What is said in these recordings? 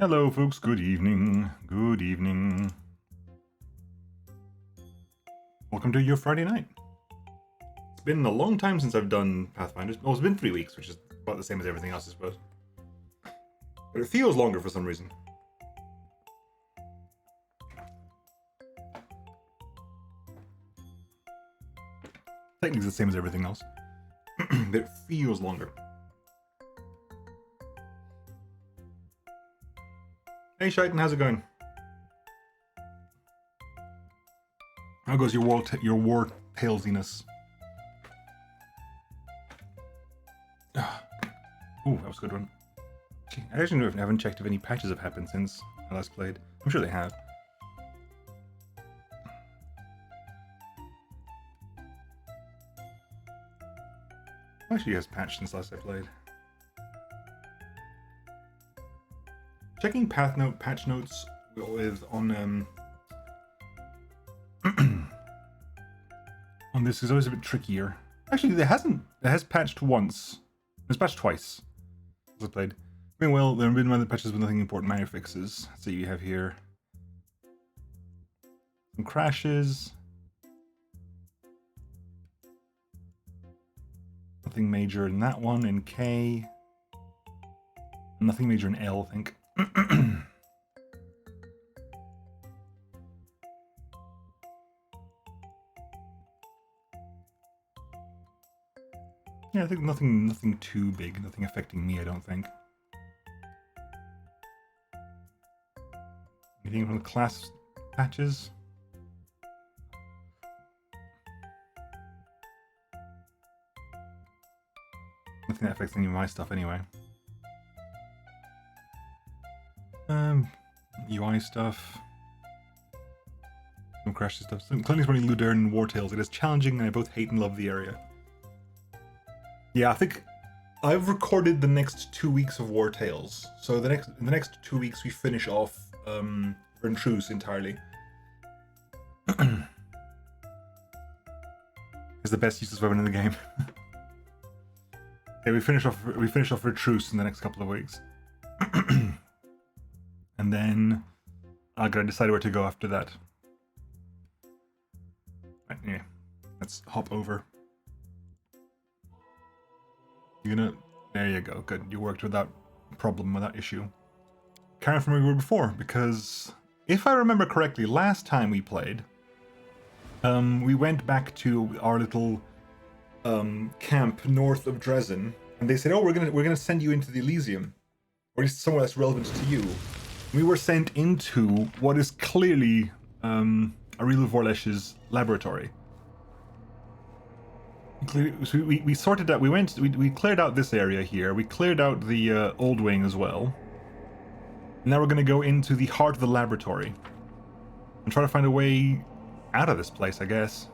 Hello, folks. Good evening. Good evening. Welcome to your Friday night. It's been a long time since I've done Pathfinder. Oh, it's been 3 weeks, which is about the same as everything else, I suppose. But it feels longer for some reason. Technically, it's the same as everything else. But it feels longer. Hey, Shaitan, how's it going? How goes your war tailsiness? Ooh, that was a good one. I actually haven't checked if any patches have happened since I last played. I'm sure they have. Actually, has patched since last I played. Checking patch notes with on on this is always a bit trickier. Actually, it has patched once. It's patched twice. As I played. Doing well, there have been other patches with nothing important minor fixes. So you have here some crashes. Nothing major in that one, in K. Nothing major in L, I think. Yeah, I think nothing too big, nothing affecting me, I don't think. Anything from the class patches? Nothing that affects any of my stuff anyway. UI stuff. Some crashes stuff. Clinic's running Ludarin and War Tales. It is challenging and I both hate and love the area. Yeah, I think I've recorded the next 2 weeks of War Tales. So the next 2 weeks we finish off Ventruce entirely. It's the best useless weapon in the game. Okay, we finish off Ventruce in the next couple of weeks. And then I gotta decide where to go after that. Right, yeah, let's hop over. There you go, good. You worked without problem, without issue. Carrying from where we were before, because if I remember correctly, last time we played, we went back to our little camp north of Dresden, and they said, "Oh, we're gonna send you into the Elysium, or at least somewhere that's relevant to you." We were sent into what is clearly Ariel Vorlesh's laboratory. So we sorted out. We cleared out this area here. We cleared out the old wing as well. Now we're going to go into the heart of the laboratory and try to find a way out of this place, I guess.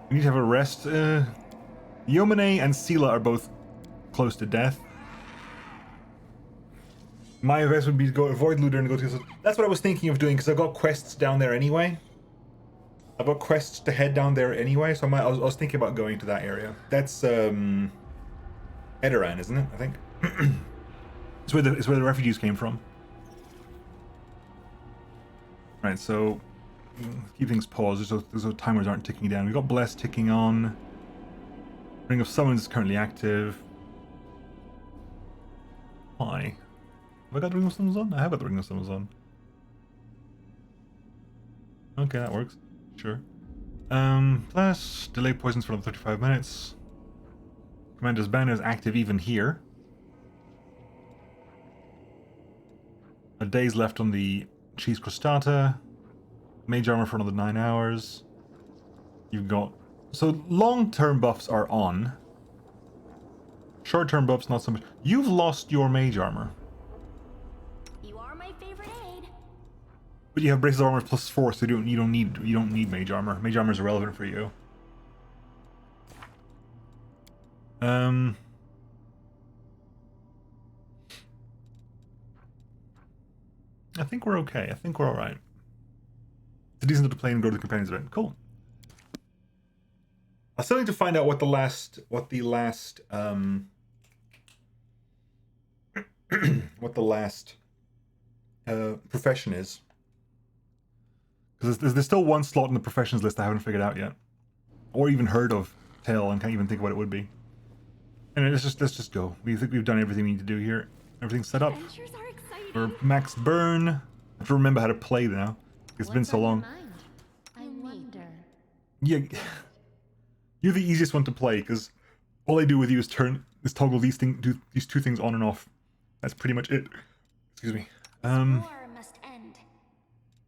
We need to have a rest. Yomine and Sela are both close to death. My advice would be to go avoid Ludarin and go to... That's what I was thinking of doing, because I've got quests down there anyway. I've got quests to head down there anyway, so I was thinking about going to that area. That's Edoran, isn't it? I think. It's where the refugees came from. Right, so keep things paused so timers aren't ticking down. We've got Bless ticking on. Ring of Summons is currently active. Why? Have I got the Ring of Summons on? I have got the Ring of Summons on. Okay, that works. Sure. Plus, delay poisons for another 35 minutes. Commander's banner is active even here. A day's left on the Cheese Crostata. Mage armor for another 9 hours. You've got... So, long-term buffs are on. Short-term buffs, not so much. You've lost your mage armor. You are my favorite aid. But you have braces of armor plus 4, so you don't need mage armor. Mage armor is irrelevant for you. I think we're okay. I think we're all right. It's a decent to play and go to the companions event. Cool. I still need to find out what the last what the last profession is. Because there's still one slot in the professions list I haven't figured out yet. Or even heard of till and can't even think what it would be. And let's just go. We think we've done everything we need to do here. Everything's set up. Adventures are exciting. We're max burn. I have to remember how to play now. It's been so long. I wonder. Yeah, you're the easiest one to play because all I do with you is toggle these do these two things on and off. That's pretty much it. Excuse me. War must end.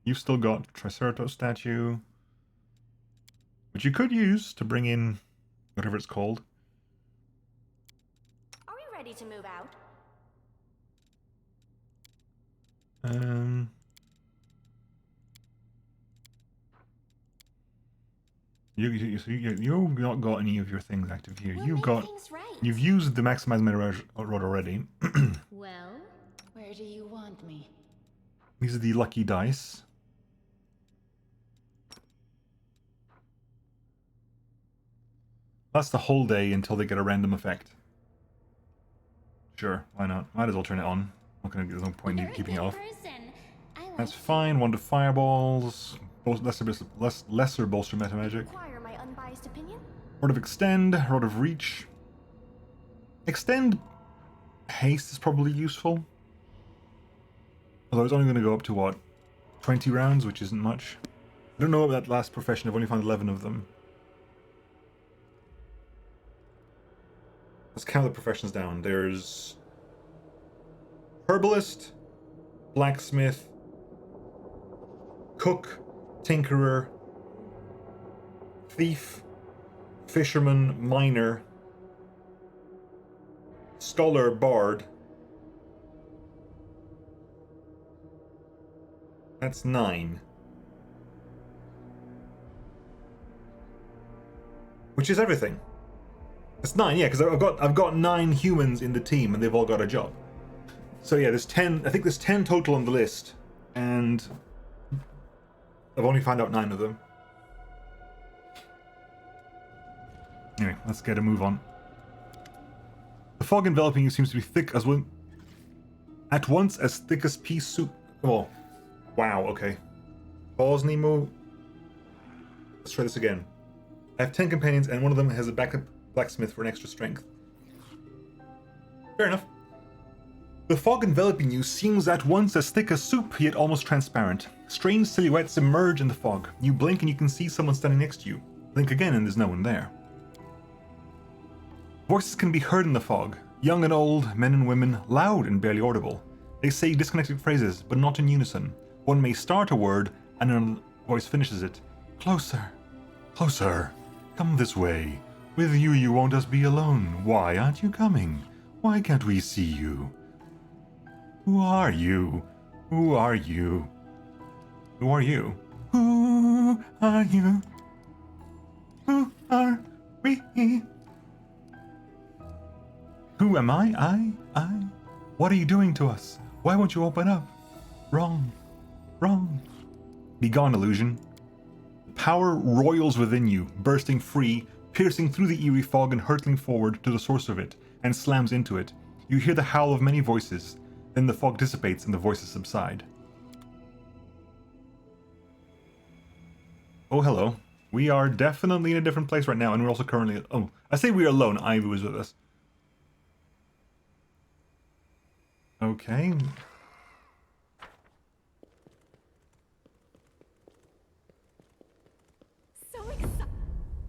You've still got Triceratops statue, which you could use to bring in whatever it's called. Are we ready to move out? You not got any of your things active here. We'll make things right. You've used the maximize meta rod already. Well, where do you want me? These are the lucky dice. That's the whole day until they get a random effect. Sure, why not? Might as well turn it on. There's no point in keeping it off. That's fine. 1 to fireballs. Lesser bolster meta magic. Require my unbiased opinion. Rod of extend. Rod of reach. Extend haste is probably useful. Although it's only going to go up to what? 20 rounds, which isn't much. I don't know about that last profession. I've only found 11 of them. Let's count the professions down. There's herbalist, blacksmith, cook, tinkerer, thief, fisherman, miner, scholar, bard. That's 9. Which is everything. It's 9, yeah, because I've got 9 humans in the team and they've all got a job. So yeah, there's 10. I think there's 10 total on the list, and I've only found out 9 of them. Anyway, let's get a move on. The fog enveloping you seems to be thick as one. At once as thick as pea soup. Oh, wow. Okay. Pause, Nemo. Let's try this again. I have 10 companions, and one of them has a backup blacksmith for an extra strength. Fair enough. The fog enveloping you seems at once as thick as soup, yet almost transparent. Strange silhouettes emerge in the fog. You blink and you can see someone standing next to you. Blink again and there's no one there. Voices can be heard in the fog. Young and old, men and women, loud and barely audible. They say disconnected phrases, but not in unison. One may start a word, and another voice finishes it. Closer. Closer. Come this way. With you, you won't just be alone. Why aren't you coming? Why can't we see you? Who are you? Who are you? Who are you? Who are you? Who are we? Who am I? I? What are you doing to us? Why won't you open up? Wrong. Wrong. Begone, illusion. Power roils within you, bursting free, piercing through the eerie fog and hurtling forward to the source of it, and slams into it. You hear the howl of many voices. Then the fog dissipates and the voices subside. Oh, hello. We are definitely in a different place right now, and we're also currently... Oh, I say we are alone. Ivy was with us. Okay.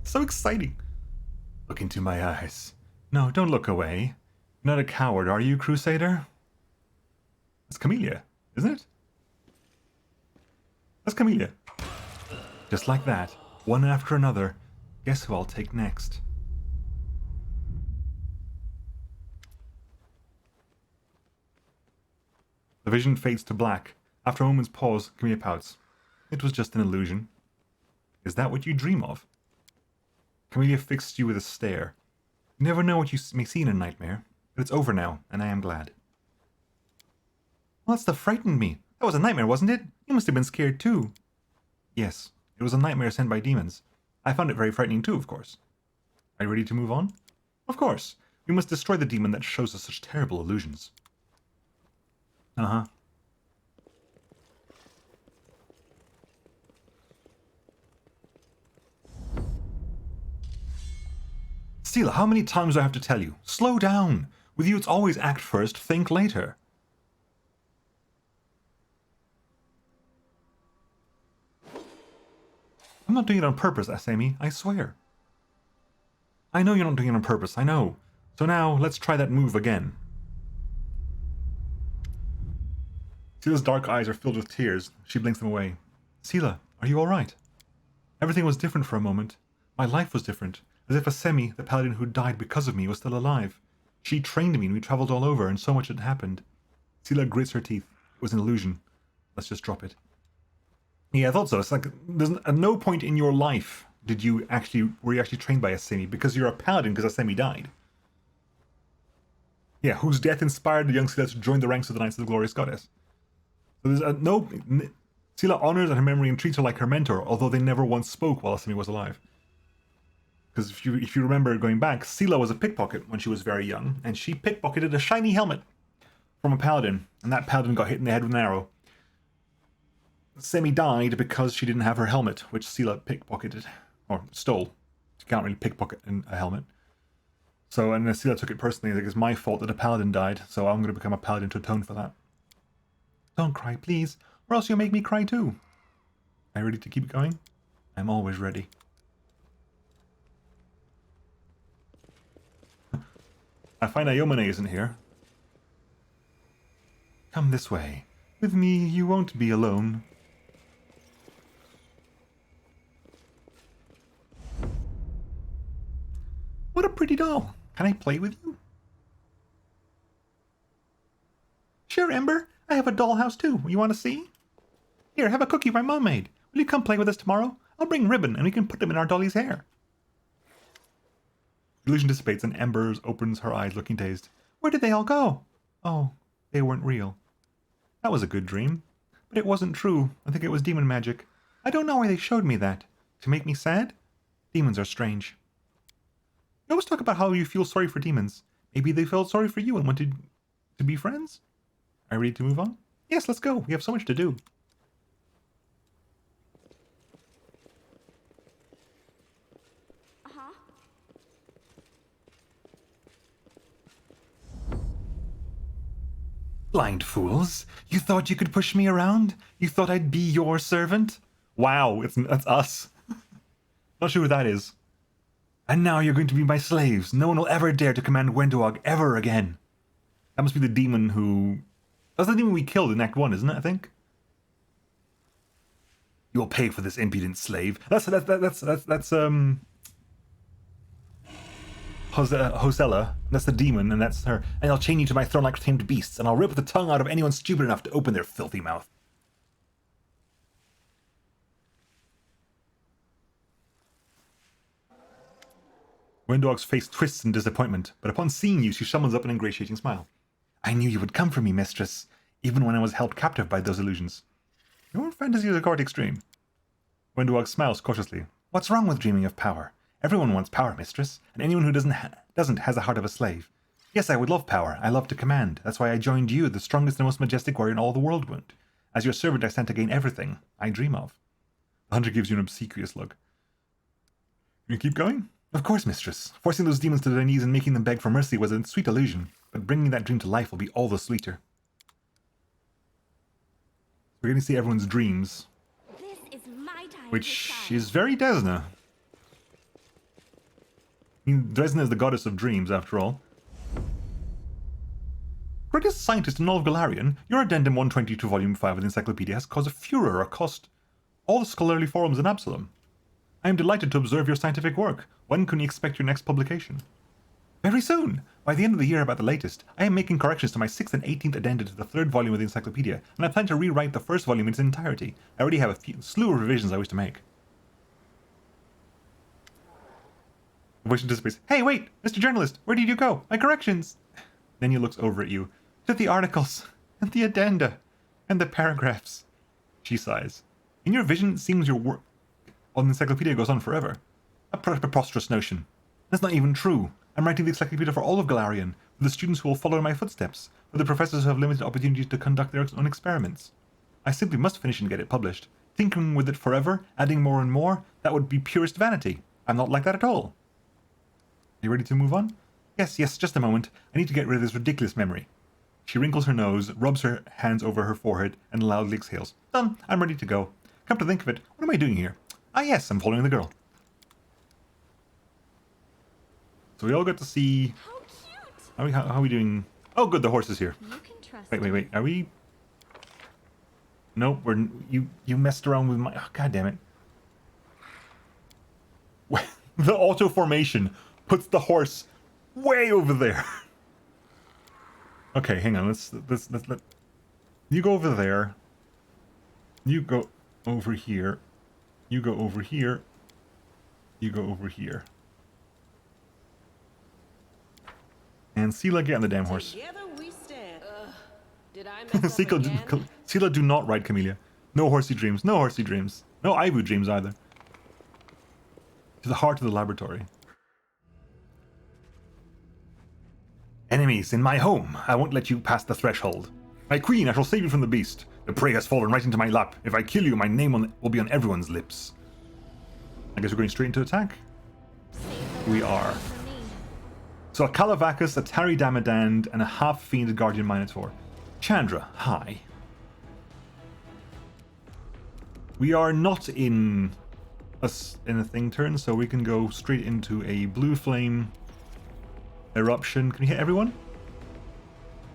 So exciting. Look into my eyes. No, don't look away. You're not a coward, are you, Crusader? That's Camellia, isn't it? That's Camellia. Just like that, one after another. Guess who I'll take next? The vision fades to black. After a moment's pause, Camellia pouts. It was just an illusion. Is that what you dream of? Camellia fixed you with a stare. You never know what you may see in a nightmare, but it's over now, and I am glad. Well, that stuff frightened me. That was a nightmare, wasn't it? You must have been scared too. Yes, it was a nightmare sent by demons. I found it very frightening too, of course. Are you ready to move on? Of course. We must destroy the demon that shows us such terrible illusions. Uh-huh. Steela, how many times do I have to tell you? Slow down! With you, it's always act first, think later. I'm not doing it on purpose, Asemi, I swear. I know you're not doing it on purpose, I know. So now, let's try that move again. Seela's dark eyes are filled with tears. She blinks them away. Seela, are you alright? Everything was different for a moment. My life was different. As if Asemi, the paladin who died because of me, was still alive. She trained me and we traveled all over, and so much had happened. Seela grits her teeth. It was an illusion. Let's just drop it. Yeah, I thought so. It's like, there's at no point in your life were you actually trained by Asemi, because you're a paladin because Asemi died. Yeah, whose death inspired the young Seela to join the ranks of the Knights of the Glorious Goddess. So there's Seela honors her memory and treats her like her mentor, although they never once spoke while Asemi was alive. Because if you remember going back, Seela was a pickpocket when she was very young, and she pickpocketed a shiny helmet from a paladin, and that paladin got hit in the head with an arrow. Asemi died because she didn't have her helmet, which Seela pickpocketed, or stole. You can't really pickpocket a helmet. So, and Seela took it personally, like, it's my fault that a paladin died, so I'm going to become a paladin to atone for that. Don't cry, please, or else you'll make me cry too. Are you ready to keep going? I'm always ready. I find Ayomane isn't here. Come this way. With me, you won't be alone. What a pretty doll. Can I play with you? Sure, Ember. I have a dollhouse too. You want to see? Here, have a cookie my mom made. Will you come play with us tomorrow? I'll bring ribbon and we can put them in our dolly's hair. The illusion dissipates and Ember opens her eyes looking dazed. Where did they all go? Oh, they weren't real. That was a good dream. But it wasn't true. I think it was demon magic. I don't know why they showed me that. To make me sad? Demons are strange. You always talk about how you feel sorry for demons. Maybe they felt sorry for you and wanted to be friends? Are you ready to move on? Yes, let's go. We have so much to do. Uh-huh. Blind fools. You thought you could push me around? You thought I'd be your servant? Wow, that's us. Not sure who that is. And now you're going to be my slaves. No one will ever dare to command Gwendog ever again. That must be the demon who... That's the demon we killed in Act 1, isn't it, I think? You'll pay for this impudent slave. That's Hosella. That's the demon, and that's her. And I'll chain you to my throne like tamed beasts, and I'll rip the tongue out of anyone stupid enough to open their filthy mouth. Gwendog's face twists in disappointment, but upon seeing you, she summons up an ingratiating smile. I knew you would come for me, mistress, even when I was held captive by those illusions. Your fantasies are quite extreme. Gwendog smiles cautiously. What's wrong with dreaming of power? Everyone wants power, mistress, and anyone who doesn't has a heart of a slave. Yes, I would love power. I love to command. That's why I joined you, the strongest and most majestic warrior in all the world would. As your servant, I stand to gain everything I dream of. The hunter gives you an obsequious look. You keep going? Of course, mistress. Forcing those demons to their knees and making them beg for mercy was a sweet illusion, but bringing that dream to life will be all the sweeter. We're going to see everyone's dreams, This is my time which to shine. is very Desna. I mean, Desna is the goddess of dreams, after all. Greatest scientist in all of Galarian, your addendum 122 volume 5 of the encyclopedia has caused a furor across all the scholarly forums in Absalom. I am delighted to observe your scientific work. When can we expect your next publication? Very soon. By the end of the year, about the latest, I am making corrections to my 6th and 18th addenda to the 3rd volume of the encyclopedia, and I plan to rewrite the 1st volume in its entirety. I already have a slew of revisions I wish to make. The voice anticipates. Hey, wait! Mr. Journalist, where did you go? My corrections! Then he looks over at you. To the articles, and the addenda, and the paragraphs. She sighs. In your vision, it seems your work on the encyclopedia goes on forever. A preposterous notion. That's not even true. I'm writing the encyclopedia for all of Galarian, for the students who will follow in my footsteps. for the professors who have limited opportunities to conduct their own experiments. I simply must finish and get it published. Tinkering with it forever, adding more and more, that would be purest vanity. I'm not like that at all. Are you ready to move on? Yes, just a moment. I need to get rid of this ridiculous memory. She wrinkles her nose, rubs her hands over her forehead, and loudly exhales. Done. I'm ready to go. Come to think of it, what am I doing here? Ah yes, I'm following the girl. So we all got to see... How cute! How are we doing? Oh good, the horse is here. You can trust Wait. Are we... Nope, you messed around with my... Oh, God damn it. The auto formation puts the horse way over there. Okay, hang on. Let's let... You go over there. You go over here. You go over here. You go over here. And Sela, get on the damn horse. Together we stand. Did I mess up again? Sela, do not ride Camellia. No horsey dreams. No horsey dreams. No Ivu dreams either. To the heart of the laboratory. Enemies in my home. I won't let you pass the threshold. My queen, I shall save you from the beast. The prey has fallen right into my lap. If I kill you, my name will be on everyone's lips. I guess we're going straight into attack. We are. So a Calavacus, a Tari Damadand, and a half-fiend Guardian Minotaur. Chandra, hi. We are not in a thing turn, so we can go straight into a blue flame eruption. Can we hit everyone?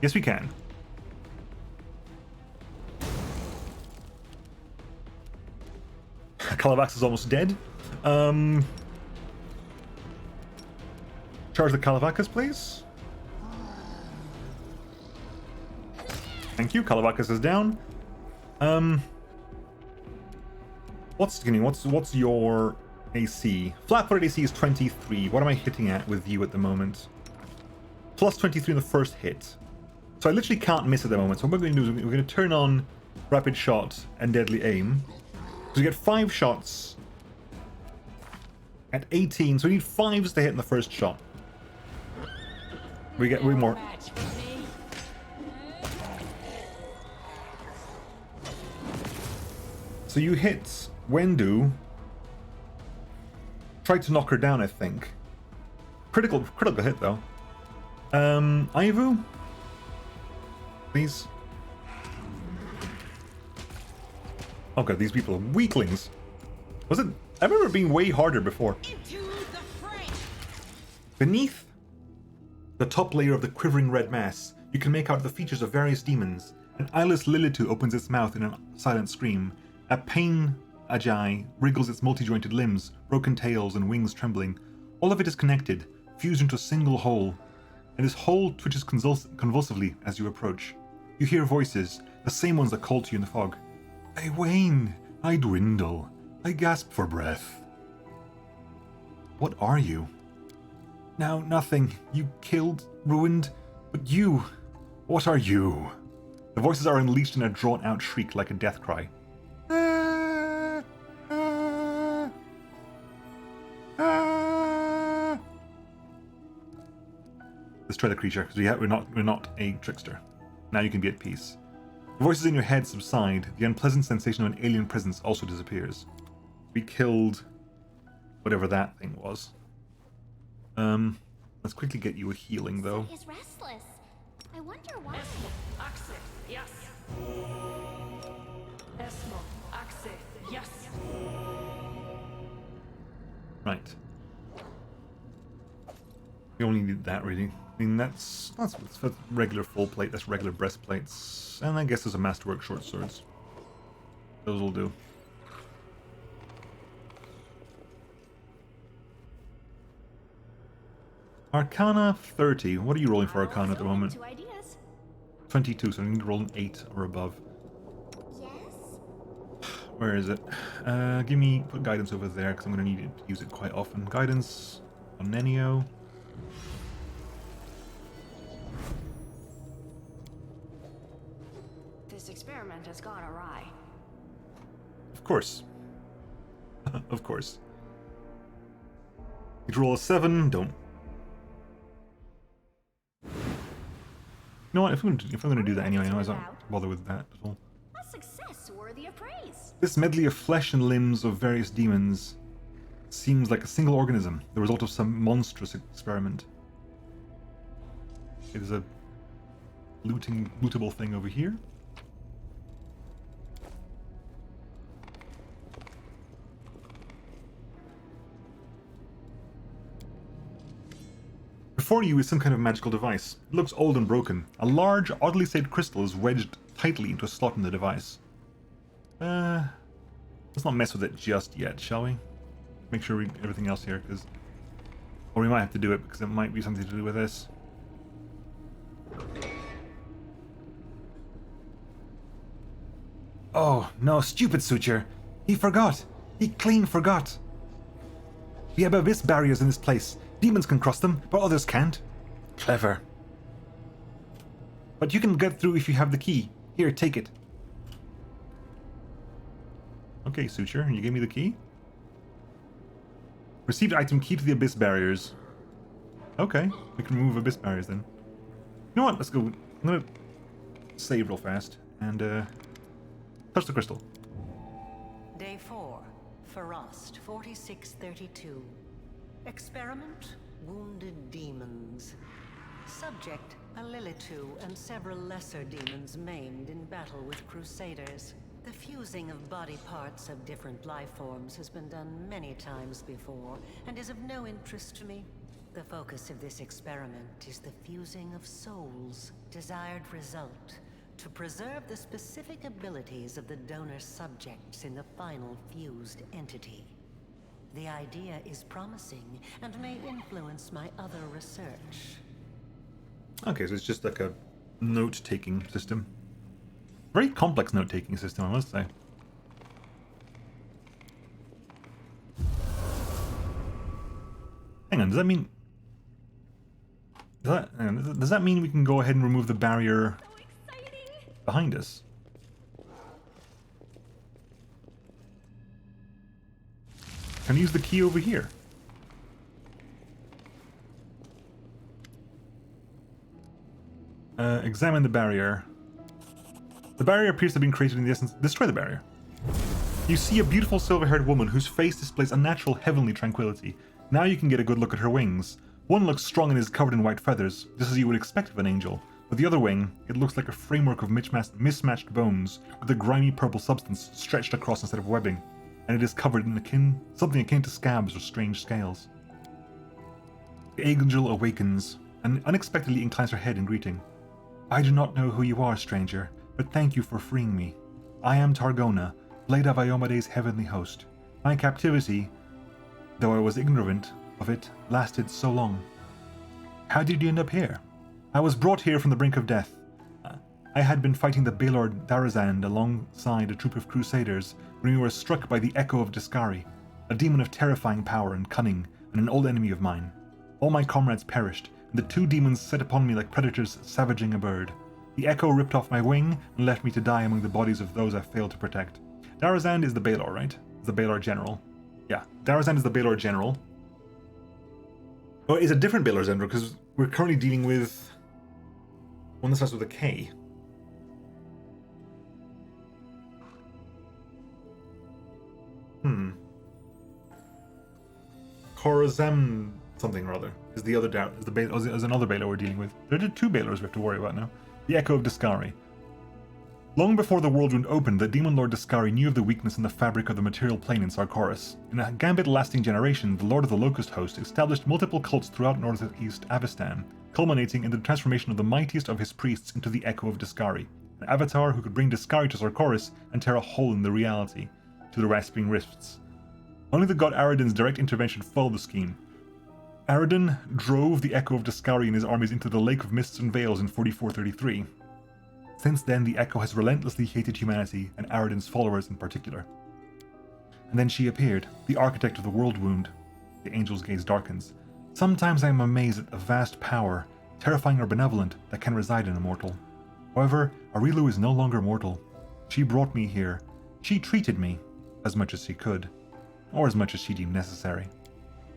Yes, we can. Calavax is almost dead. Charge the Calavacus, please. Thank you. Calavacus is down. What's your AC? Flat-footed AC is 23. What am I hitting at with you at the moment? Plus 23 in the first hit. So I literally can't miss at the moment. So what we're going to do is we're going to turn on Rapid Shot and Deadly Aim. So we get 5 shots at 18. So we need 5s to hit in the first shot. We get way more. So you hit Wendu. Tried to knock her down, I think. Critical hit though. Ivu? Please. Oh god, these people are weaklings. Was it? I remember it being way harder before. Into the fray. Beneath the top layer of the quivering red mass, you can make out the features of various demons. An eyeless Lilitu opens its mouth in a silent scream. A pain Ajay wriggles its multi-jointed limbs, broken tails and wings trembling. All of it is connected, fused into a single whole. And this whole twitches convulsively as you approach. You hear voices, the same ones that call to you in the fog. I wane, I dwindle, I gasp for breath. What are you? Now, nothing. You killed, ruined, but you, what are you? The voices are unleashed in a drawn-out shriek like a death cry. Destroy the creature, because we're not a trickster. Now you can be at peace. The voices in your head subside. The unpleasant sensation of an alien presence also disappears. We killed whatever that thing was. Let's quickly get you a healing though. Is restless. I wonder why. Axe, yes. Esmo, axe, yes. Right. We only need that really. I mean that's for regular full plate, that's regular breastplates. And I guess there's a masterwork short swords. Those will do. Arcana 30. What are you rolling for Arcana at the moment? 2 ideas. 22, so I need to roll an 8 or above. Yes. Where is it? Put guidance over there, because I'm going to need to use it quite often. Guidance on Nenio. This experiment has gone awry. Of course. Of course. You roll a 7, don't. know what? If I'm going to do that anyway, I might as well bother with that as well. A success worthy of praise. This medley of flesh and limbs of various demons seems like a single organism, the result of some monstrous experiment. It is a lootable thing over here. Before you is some kind of magical device. It looks old and broken. A large, oddly shaped crystal is wedged tightly into a slot in the device. Let's not mess with it just yet, shall we? Make sure we everything else here, because... Or we might have to do it, because it might be something to do with this. Oh, no, stupid Suture. He forgot. He clean forgot. We have abyss barriers in this place. Demons can cross them, but others can't. Clever. But you can get through if you have the key. Here, take it. Okay, Suture, you gave me the key? Received item, key to the abyss barriers. Okay, we can remove abyss barriers then. You know what, let's go. I'm gonna save real fast and touch the crystal. Day 4, Frost 4632. Experiment, wounded demons. Subject, a Lilitu and several lesser demons maimed in battle with crusaders. The fusing of body parts of different life forms has been done many times before, and is of no interest to me. The focus of this experiment is the fusing of souls. Desired result, to preserve the specific abilities of the donor subjects in the final fused entity. The idea is promising, and may influence my other research. Okay, so it's just like a note-taking system. Very complex note-taking system, I must say. Hang on, does that mean... Does that mean we can go ahead and remove the barrier behind us? Can I use the key over here? Examine the barrier. The barrier appears to have been created in the essence. Destroy the barrier. You see a beautiful silver-haired woman whose face displays unnatural heavenly tranquility. Now you can get a good look at her wings. One looks strong and is covered in white feathers, just as you would expect of an angel. But the other wing, it looks like a framework of mismatched bones, with a grimy purple substance stretched across instead of webbing, and it is covered in something akin to scabs or strange scales. The angel awakens, and unexpectedly inclines her head in greeting. I do not know who you are, stranger, but thank you for freeing me. I am Targona, blade of Iomede's heavenly host. My captivity, though I was ignorant of it, lasted so long. How did you end up here? I was brought here from the brink of death. I had been fighting the Baelor Darazand alongside a troop of crusaders when we were struck by the Echo of Discari, a demon of terrifying power and cunning, and an old enemy of mine. All my comrades perished, and the two demons set upon me like predators savaging a bird. The Echo ripped off my wing and left me to die among the bodies of those I failed to protect. Darazand is the Baelor, right? The Baelor General. Yeah, Darazand is the Baelor General. Oh, it's a different Baelor General, because we're currently dealing with one that starts with a K. Corazem something or other is the other is another Baelor we're dealing with. There are two Baelors we have to worry about now. The Echo of Discari. Long before the World Wound opened, the Demon Lord Discari knew of the weakness in the fabric of the material plane in Sarkoris. In a gambit-lasting generation, the Lord of the Locust Host established multiple cults throughout northeast Avestan, culminating in the transformation of the mightiest of his priests into the Echo of Discari, an avatar who could bring Discari to Sarkoris and tear a hole in the reality to the rasping rifts. Only the god Aradin's direct intervention followed the scheme. Aradin drove the Echo of Discari and his armies into the Lake of Mists and Veils in 4433. Since then, the Echo has relentlessly hated humanity, and Aradin's followers in particular. And then she appeared, the architect of the world wound. The angel's gaze darkens. Sometimes I am amazed at the vast power, terrifying or benevolent, that can reside in a mortal. However, Arilu is no longer mortal. She brought me here. She treated me, as much as she could, or as much as she deemed necessary.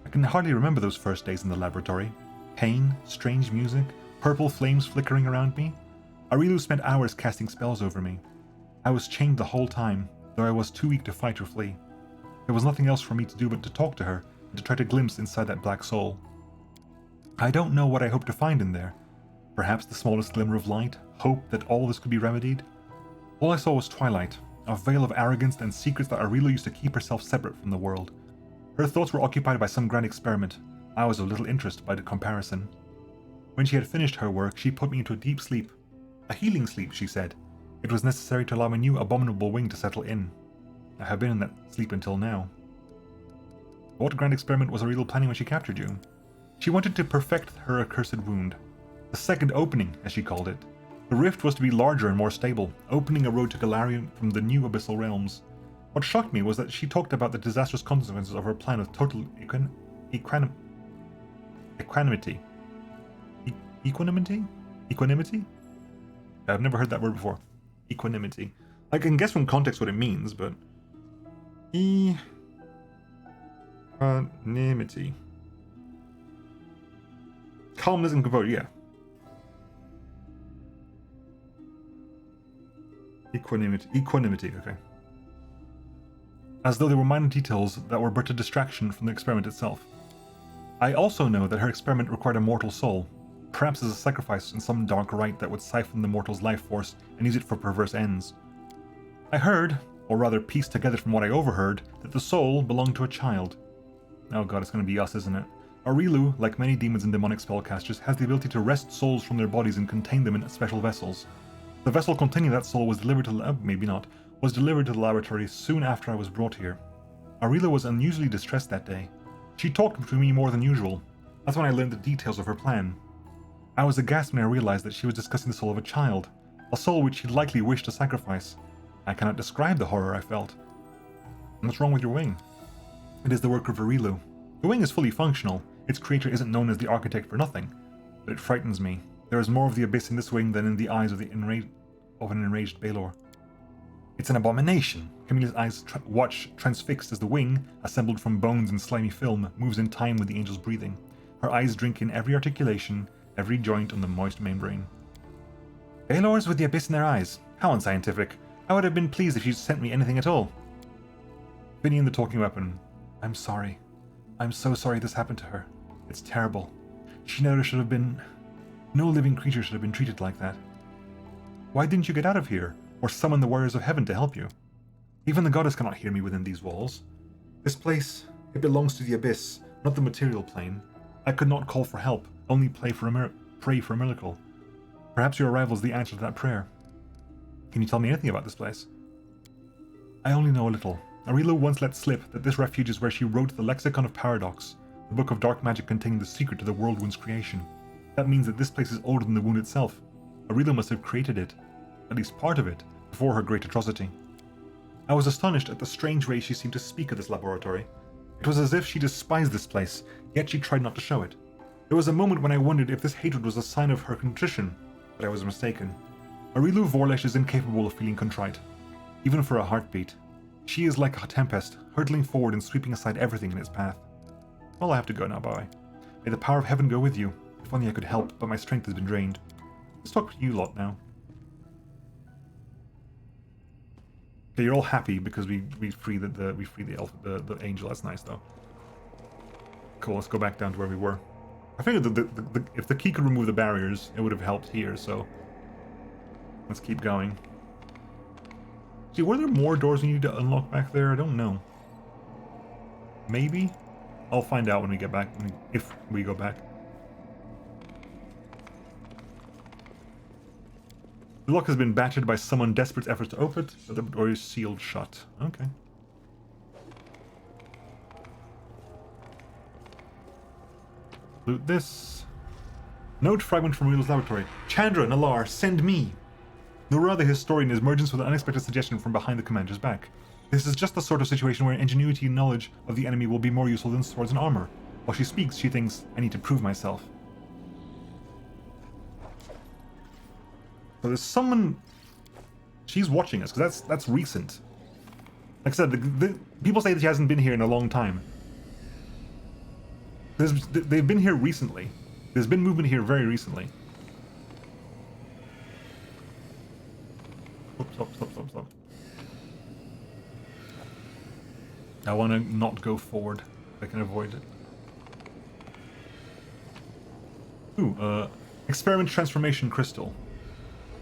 I can hardly remember those first days in the laboratory. Pain, strange music, purple flames flickering around me. Arilu spent hours casting spells over me. I was chained the whole time, though I was too weak to fight or flee. There was nothing else for me to do but to talk to her and to try to glimpse inside that black soul. I don't know what I hoped to find in there. Perhaps the smallest glimmer of light, hope that all this could be remedied? All I saw was twilight, a veil of arrogance and secrets that Arilu used to keep herself separate from the world. Her thoughts were occupied by some grand experiment. I was of little interest by the comparison. When she had finished her work, she put me into a deep sleep. A healing sleep, she said. It was necessary to allow my new abominable wing to settle in. I have been in that sleep until now. What grand experiment was Arilu planning when she captured you? She wanted to perfect her accursed wound. The second opening, as she called it. The rift was to be larger and more stable, opening a road to Galarian from the new abyssal realms. What shocked me was that she talked about the disastrous consequences of her plan with total equanimity. Equanimity? I've never heard that word before. Equanimity. I can guess from context what it means, but... Equanimity. Calmness and composure, yeah. Equanimity, okay. As though they were minor details that were but a distraction from the experiment itself. I also know that her experiment required a mortal soul, perhaps as a sacrifice in some dark rite that would siphon the mortal's life force and use it for perverse ends. I heard, or rather pieced together from what I overheard, that the soul belonged to a child. Oh god, it's going to be us, isn't it? Arilu, like many demons and demonic spellcasters, has the ability to wrest souls from their bodies and contain them in special vessels. The vessel containing that soul was delivered to was delivered to the laboratory soon after I was brought here. Arilu was unusually distressed that day. She talked to me more than usual. That's when I learned the details of her plan. I was aghast when I realized that she was discussing the soul of a child, a soul which she'd likely wished to sacrifice. I cannot describe the horror I felt. What's wrong with your wing? It is the work of Arilu. The wing is fully functional. Its creator isn't known as the architect for nothing. But it frightens me. There is more of the abyss in this wing than in the eyes of an enraged Balor. It's an abomination. Camilla's eyes watch transfixed as the wing, assembled from bones and slimy film, moves in time with the angel's breathing. Her eyes drink in every articulation, every joint on the moist membrane. Balors with the abyss in their eyes. How unscientific. I would have been pleased if she'd sent me anything at all. Finian the talking weapon. I'm sorry. I'm so sorry this happened to her. It's terrible. She never should have been... No living creature should have been treated like that. Why didn't you get out of here, or summon the warriors of heaven to help you? Even the goddess cannot hear me within these walls. This place, it belongs to the abyss, not the material plane. I could not call for help, only pray for a miracle. Perhaps your arrival is the answer to that prayer. Can you tell me anything about this place? I only know a little. Arilu once let slip that this refuge is where she wrote the Lexicon of Paradox, the book of dark magic containing the secret to the world wound's creation. That means that this place is older than the wound itself. Arilu must have created it, at least part of it, before her great atrocity. I was astonished at the strange way she seemed to speak of this laboratory. It was as if she despised this place, yet she tried not to show it. There was a moment when I wondered if this hatred was a sign of her contrition, but I was mistaken. Arilu Vorlesh is incapable of feeling contrite, even for a heartbeat. She is like a tempest, hurtling forward and sweeping aside everything in its path. Well, I have to go now, bye. May the power of heaven go with you. If only I could help, but my strength has been drained. Let's talk to you lot now. Okay, you're all happy because we free the angel. That's nice though. Cool. Let's go back down to where we were. I figured that if the key could remove the barriers, it would have helped here. So let's keep going. See, were there more doors we need to unlock back there? I don't know. Maybe. I'll find out when we get back. If we go back. The lock has been battered by someone desperate efforts to open it, but the door is sealed shut. Okay. Loot this. Note fragment from Riddle's laboratory. Chandra, Nalar, send me! Nora, the historian, is emergence with an unexpected suggestion from behind the commander's back. This is just the sort of situation where ingenuity and knowledge of the enemy will be more useful than swords and armor. While she speaks, she thinks, I need to prove myself. So there's someone... She's watching us, because that's recent. Like I said, the people say that she hasn't been here in a long time. They've been here recently. There's been movement here very recently. Stop. I want to not go forward if I can avoid it. Ooh, Experiment Transformation Crystal.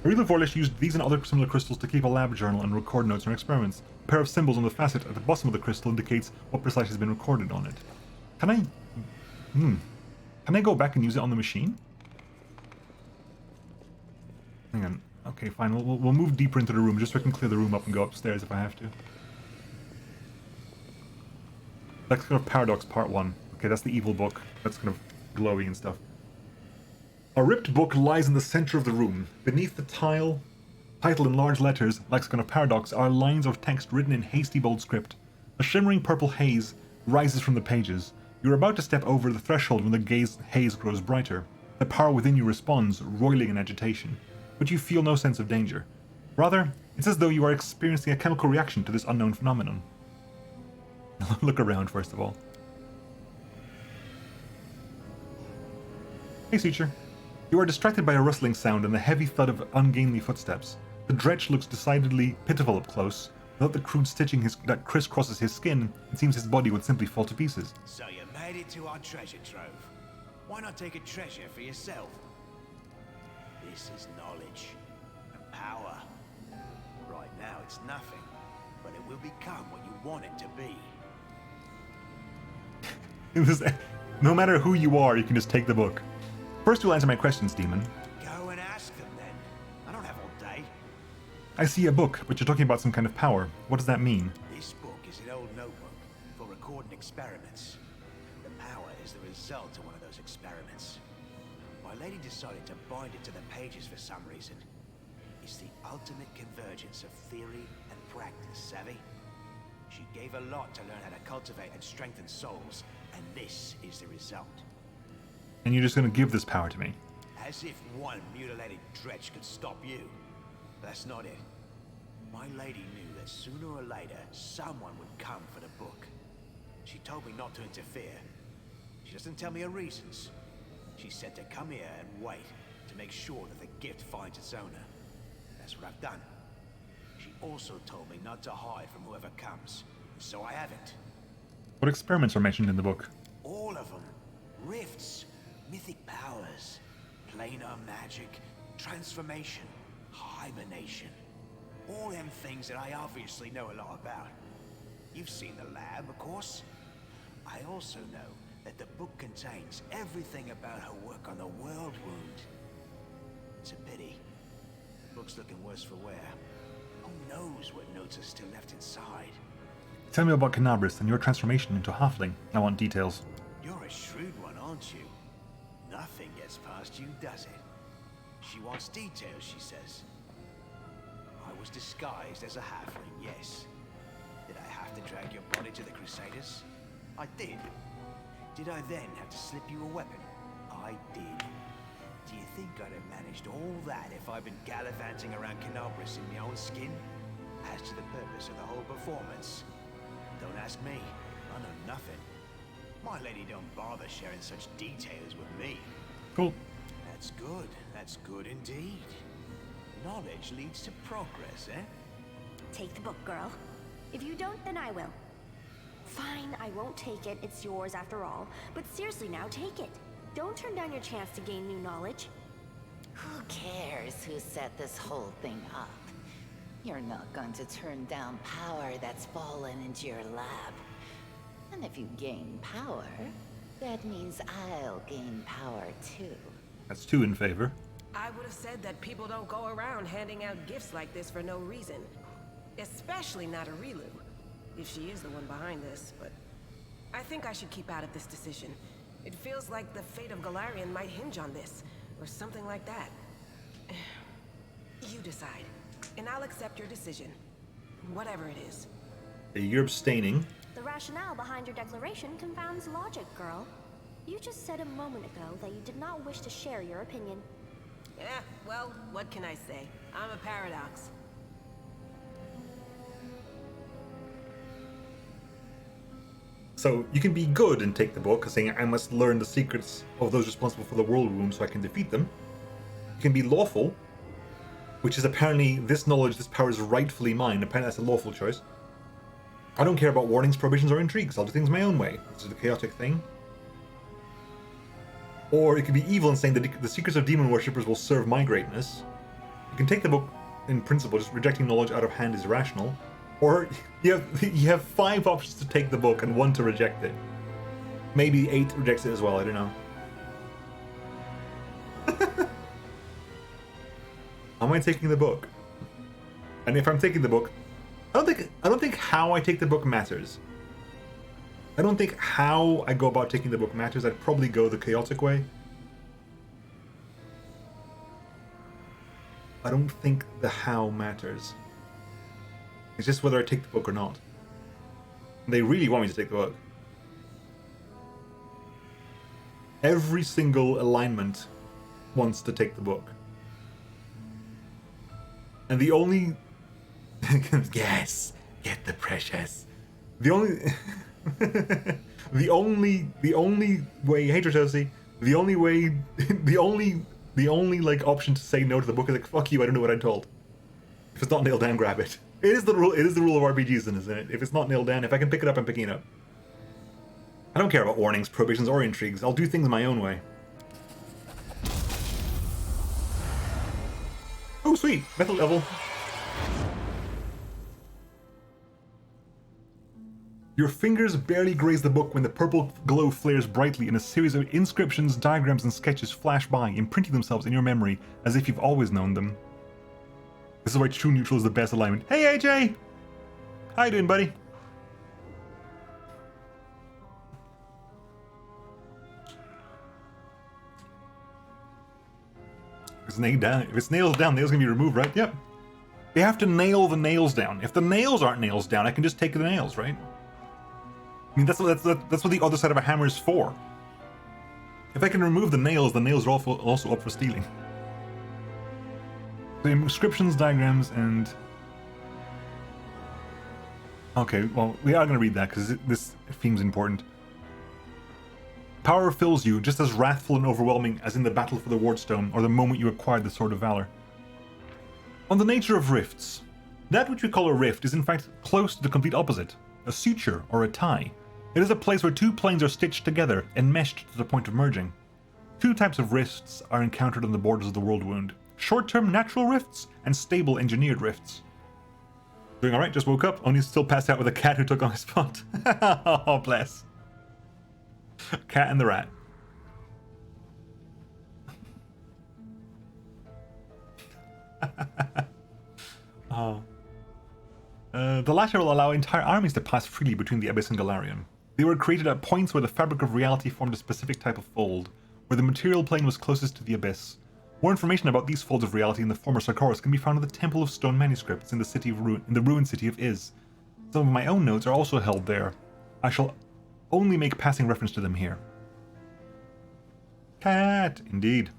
Aurelia Vorlish used these and other similar crystals to keep a lab journal and record notes on her experiments. A pair of symbols on the facet at the bottom of the crystal indicates what precisely has been recorded on it. Can I... Can I go back and use it on the machine? Hang on. Okay, fine. We'll move deeper into the room just so I can clear the room up and go upstairs if I have to. That's kind of Paradox Part 1. Okay, that's the evil book. That's kind of glowy and stuff. A ripped book lies in the center of the room. Beneath the title in large letters, Lexicon of Paradox, are lines of text written in hasty bold script. A shimmering purple haze rises from the pages. You are about to step over the threshold when the haze grows brighter. The power within you responds, roiling in agitation. But you feel no sense of danger. Rather, it's as though you are experiencing a chemical reaction to this unknown phenomenon. Look around, first of all. Hey, Seacher. You are distracted by a rustling sound and the heavy thud of ungainly footsteps. The dretch looks decidedly pitiful up close. Without the crude stitching that crisscrosses his skin, it seems his body would simply fall to pieces. So you made it to our treasure trove. Why not take a treasure for yourself? This is knowledge and power. Right now it's nothing, but it will become what you want it to be. No matter who you are, you can just take the book. First, you'll answer my questions, Demon. Go and ask them then. I don't have all day. I see a book, but you're talking about some kind of power. What does that mean? This book is an old notebook for recording experiments. The power is the result of one of those experiments. My lady decided to bind it to the pages for some reason. It's the ultimate convergence of theory and practice, savvy? She gave a lot to learn how to cultivate and strengthen souls, and this is the result. And you're just going to give this power to me? As if one mutilated dretch could stop you. That's not it. My lady knew that sooner or later, someone would come for the book. She told me not to interfere. She doesn't tell me her reasons. She said to come here and wait to make sure that the gift finds its owner. That's what I've done. She also told me not to hide from whoever comes, so I haven't. What experiments are mentioned in the book? All of them. Rifts, mythic powers, planar magic, transformation, hibernation. All them things that I obviously know a lot about. You've seen the lab, of course. I also know that the book contains everything about her work on the world wound. It's a pity. The book's looking worse for wear. Who knows what notes are still left inside? Tell me about Canabris and your transformation into a halfling. I want details. You're a shrewd one, aren't you? Nothing gets past you, does it? She wants details, she says. I was disguised as a halfling, yes. Did I have to drag your body to the Crusaders? I did. Did I then have to slip you a weapon? I did. Do you think I'd have managed all that if I'd been gallivanting around Canabris in my own skin? As to the purpose of the whole performance, don't ask me. I know nothing. My lady don't bother sharing such details with me. Cool. That's good. That's good indeed. Knowledge leads to progress, eh? Take the book, girl. If you don't, then I will. Fine, I won't take it. It's yours after all. But seriously now, take it. Don't turn down your chance to gain new knowledge. Who cares who set this whole thing up? You're not going to turn down power that's fallen into your lap. And if you gain power, that means I'll gain power too. That's two in favor. I would have said that people don't go around handing out gifts like this for no reason. Especially not Aurilu, if she is the one behind this, but I think I should keep out of this decision. It feels like the fate of Galarian might hinge on this, or something like that. You decide, and I'll accept your decision. Whatever it is. You're abstaining. The rationale behind your declaration confounds logic, girl. You just said a moment ago that you did not wish to share your opinion. Yeah, well, what can I say? I'm a paradox. So you can be good and take the book, saying I must learn the secrets of those responsible for the world wound so I can defeat them. You can be lawful, which is apparently this knowledge, this power is rightfully mine. Apparently that's a lawful choice. I don't care about warnings, prohibitions, or intrigues. I'll do things my own way. This is the chaotic thing. Or it could be evil and saying that the secrets of demon worshippers will serve my greatness. You can take the book in principle, just rejecting knowledge out of hand is irrational. Or you have 5 options to take the book and 1 to reject it. Maybe 8 rejects it as well, I don't know. Am I taking the book? And if I'm taking the book, I don't think how I take the book matters. I don't think how I go about taking the book matters. I'd probably go the chaotic way. I don't think the how matters. It's just whether I take the book or not. They really want me to take the book. Every single alignment wants to take the book. And the only... yes, get the precious. The only... the only way, hey Chelsea, the only like option to say no to the book is like, fuck you, I don't know what I'm told. If it's not nailed down, grab it. It is the rule of RPGs, isn't it? If it's not nailed down, if I can pick it up, I'm picking it up. I don't care about warnings, prohibitions, or intrigues. I'll do things my own way. Oh sweet, metal level. Your fingers barely graze the book when the purple glow flares brightly and a series of inscriptions, diagrams, and sketches flash by, imprinting themselves in your memory as if you've always known them. This is why true neutral is the best alignment. Hey AJ! How you doing, buddy? If it's nailed down, nails can be removed, right? Yep. They have to nail the nails down. If the nails aren't nails down, I can just take the nails, right? I mean, that's what the other side of a hammer is for. If I can remove the nails are also up for stealing. The inscriptions, diagrams, and... Okay, well, we are going to read that because this theme's important. Power fills you, just as wrathful and overwhelming as in the battle for the Wardstone or the moment you acquired the Sword of Valor. On the nature of rifts. That which we call a rift is in fact close to the complete opposite, a suture or a tie. It is a place where 2 planes are stitched together and meshed to the point of merging. 2 types of rifts are encountered on the borders of the world wound. Short-term natural rifts and stable engineered rifts. Doing alright, just woke up, only still passed out with a cat who took on my spot. Oh, bless. Cat and the rat. Oh. The latter will allow entire armies to pass freely between the Abyss and Galarium. They were created at points where the fabric of reality formed a specific type of fold, where the material plane was closest to the Abyss. More information about these folds of reality in the former Sarkoris can be found in the Temple of Stone manuscripts in the ruined city of Iz. Some of my own notes are also held there. I shall only make passing reference to them here. Cat, indeed.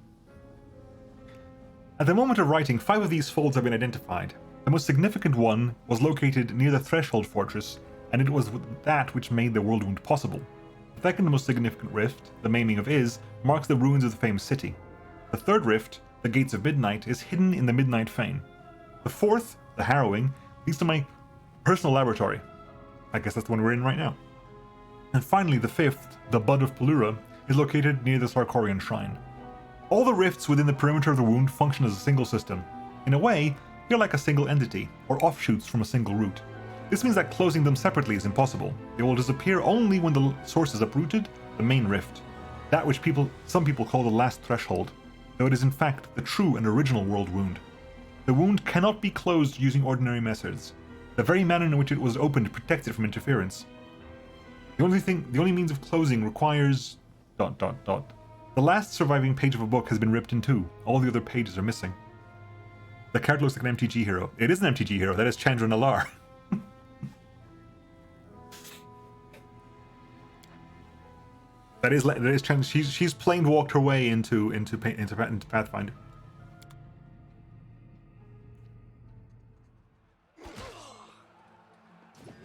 At the moment of writing, 5 of these folds have been identified. The most significant one was located near the Threshold Fortress, and it was that which made the World Wound possible. The second most significant rift, the Maiming of Iz, marks the ruins of the famous city. The third rift, the Gates of Midnight, is hidden in the Midnight Fane. The fourth, the Harrowing, leads to my personal laboratory. I guess that's the one we're in right now. And finally, the fifth, the Bud of Pelura, is located near the Sarkorian Shrine. All the rifts within the perimeter of the wound function as a single system. In a way, they're like a single entity, or offshoots from a single root. This means that closing them separately is impossible. They will disappear only when the source is uprooted, the main rift. That which some people call the last threshold, though it is in fact the true and original world wound. The wound cannot be closed using ordinary methods. The very manner in which it was opened protects it from interference. The only means of closing requires... ... The last surviving page of a book has been ripped in 2. All the other pages are missing. The card looks like an MTG hero. It is an MTG hero. That is Chandra Nalar. That is Chandra. She's plain walked her way into Pathfinder.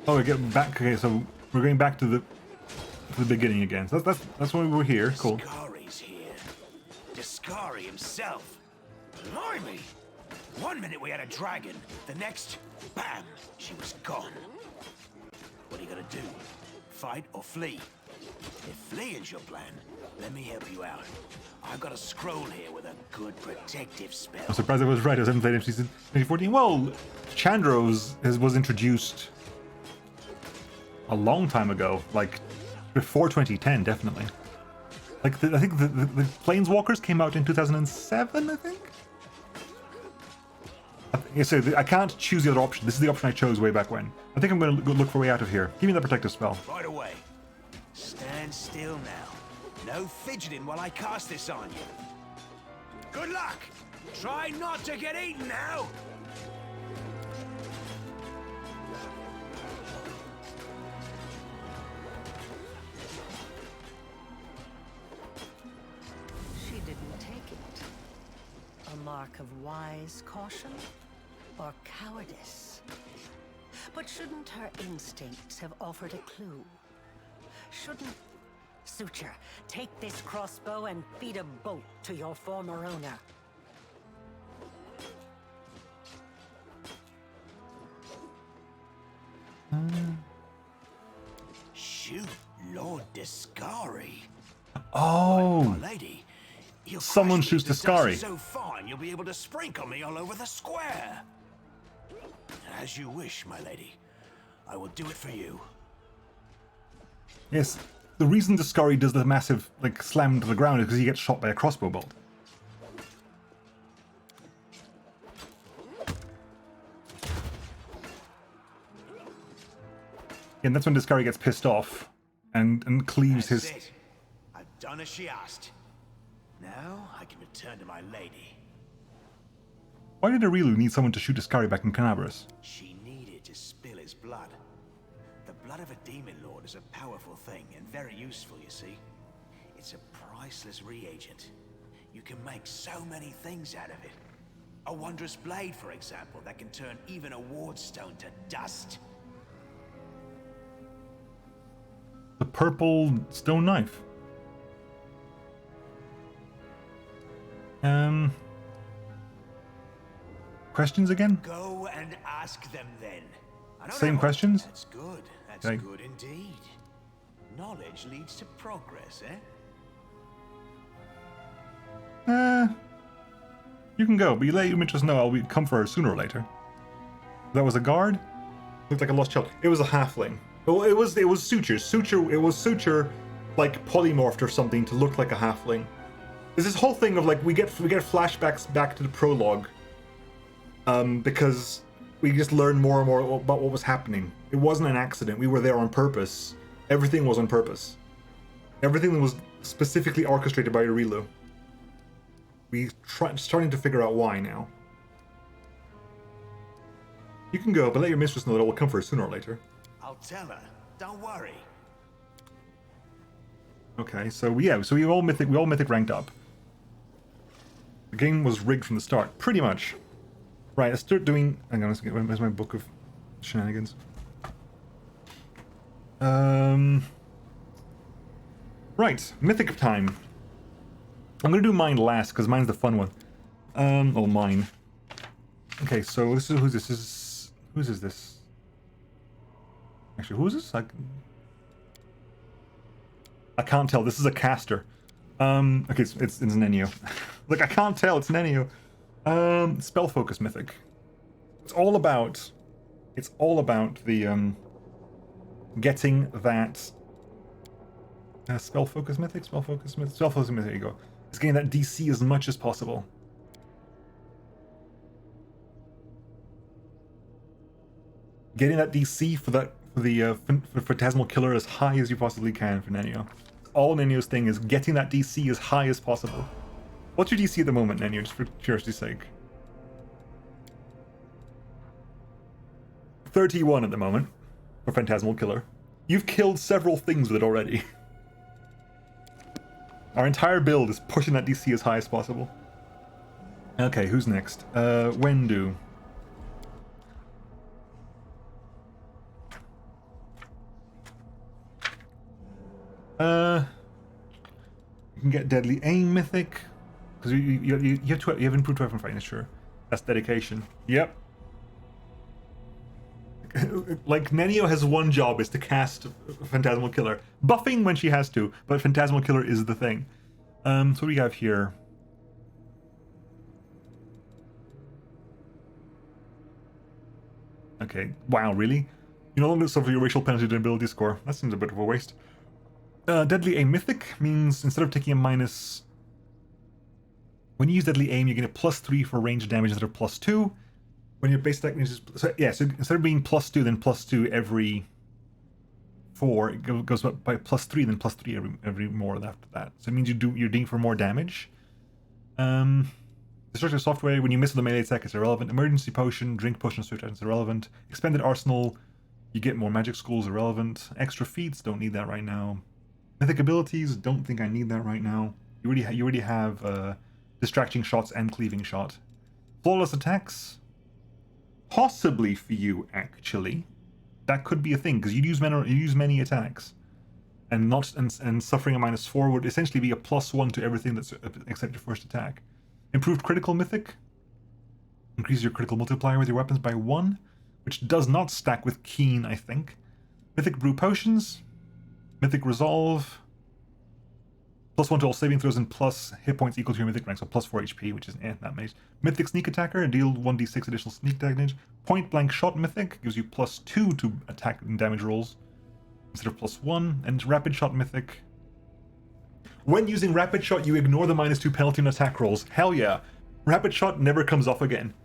Oh, we get back. Okay, so we're going back to the beginning again. So that's when we were here. Cool. Discari's here. Discari himself. Blimey! One minute we had a dragon, the next, bam, she was gone. What are you gonna do? Fight or flee? If fleeing's your plan, let me help you out. I've got a scroll here with a good protective spell. I'm surprised I was right. I haven't played him since 2014. Well, Chandros was introduced a long time ago, like before 2010, definitely. Like I think the Planeswalkers came out in 2007, I think. So I can't choose the other option. This is the option I chose way back when. I think I'm going to go look for a way out of here. Give me the protective spell. Right away. Stand still now. No fidgeting while I cast this on you. Good luck. Try not to get eaten now. She didn't take it. A mark of wise caution or cowardice? But shouldn't her instincts have offered a clue? Shouldn't... Suture, take this crossbow and feed a bolt to your former owner. Shoot, Lord Discari. Oh, My lady, your someone question shoots is the dust Discari. is so fine you'll be able to sprinkle me all over the square. As you wish, my lady. I will do it for you. Yes. The reason Discari does the massive like slam to the ground is because he gets shot by a crossbow bolt. And that's when Discari gets pissed off and cleaves That's his... it. I've done as she asked. Now I can return to my lady. Why did Arilu need someone to shoot Discari back in Canabras? She needed to spill his blood. The blood of a demon lord is a powerful thing and very useful, you see. It's a priceless reagent. You can make so many things out of it. A wondrous blade, for example, that can turn even a wardstone to dust. The purple stone knife. Questions again? Go and ask them then. I don't Same know. questions? That's good. That's Okay. good indeed. Knowledge leads to progress, eh? You can go, but you let me just know I'll come for her sooner or later. That was a guard? Looked like a lost child. It was a halfling. Well, it was Suture. It was Suture, like polymorphed or something to look like a halfling. There's this whole thing of like we get flashbacks back to the prologue, because we just learn more and more about what was happening. It wasn't an accident. We were there on purpose. Everything was on purpose. Everything was specifically orchestrated by Arilu. Starting to figure out why now. You can go, but let your mistress know that I will come for her sooner or later. I'll tell her. Don't worry. Okay, so we all mythic ranked up. The game was rigged from the start, pretty much. Right, let's start doing. Hang on, where's my book of shenanigans? Right, mythic time. I'm gonna do mine last because mine's the fun one. Oh, mine. Okay, so this is whose is this? Actually, who is this? I can't tell. This is a caster. Okay, it's an Enyo. Like I can't tell. It's an Enyo. Spell focus mythic. It's all about the getting that spell focus mythic. There you go. It's getting that DC as much as possible. Getting that DC for the Phantasmal Killer as high as you possibly can for Nenio. All Nenio's thing is getting that DC as high as possible. What's your DC at the moment, Nenio, just for curiosity's sake? 31 at the moment for Phantasmal Killer. You've killed several things with it already. Our entire build is pushing that DC as high as possible. Okay, who's next? Wendu. You can get Deadly Aim Mythic. Because you have improved weapon fighting, sure. That's dedication. Yep. Like, Nenio has one job, is to cast Phantasmal Killer. Buffing when she has to, but Phantasmal Killer is the thing. So what do we have here? Okay, wow, really? You no longer suffer your racial penalty to ability score. That seems a bit of a waste. Deadly Aim Mythic means instead of taking a minus... When you use Deadly Aim, you get a +3 for range damage instead of +2. When your base attack is... So instead of being +2, then +2 every 4, it goes up by +3, then +3 every more after that. So it means you're doing for more damage. Destructive Software, when you miss with a melee attack, it's irrelevant. Emergency Potion, Drink Potion, Swift Action is irrelevant. Expended Arsenal, you get more magic schools, irrelevant. Extra feats, don't need that right now. Mythic abilities, don't think I need that right now. You already have Distracting Shots and Cleaving Shot. Flawless Attacks, possibly for you, actually. That could be a thing, because you use many attacks. And suffering a -4 would essentially be a +1 to everything that's except your first attack. Improved Critical Mythic. Increase your critical multiplier with your weapons by 1, which does not stack with Keen, I think. Mythic Brew Potions. Mythic Resolve. +1 to all saving throws and plus hit points equal to your mythic rank, so +4 HP, which is that many. Mythic Sneak Attacker, deal 1d6 additional sneak damage. Point Blank Shot Mythic gives you +2 to attack and damage rolls instead of +1. And Rapid Shot Mythic. When using Rapid Shot, you ignore the -2 penalty on attack rolls. Hell yeah. Rapid Shot never comes off again.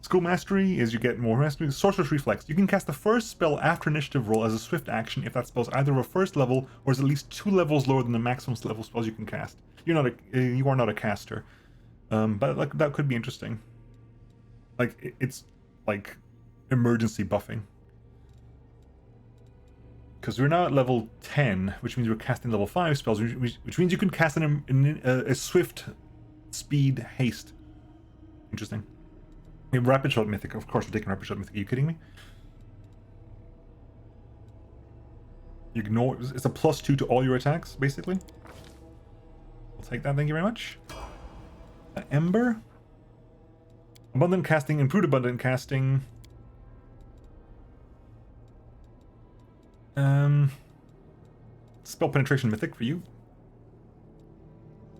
School Mastery is you get more mastery. Sorcerer's Reflex. You can cast the first spell after initiative roll as a swift action if that spell's either of a first level or is at least 2 levels lower than the maximum level spells you can cast. You are not a caster. But like that could be interesting. Like it's like emergency buffing. Because we're now at level 10, which means we're casting level 5 spells, which means you can cast a swift speed haste. Interesting. Rapid Shot Mythic. Of course we're taking Rapid Shot Mythic. Are you kidding me? You ignore... It's a +2 to all your attacks, basically. I'll take that, thank you very much. Ember. Abundant Casting. Improved Abundant Casting. Spell Penetration Mythic for you.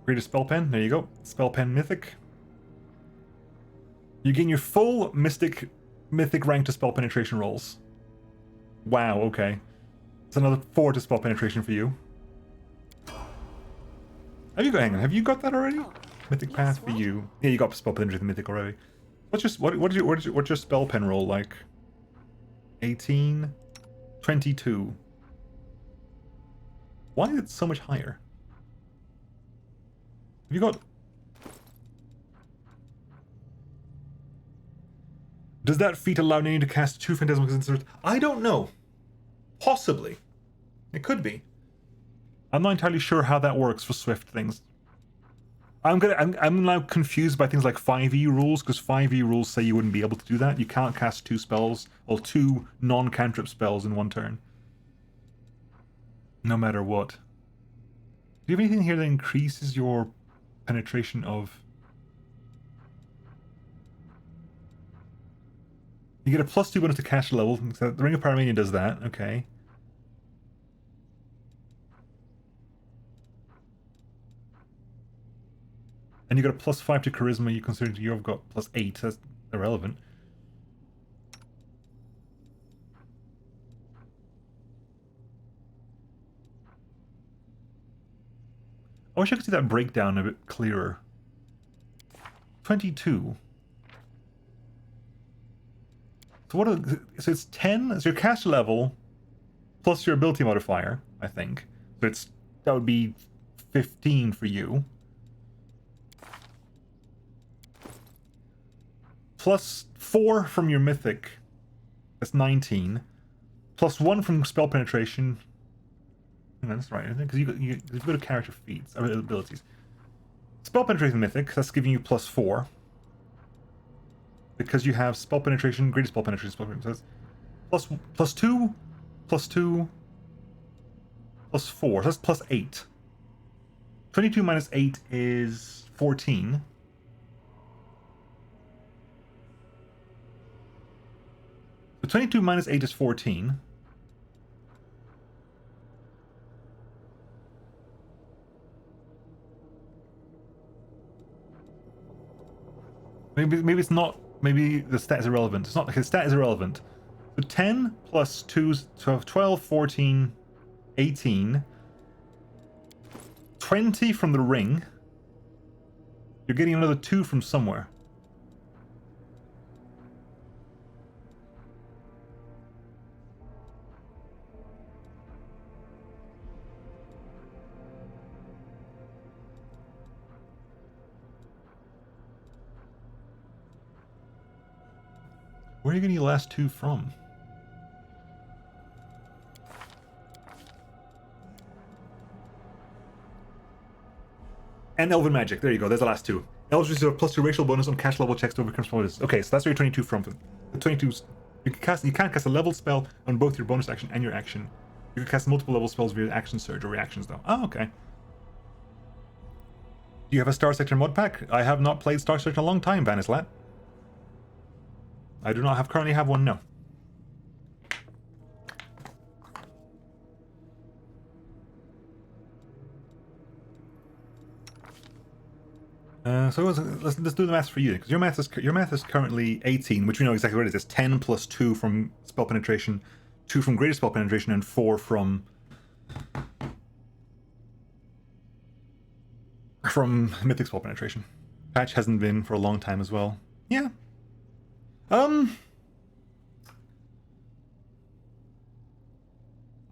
Greatest Spell Pen. There you go. Spell Pen Mythic. You gain your full mythic rank to spell penetration rolls. Wow, okay. It's another 4 to spell penetration for you. Hang on, have you got that already? Mythic Path for you. Yeah, you got spell penetration mythic already. What's your spell pen roll like? 18? 22. Why is it so much higher? Have you got... Does that feat allow Nanny to cast 2 Phantasmal Inserts? I don't know. Possibly. It could be. I'm not entirely sure how that works for Swift things. I'm now confused by things like 5e rules, because 5e rules say you wouldn't be able to do that. You can't cast 2 spells, or 2 non-cantrip spells in one turn. No matter what. Do you have anything here that increases your penetration of... You get a +2 bonus to cast level. So the Ring of Paramania does that. Okay. And you got a +5 to Charisma. You consider you've got +8. That's irrelevant. I wish I could see that breakdown a bit clearer. 22. So it's 10, so your cast level plus your ability modifier, I think. So that would be 15 for you. Plus 4 from your mythic. That's 19. Plus 1 from spell penetration. No, that's right, isn't it? Because you've got a character feats, abilities. Spell penetration mythic, that's giving you +4. Because you have spell penetration, greatest spell penetration, so it's plus 2, +2, +4, so that's +8. 22 minus 8 is 14. So 22 minus 8 is 14. Maybe it's not. Maybe the stat is irrelevant. It's not like his stat is irrelevant. So 10 plus 2 is 12, 14, 18. 20 from the ring. You're getting another 2 from somewhere. Where are you getting your last 2 from? And Elven Magic. There you go. There's the last 2. Elves receive a +2 racial bonus on cash level checks to overcome spells. Okay, so that's where your 22 from. The 22's you can't cast a leveled spell on both your bonus action and your action. You can cast multiple level spells via action surge or reactions though. Oh, okay. Do you have a Star Sector mod pack? I have not played Star Sector in a long time, Vanislat. I do not currently have one, no. So let's do the math for you, because your math is currently 18, which we know exactly what it is. It's 10 plus 2 from spell penetration, 2 from greater spell penetration, and 4 from mythic spell penetration. Patch hasn't been for a long time as well. Yeah. I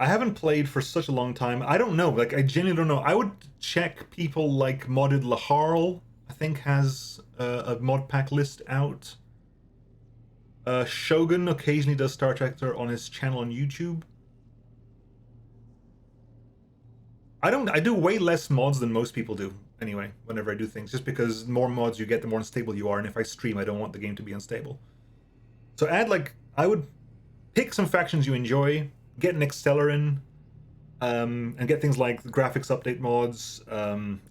haven't played for such a long time. I don't know. Like, I genuinely don't know. I would check people like Modded Laharl, I think, has a mod pack list out. Shogun occasionally does Star Trek on his channel on YouTube. I do way less mods than most people do, anyway, whenever I do things. Just because the more mods you get, the more unstable you are, and if I stream, I don't want the game to be unstable. So I would pick some factions you enjoy, get an Accelerin, and get things like the graphics update mods,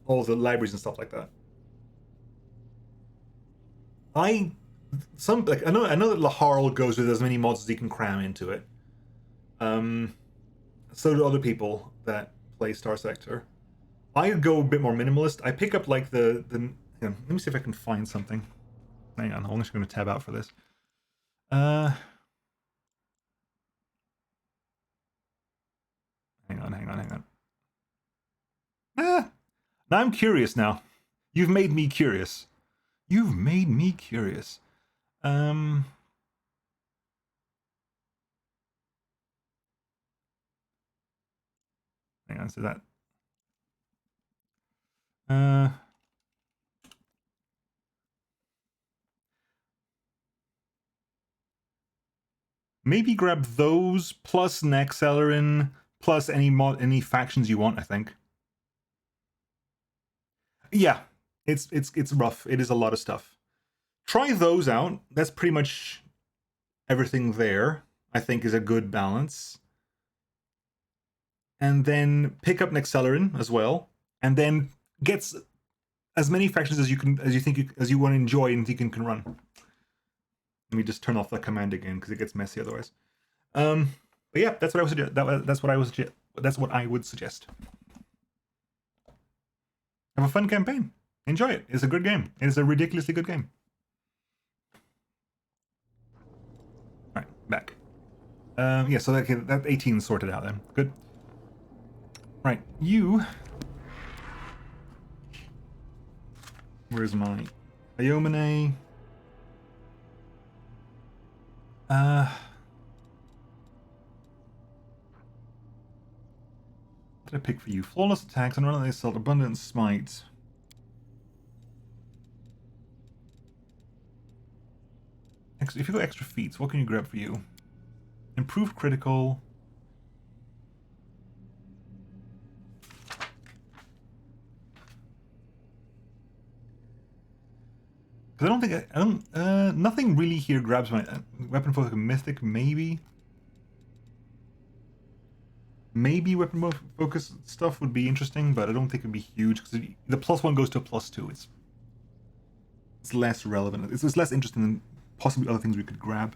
all the libraries and stuff like that. I know that Laharl goes with as many mods as he can cram into it. So do other people that play Star Sector. I go a bit more minimalist. I pick up like the let me see if I can find something. Hang on, I'm just going to tab out for this. Hang on. Now I'm curious now. You've made me curious. Hang on, so that. Maybe grab those plus an Accelerin plus any factions you want, I think. Yeah, it's rough. It is a lot of stuff. Try those out. That's pretty much everything there, I think, is a good balance. And then pick up an Accelerin as well, and then get as many factions as you want to enjoy and think you can run. Let me just turn off the command again because it gets messy otherwise. But yeah, that's what I would suggest. That's what I would suggest. Have a fun campaign. Enjoy it. It's a good game. It's a ridiculously good game. All right, back. Yeah, so that 18 is sorted out then. Good. Right, you. Where's my Iomine? What did I pick for you? Flawless attacks, unrelenting assault, abundant smite. If you go extra feats, what can you grab for you? Improved critical. Because nothing really here grabs my weapon focus mythic, maybe. Maybe weapon focus stuff would be interesting, but I don't think it'd be huge because the +1 goes to a +2. It's less relevant. It's less interesting than possibly other things we could grab.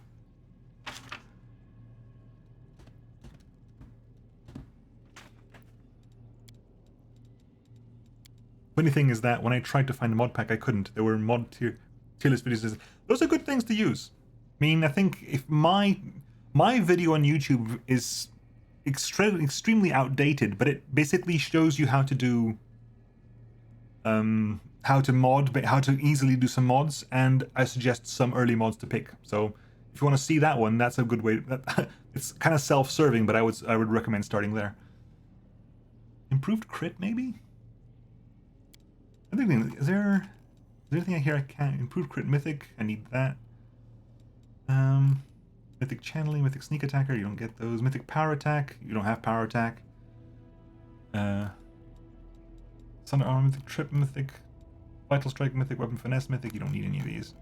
Funny thing is that when I tried to find a mod pack, I couldn't. There were mod tier list videos. Those are good things to use. I mean, I think if my video on YouTube is extremely outdated, but it basically shows you how to do how to easily do some mods, and I suggest some early mods to pick. So if you want to see that one, that's a good way. It's kind of self-serving, but I would recommend starting there. Improved crit, maybe? I think is there anything I hear I can't improve crit mythic? I need that. Mythic channeling, mythic sneak attacker. You don't get those. Mythic power attack. You don't have power attack. Thunder armor, mythic trip, mythic vital strike, mythic weapon finesse, mythic. You don't need any of these.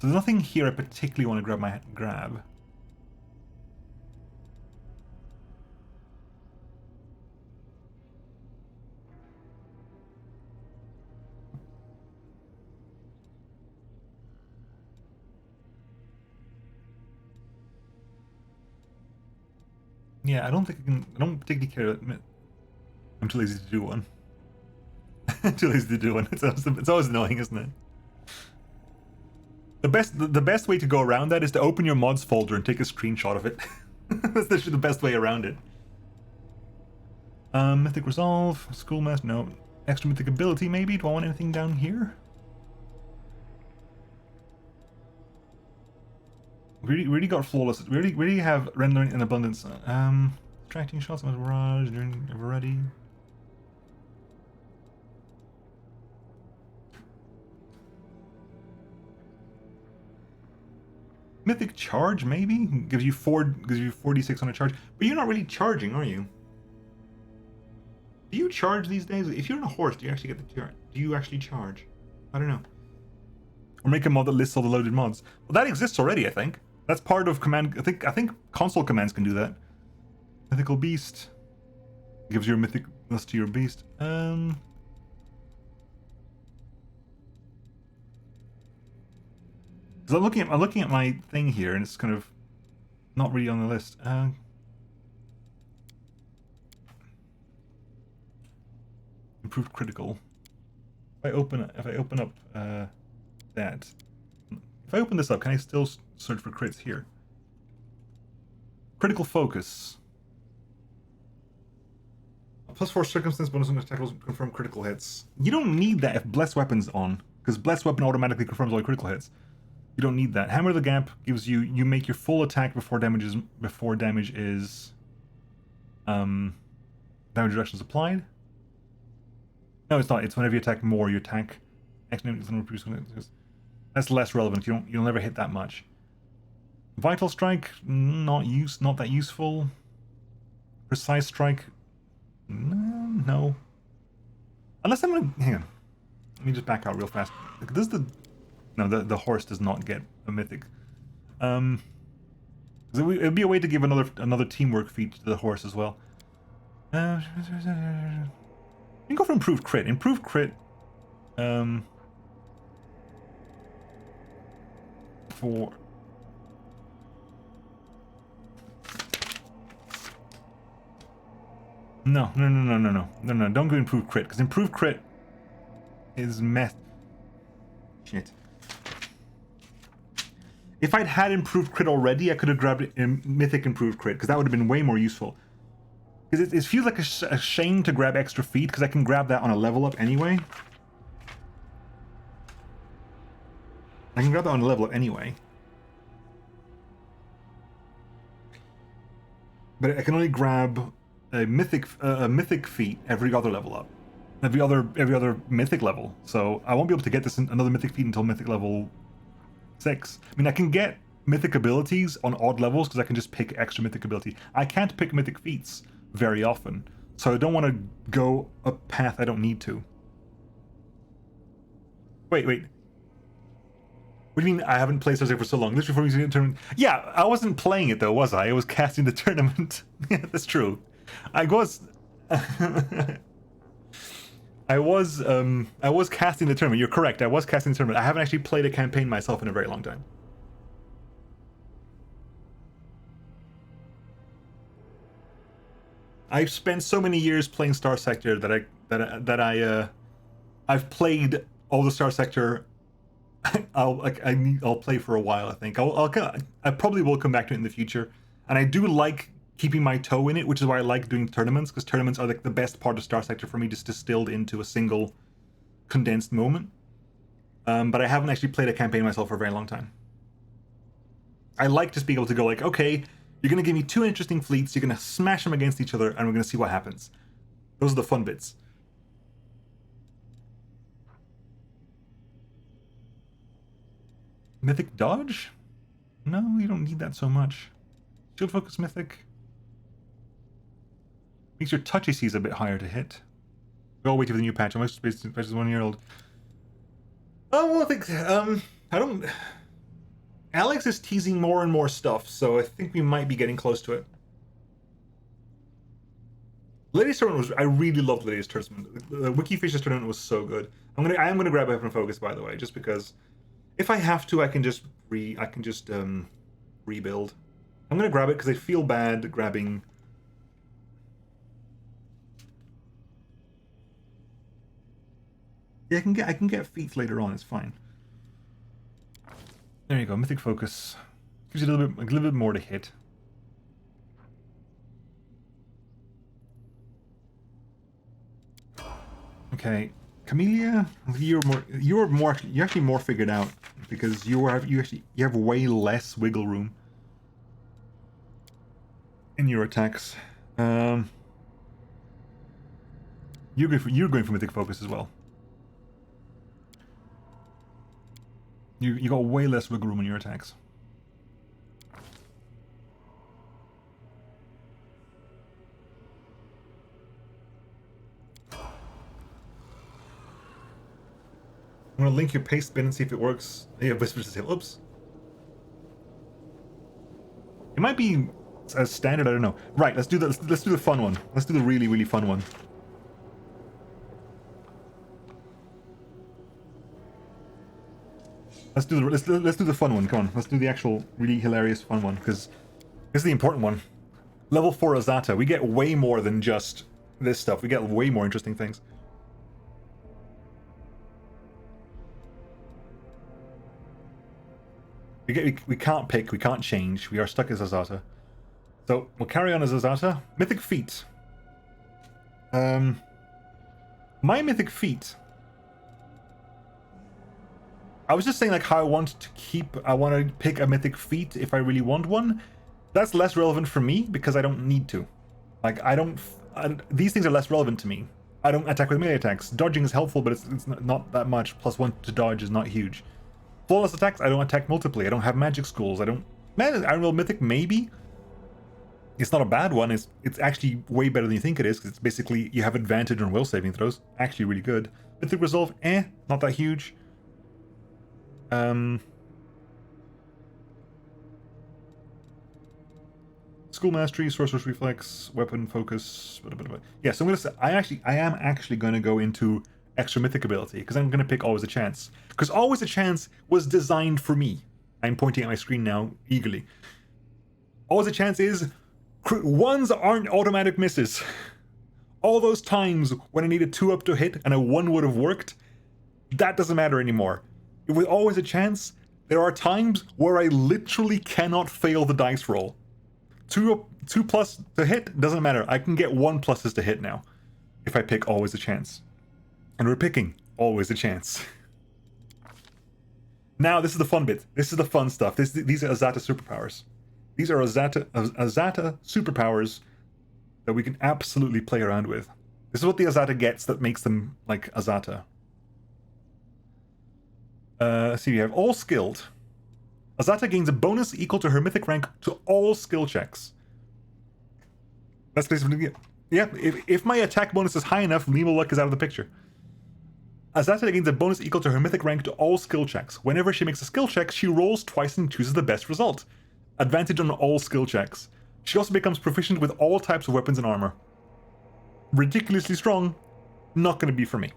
So there's nothing here I particularly want to grab. Yeah, I don't think I don't particularly care. I'm too lazy to do one. Too lazy to do one. It's always annoying, isn't it? The best way to go around that is to open your mods folder and take a screenshot of it. That's literally the best way around it. Mythic resolve, schoolmaster, no. Extra mythic ability, maybe. Do I want anything down here? Really got flawless. Really have rendering in abundance. Attracting shots on barrage during ready. Mythic charge, maybe? Gives you 46 on a charge. But you're not really charging, are you? Do you charge these days? If you're on a horse, do you actually get the charge? Do you actually charge? I don't know. Or make a mod that lists all the loaded mods. Well, that exists already, I think. That's part of command. I think console commands can do that. Mythical beast gives your mythic plus to your beast. Because I'm looking at my thing here, and it's kind of not really on the list. Improved critical. If I open up that. If I open this up, can I still search for crits here? Critical focus. +4 circumstance bonus on attack rolls confirm critical hits. You don't need that if Blessed Weapon's on, because Blessed Weapon automatically confirms all critical hits. You don't need that. Hammer of the Gap gives you make your full attack before damage is damage reduction is applied. No, it's not. It's whenever you attack more, you attack. That's less relevant. You'll never hit that much. Vital strike, not that useful. Precise strike, no. Unless I'm gonna hang on. Let me just back out real fast. This is the horse does not get a mythic. It'd be a way to give another teamwork feat to the horse as well. You can go for improved crit. Improved crit. For no, don't go improved crit, because improved crit is mess. Shit. If I'd had improved crit already, I could have grabbed mythic improved crit, because that would have been way more useful. Because it feels like a shame to grab extra feet, because I can grab that on a level up anyway. I can grab that on a level up anyway. But I can only grab a mythic feat every other level up. Every other mythic level. So I won't be able to get another mythic feat until mythic level 6. I mean, I can get mythic abilities on odd levels because I can just pick extra mythic ability. I can't pick mythic feats very often. So I don't want to go a path I don't need to. Wait. What do you mean I haven't played Star Trek for so long? Literally before we the tournament. Yeah, I wasn't playing it though, was I? I was casting the tournament. Yeah, that's true. I was casting the tournament. You're correct. I was casting the tournament. I haven't actually played a campaign myself in a very long time. I've spent so many years playing Star Sector that I I've played all the Star Sector. I'll play for a while. I think I probably will come back to it in the future, and I do like keeping my toe in it, which is why I like doing tournaments, because tournaments are like the best part of Star Sector for me, just distilled into a single condensed moment. But I haven't actually played a campaign myself for a very long time. I like just being able to go like, okay, you're gonna give me 2 interesting fleets, you're gonna smash them against each other, and we're gonna see what happens. Those are the fun bits. Mythic dodge? No, you don't need that so much. Shield focus mythic. Makes your touch ACs a bit higher to hit. We'll wait for the new patch. Most space patch is 1 year old. Oh, well, I think I don't. Alex is teasing more and more stuff, so I think we might be getting close to it. Lady's tournament was. I really loved Lady's tournament. The Wikifish's tournament was so good. I am gonna grab Weapon Focus, by the way, just because. If I have to, I can just rebuild. I'm gonna grab it because I feel bad grabbing. Yeah, I can get feats later on. It's fine. There you go. Mythic Focus gives you a little bit more to hit. Okay, Camellia, you're actually more figured out because you have way less wiggle room in your attacks. You're going for Mythic Focus as well. You got way less wiggle room in your attacks. I'm gonna link your paste bin and see if it works. Yeah, Whispers to say, oops. It might be as standard, I don't know. Right, let's do the fun one. Let's do the really, really fun one. Let's do the fun one. Come on, let's do the actual really hilarious fun one, because this is the important one. Level 4 Azata. We get way more than just this stuff. We get way more interesting things. We can't pick, we can't change. We are stuck as Azata. So we'll carry on as Azata. Mythic feat. My mythic feat. I was just saying like how I want to pick a mythic feat if I really want one. That's less relevant for me because I don't need to. Like these things are less relevant to me. I don't attack with melee attacks. Dodging is helpful, but it's not that much. +1 to dodge is not huge. Flawless attacks, I don't attack multiply. I don't have magic schools. Iron Will Mythic, maybe. It's not a bad one. It's actually way better than you think it is, because it's basically you have advantage on will saving throws. Actually really good. Mythic Resolve, not that huge. School Mastery, Sorcerer's Reflex, Weapon Focus. Yeah, so I'm gonna say I am actually gonna go into extra mythic ability because I'm gonna pick Always a Chance, because Always a Chance was designed for me. I'm pointing at my screen now eagerly. Always a Chance is ones aren't automatic misses. All those times when I needed 2 up to hit and a 1 would have worked, that doesn't matter anymore. With Always a Chance, there are times where I literally cannot fail the dice roll. 2 plus to hit doesn't matter. I can get 1 pluses to hit now if I pick Always a Chance. And we're picking Always a Chance. Now, this is the fun bit. This is the fun stuff. These are Azata superpowers. These are Azata superpowers that we can absolutely play around with. This is what the Azata gets that makes them like Azata. Let's see, we have All Skilled. Azata gains a bonus equal to her mythic rank to all skill checks. That's basically, yeah, if my attack bonus is high enough, Lima Luck is out of the picture. Azata gains a bonus equal to her mythic rank to all skill checks. Whenever she makes a skill check, she rolls twice and chooses the best result. Advantage on all skill checks. She also becomes proficient with all types of weapons and armor. Ridiculously strong, not going to be for me.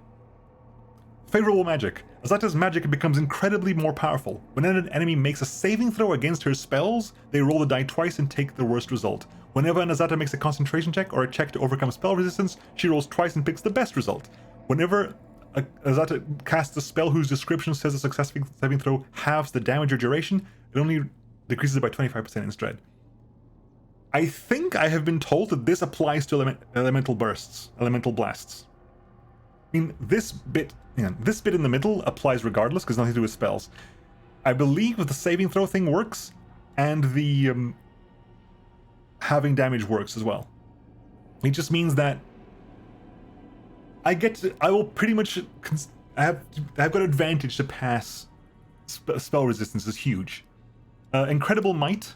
Favorable magic. Azata's magic becomes incredibly more powerful. When an enemy makes a saving throw against her spells, they roll the die twice and take the worst result. Whenever an Azata makes a concentration check or a check to overcome spell resistance, she rolls twice and picks the best result. Whenever Azata casts a spell whose description says a successful saving throw halves the damage or duration, it only decreases it by 25% instead. I think I have been told that this applies to elemental bursts, elemental blasts. I mean, this bit in the middle applies regardless because nothing to do with spells. I believe the saving throw thing works, and the having damage works as well. It just means that I will pretty much, I've got advantage to pass. Spell resistance is huge. Incredible Might.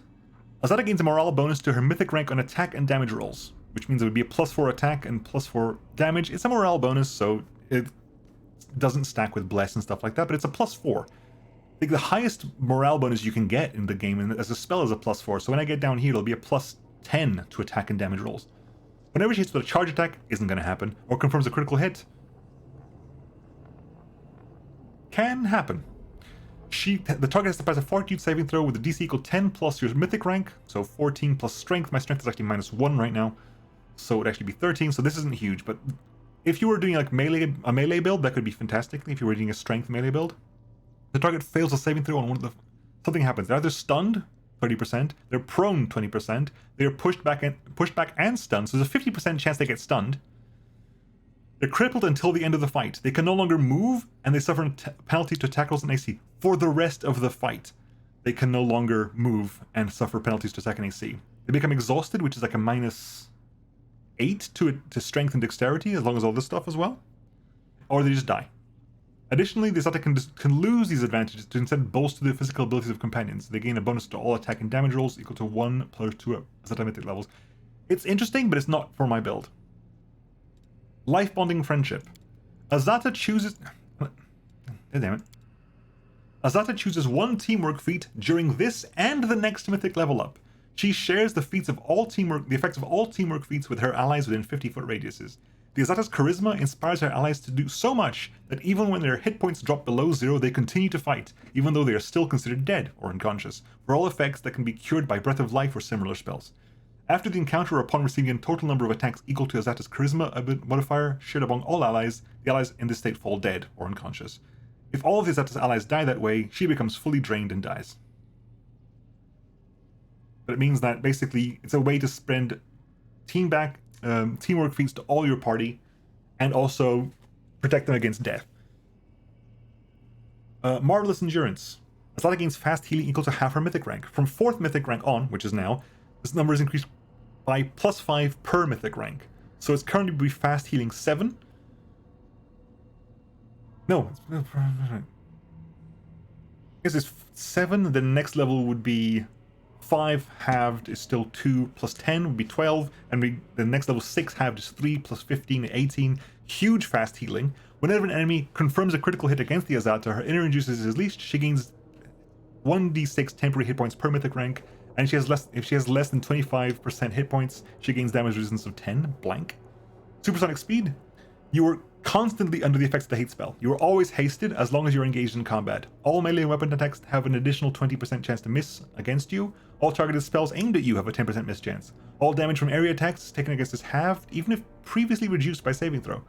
Azata gains a morale bonus to her mythic rank on attack and damage rolls, which means it would be a +4 attack and +4 damage. It's a morale bonus, so it doesn't stack with Bless and stuff like that, but it's a +4. I think the highest morale bonus you can get in the game and as a spell is a +4, so when I get down here, it'll be a +10 to attack and damage rolls. Whenever she hits with a charge attack, isn't going to happen, or confirms a critical hit, can happen. The target has to pass a Fortitude saving throw with a DC equal 10 plus your mythic rank, so 14 plus strength. My strength is actually -1 right now, so it would actually be 13, so this isn't huge, but if you were doing like a melee build, that could be fantastic. If you were doing a strength melee build, the target fails a saving throw on one of the... Something happens. They're either stunned, 30%, they're prone, 20%, they're pushed back and stunned, so there's a 50% chance they get stunned. They're crippled until the end of the fight. They can no longer move, and they suffer penalties to attack rolls and AC for the rest of the fight. They can no longer move and suffer penalties to attack and AC. They become exhausted, which is like a -8 to strength and dexterity, as long as all this stuff as well. Or they just die. Additionally, the Azata can lose these advantages to instead bolster the physical abilities of companions. They gain a bonus to all attack and damage rolls equal to 1 plus 2 Azata mythic levels. It's interesting, but it's not for my build. Life Bonding Friendship. Azata chooses... damn it. Azata chooses one teamwork feat during this and the next mythic level up. She shares the effects of all teamwork feats with her allies within 50-foot radiuses. The Azata's charisma inspires her allies to do so much that even when their hit points drop below 0, they continue to fight, even though they are still considered dead or unconscious, for all effects that can be cured by Breath of Life or similar spells. After the encounter or upon receiving a total number of attacks equal to Azata's charisma modifier shared among all allies, the allies in this state fall dead or unconscious. If all of the Azata's allies die that way, she becomes fully drained and dies. But it means that basically it's a way to spend teamwork feats to all your party and also protect them against death. Marvelous Endurance. Azata gains fast healing equal to half her mythic rank. From 4th mythic rank on, which is now, this number is increased by +5 per mythic rank. So it's currently be fast healing 7. No, I guess it's 7. The next level would be 5 halved is still 2 plus 10 would be 12, and the next level 6 halved is 3 plus 15, 18. Huge fast healing. Whenever an enemy confirms a critical hit against the Azata, her inner juices is leashed. She gains 1d6 temporary hit points per mythic rank, and if she has less than 25% hit points, she gains damage resistance of 10 blank. Supersonic speed. You are constantly under the effects of the hate spell. You are always hasted as long as you're engaged in combat. All melee and weapon attacks have an additional 20% chance to miss against you. All targeted spells aimed at you have a 10% miss chance. All damage from area attacks taken against is halved, even if previously reduced by saving throw.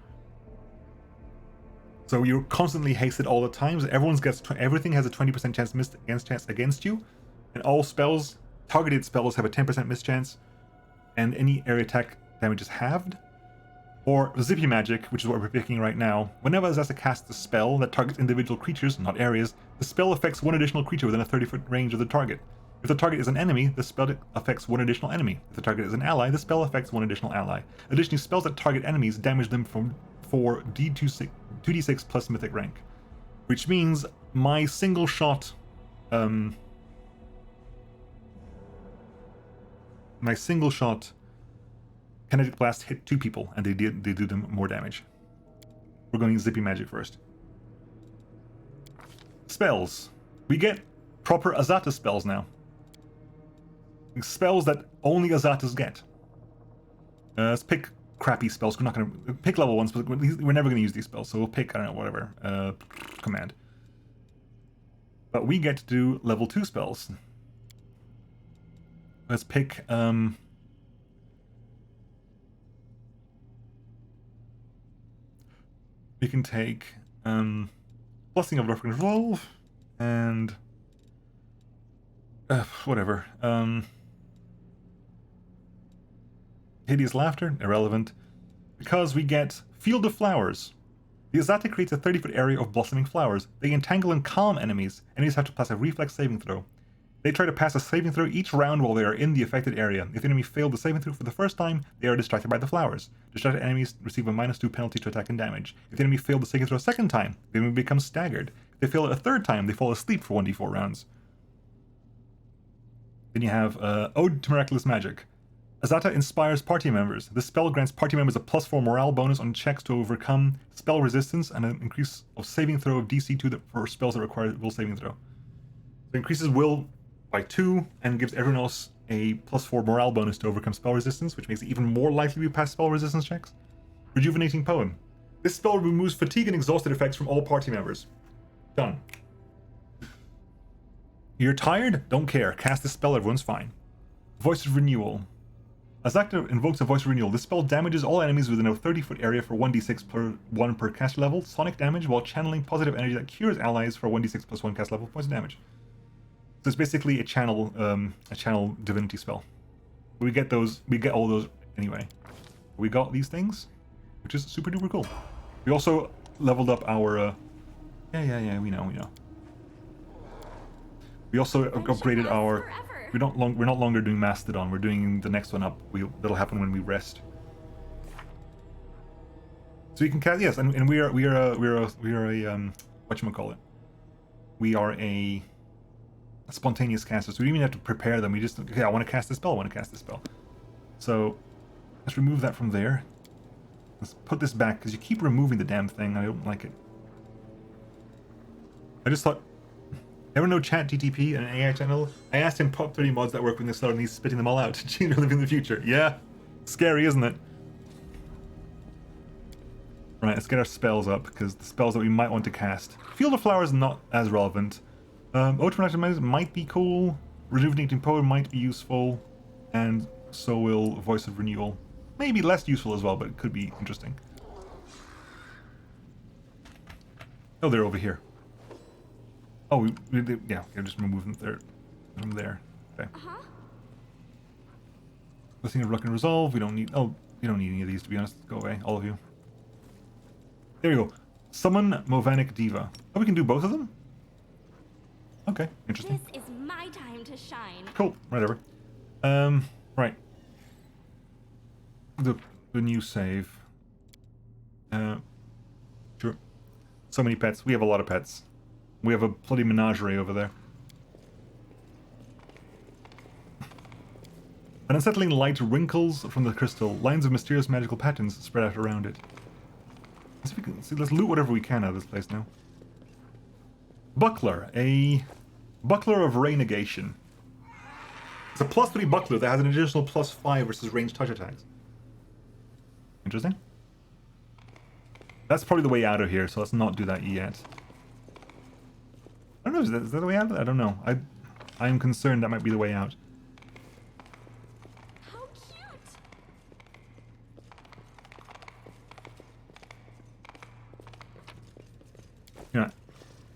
So you're constantly hasted all the time. So everything has a 20% chance against you, and all spells, targeted spells, have a 10% miss chance, and any area attack damage is halved. Or Zippy Magic, which is what we're picking right now. Whenever Azata casts a spell that targets individual creatures, not areas, the spell affects one additional creature within a 30-foot range of the target. If the target is an enemy, the spell affects one additional enemy. If the target is an ally, the spell affects one additional ally. Additionally, spells that target enemies damage them for 2d6 plus mythic rank. Which means my single shot... Kinetic Blast hit 2 people, and they do them more damage. We're going Zippy Magic first. Spells. We get proper Azata spells now. Spells that only Azatas get. Let's pick crappy spells. We're not going to pick level 1s, but we're never going to use these spells, so we'll pick, I don't know, whatever. Command. But we get to do level 2 spells. Let's pick... We can take Blessing of Reference Resolve and whatever. Hideous Laughter, irrelevant. Because we get Field of Flowers. The Azata creates a 30-foot area of blossoming flowers. They entangle and calm enemies. Enemies have to pass a reflex saving throw. They try to pass a saving throw each round while they are in the affected area. If the enemy failed the saving throw for the first time, they are distracted by the flowers. Distracted enemies receive a -2 penalty to attack and damage. If the enemy failed the saving throw a second time, the enemy becomes staggered. If they fail it a third time, they fall asleep for 1d4 rounds. Then you have Ode to Miraculous Magic. Azata inspires party members. This spell grants party members a +4 morale bonus on checks to overcome spell resistance and an increase of saving throw of DC2 for spells that require will saving throw. So it increases will by 2 and gives everyone else a +4 morale bonus to overcome spell resistance, which makes it even more likely to pass spell resistance checks. Rejuvenating Poem. This spell removes fatigue and exhausted effects from all party members. Done. You're tired? Don't care. Cast this spell, everyone's fine. Voice of Renewal. Azata invokes a Voice of Renewal. This spell damages all enemies within a 30-foot area for 1d6 per cast level, sonic damage, while channeling positive energy that cures allies for 1d6 + 1 cast level points of damage. So it's basically a channel divinity spell. We get all those anyway. We got these things, which is super duper cool. We also leveled up our yeah, we know. We also upgraded our. We're not longer doing Mastodon. We're doing the next one up. That'll happen when we rest. So you can cast, yes, and we are a whatchamacallit. We are a spontaneous caster, so we don't even have to prepare them. We just, okay, I want to cast this spell. So let's remove that from there. Let's put this back because you keep removing the damn thing. I don't like it. I just thought. Ever know ChatGTP, an AI channel? I asked him top 30 mods that work with this slot and he's spitting them all out. Gene live in the future. Yeah. Scary, isn't it? Right, let's get our spells up, because the spells that we might want to cast. Field of Flowers not as relevant. Automatic might be cool. Rejuvenating Poem might be useful. And so will Voice of Renewal. Maybe less useful as well, but it could be interesting. Oh, they're over here. Oh, yeah, just remove them from there. Okay. Blessing of Luck and Resolve. We don't need. Oh, we don't need any of these, to be honest. Go away, all of you. There you go. Summon Movanic Diva. Oh, we can do both of them? Okay, interesting. This is my time to shine. Cool, whatever. Right. The new save. Sure. So many pets. We have a lot of pets. We have a bloody menagerie over there. An unsettling light wrinkles from the crystal. Lines of mysterious magical patterns spread out around it. Let's loot whatever we can out of this place now. Buckler. A Buckler of Ray Negation. It's a +3 buckler that has an additional +5 versus ranged touch attacks. Interesting. That's probably the way out of here, so let's not do that yet. I don't know, is that the way out? I don't know. I'm concerned that might be the way out. How cute! Yeah.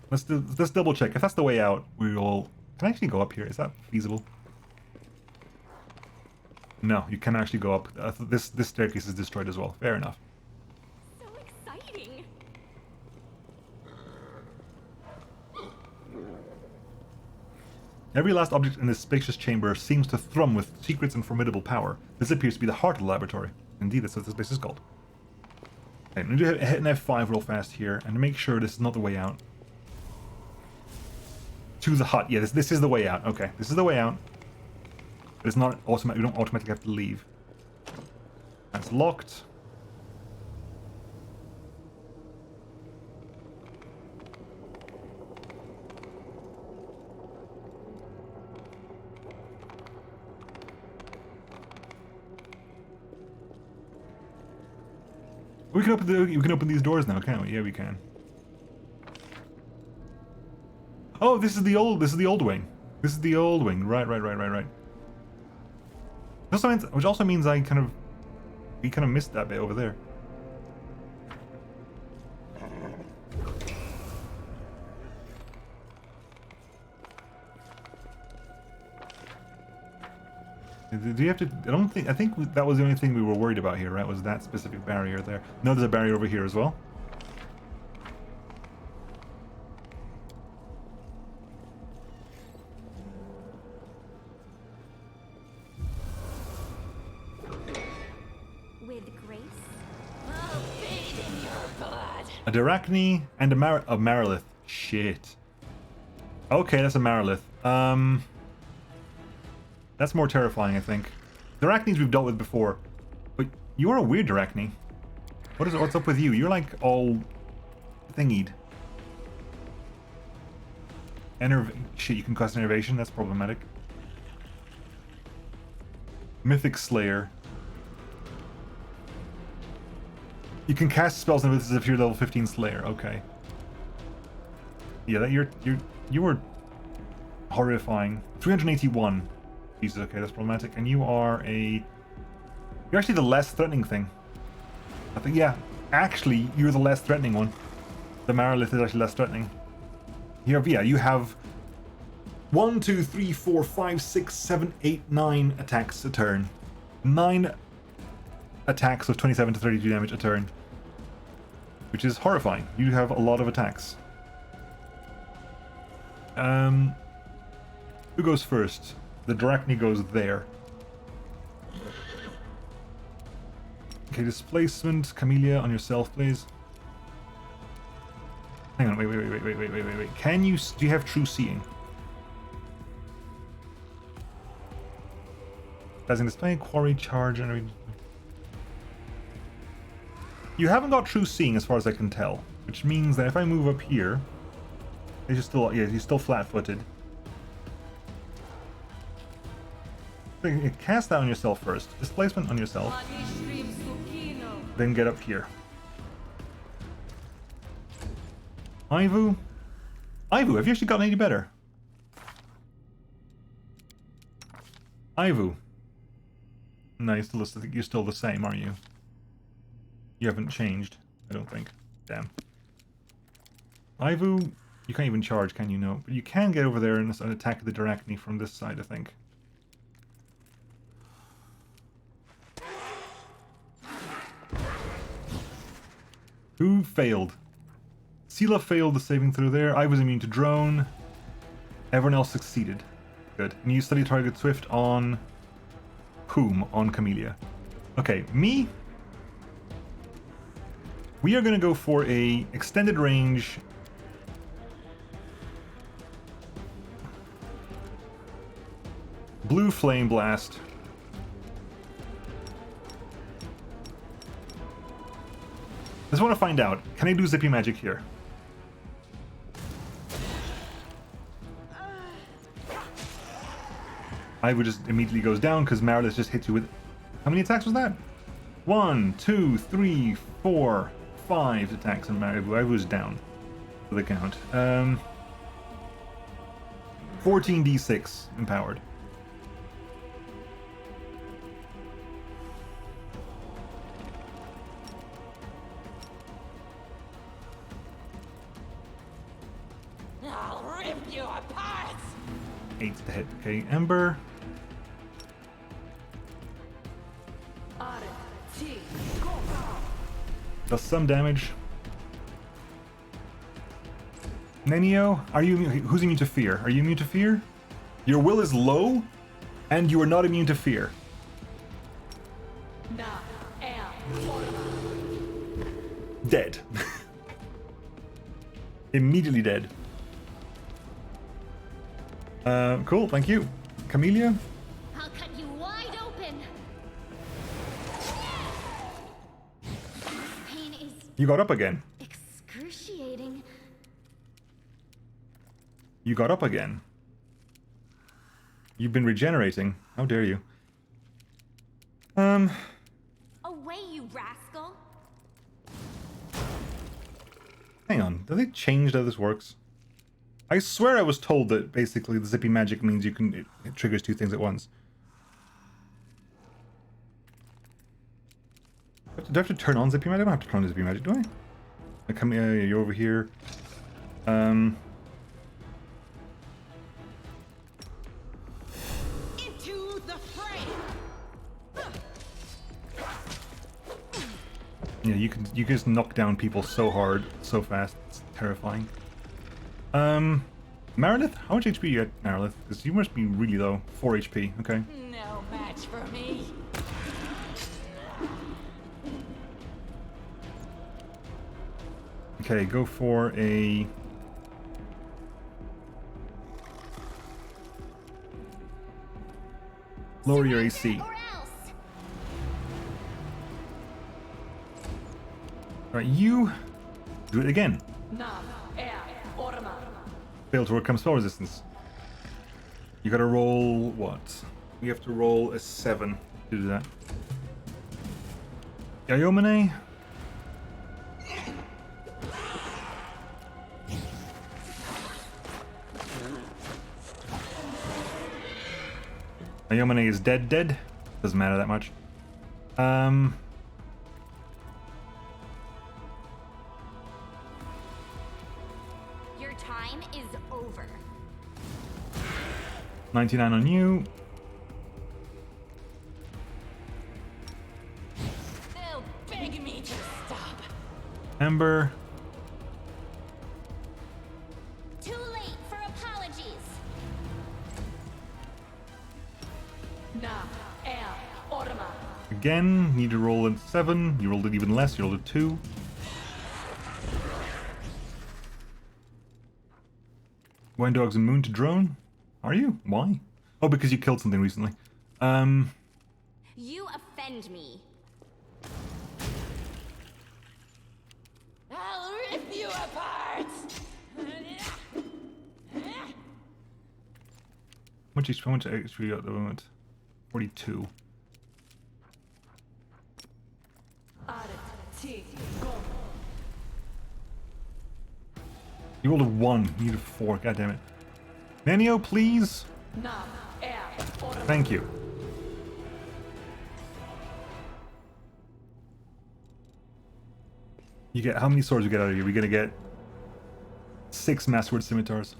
Let's double check. If that's the way out, we will... Can I actually go up here? Is that feasible? No, you can actually go up. This staircase is destroyed as well. Fair enough. So exciting! Every last object in this spacious chamber seems to thrum with secrets and formidable power. This appears to be the heart of the laboratory. Indeed, that's what this place is called. Okay, I'm going to hit an F5 real fast here, and to make sure this is not the way out. To the hut. Yeah, this is the way out. Okay, this is the way out. But it's not automatic. We don't automatically have to leave. That's locked. We can open these doors now, can't we? Yeah, we can. Oh, this is the old wing. This is the old wing. Right. Which also means we kind of missed that bit over there. Do you have to? I don't think. I think that was the only thing we were worried about here, right? Was that specific barrier there? No, there's a barrier over here as well. With grace? I'll bathe in your blood. A Dyrachne and a Marilith. Shit. Okay, that's a Marilith. That's more terrifying, I think. Dyrachnes we've dealt with before, but you're a weird Dyrachne. What's up with you? You're like all thingied. Shit, you can cast Enervation. That's problematic. Mythic Slayer. You can cast spells and abilities if you're level 15 Slayer. Okay. Yeah, that you were horrifying. 381. Jesus, okay, that's problematic. And you are you're actually the less threatening thing. I think, yeah, actually, you're the less threatening one. The Marilith is actually less threatening. You have 1, 2, 3, 4, 5, 6, 7, 8, 9 attacks a turn. 9 attacks of 27 to 32 damage a turn. Which is horrifying. You have a lot of attacks. Who goes first? The Dyrachne goes there. Okay, displacement. Camellia, on yourself, please. Hang on, wait. Can you... Do you have true seeing? Dazzling display, quarry, charge, and... You haven't got true seeing as far as I can tell. Which means that if I move up here... He's still... Yeah, he's still flat-footed. Cast that on yourself first. Displacement on yourself. Then get up here. Ivu? Ivu, have you actually gotten any better? Ivu. No, you're still the same, aren't you? You haven't changed, I don't think. Damn. Ivu, you can't even charge, can you? No. But you can get over there and attack the Dyrachne from this side, I think. Who failed? Sela failed the saving throw there. I was immune to drone. Everyone else succeeded. Good. And you study target swift on... whom? On Camellia. Okay, me? We are going to go for a extended range... Blue Flame Blast. I just want to find out, can I do zippy magic here? Ivu just immediately goes down because Marilith just hits you with... How many attacks was that? 1, 2, 3, 4, 5 attacks on Ivu's down for the count. 14d6 empowered. I'll rip you apart! 8 to hit. Okay, Ember. Does some damage. Nenio, who's immune to fear? Are you immune to fear? Your will is low, and you are not immune to fear. Dead. Immediately dead. Cool, thank you. Camellia? I'll cut you wide open. Pain is You got up again. excruciating. You got up again. You've been regenerating. How dare you? Away, you rascal. Hang on. Have they changed how this works? I swear I was told that basically the zippy magic means you can... It triggers 2 things at once. Do I have to turn on zippy magic? I don't have to turn on zippy magic, do I? I come here, you're over here. Into the fray! Yeah, you can just knock down people so hard, so fast. It's terrifying. Meredith, how much HP you at, Meredith? Because you must be really low. 4 HP. Okay. No match for me. Okay, go for a. Lower your AC. Or else. Alright, you do it again. Fail to overcome spell resistance. You gotta roll what? You have to roll a 7 to do that. Yayomine? Yayomine is dead. Doesn't matter that much. Your time is over. 99 on you. They'll beg me to stop. Ember. Too late for apologies. Again, need to roll a 7. You rolled it even less. You rolled a 2. Wine dogs and moon to drone? Are you? Why? Oh, because you killed something recently. You offend me. I'll rip you apart. How much HP you got at the moment? 42. You rolled a 1. You need a 4. God damn it. Nanio, please. Thank you. You get how many swords you get out of here? We're gonna get 6 Masterword Scimitars.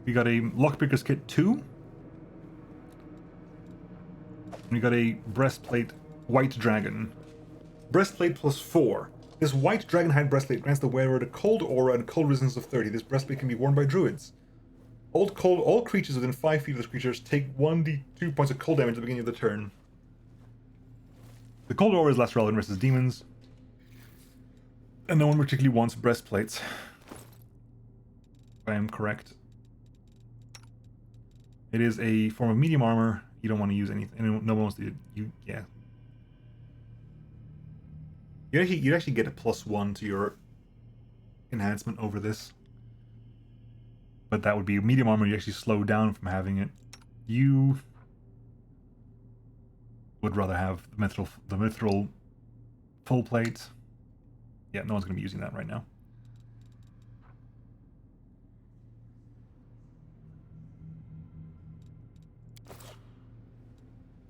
We got a Lockpicker's Kit 2. And we got a Breastplate White Dragon. Breastplate plus 4. This white dragonhide breastplate grants the wearer the cold aura and cold resistance of 30. This breastplate can be worn by druids. All creatures within 5 feet of this creature take 1d2 points of cold damage at the beginning of the turn. The cold aura is less relevant versus demons. And no one particularly wants breastplates. If I am correct. It is a form of medium armor. You don't want to use anything. No one wants to. Yeah. You'd actually get a +1 to your enhancement over this. But that would be medium armor. You actually slow down from having it. You would rather have the mithril full plate. Yeah, no one's going to be using that right now.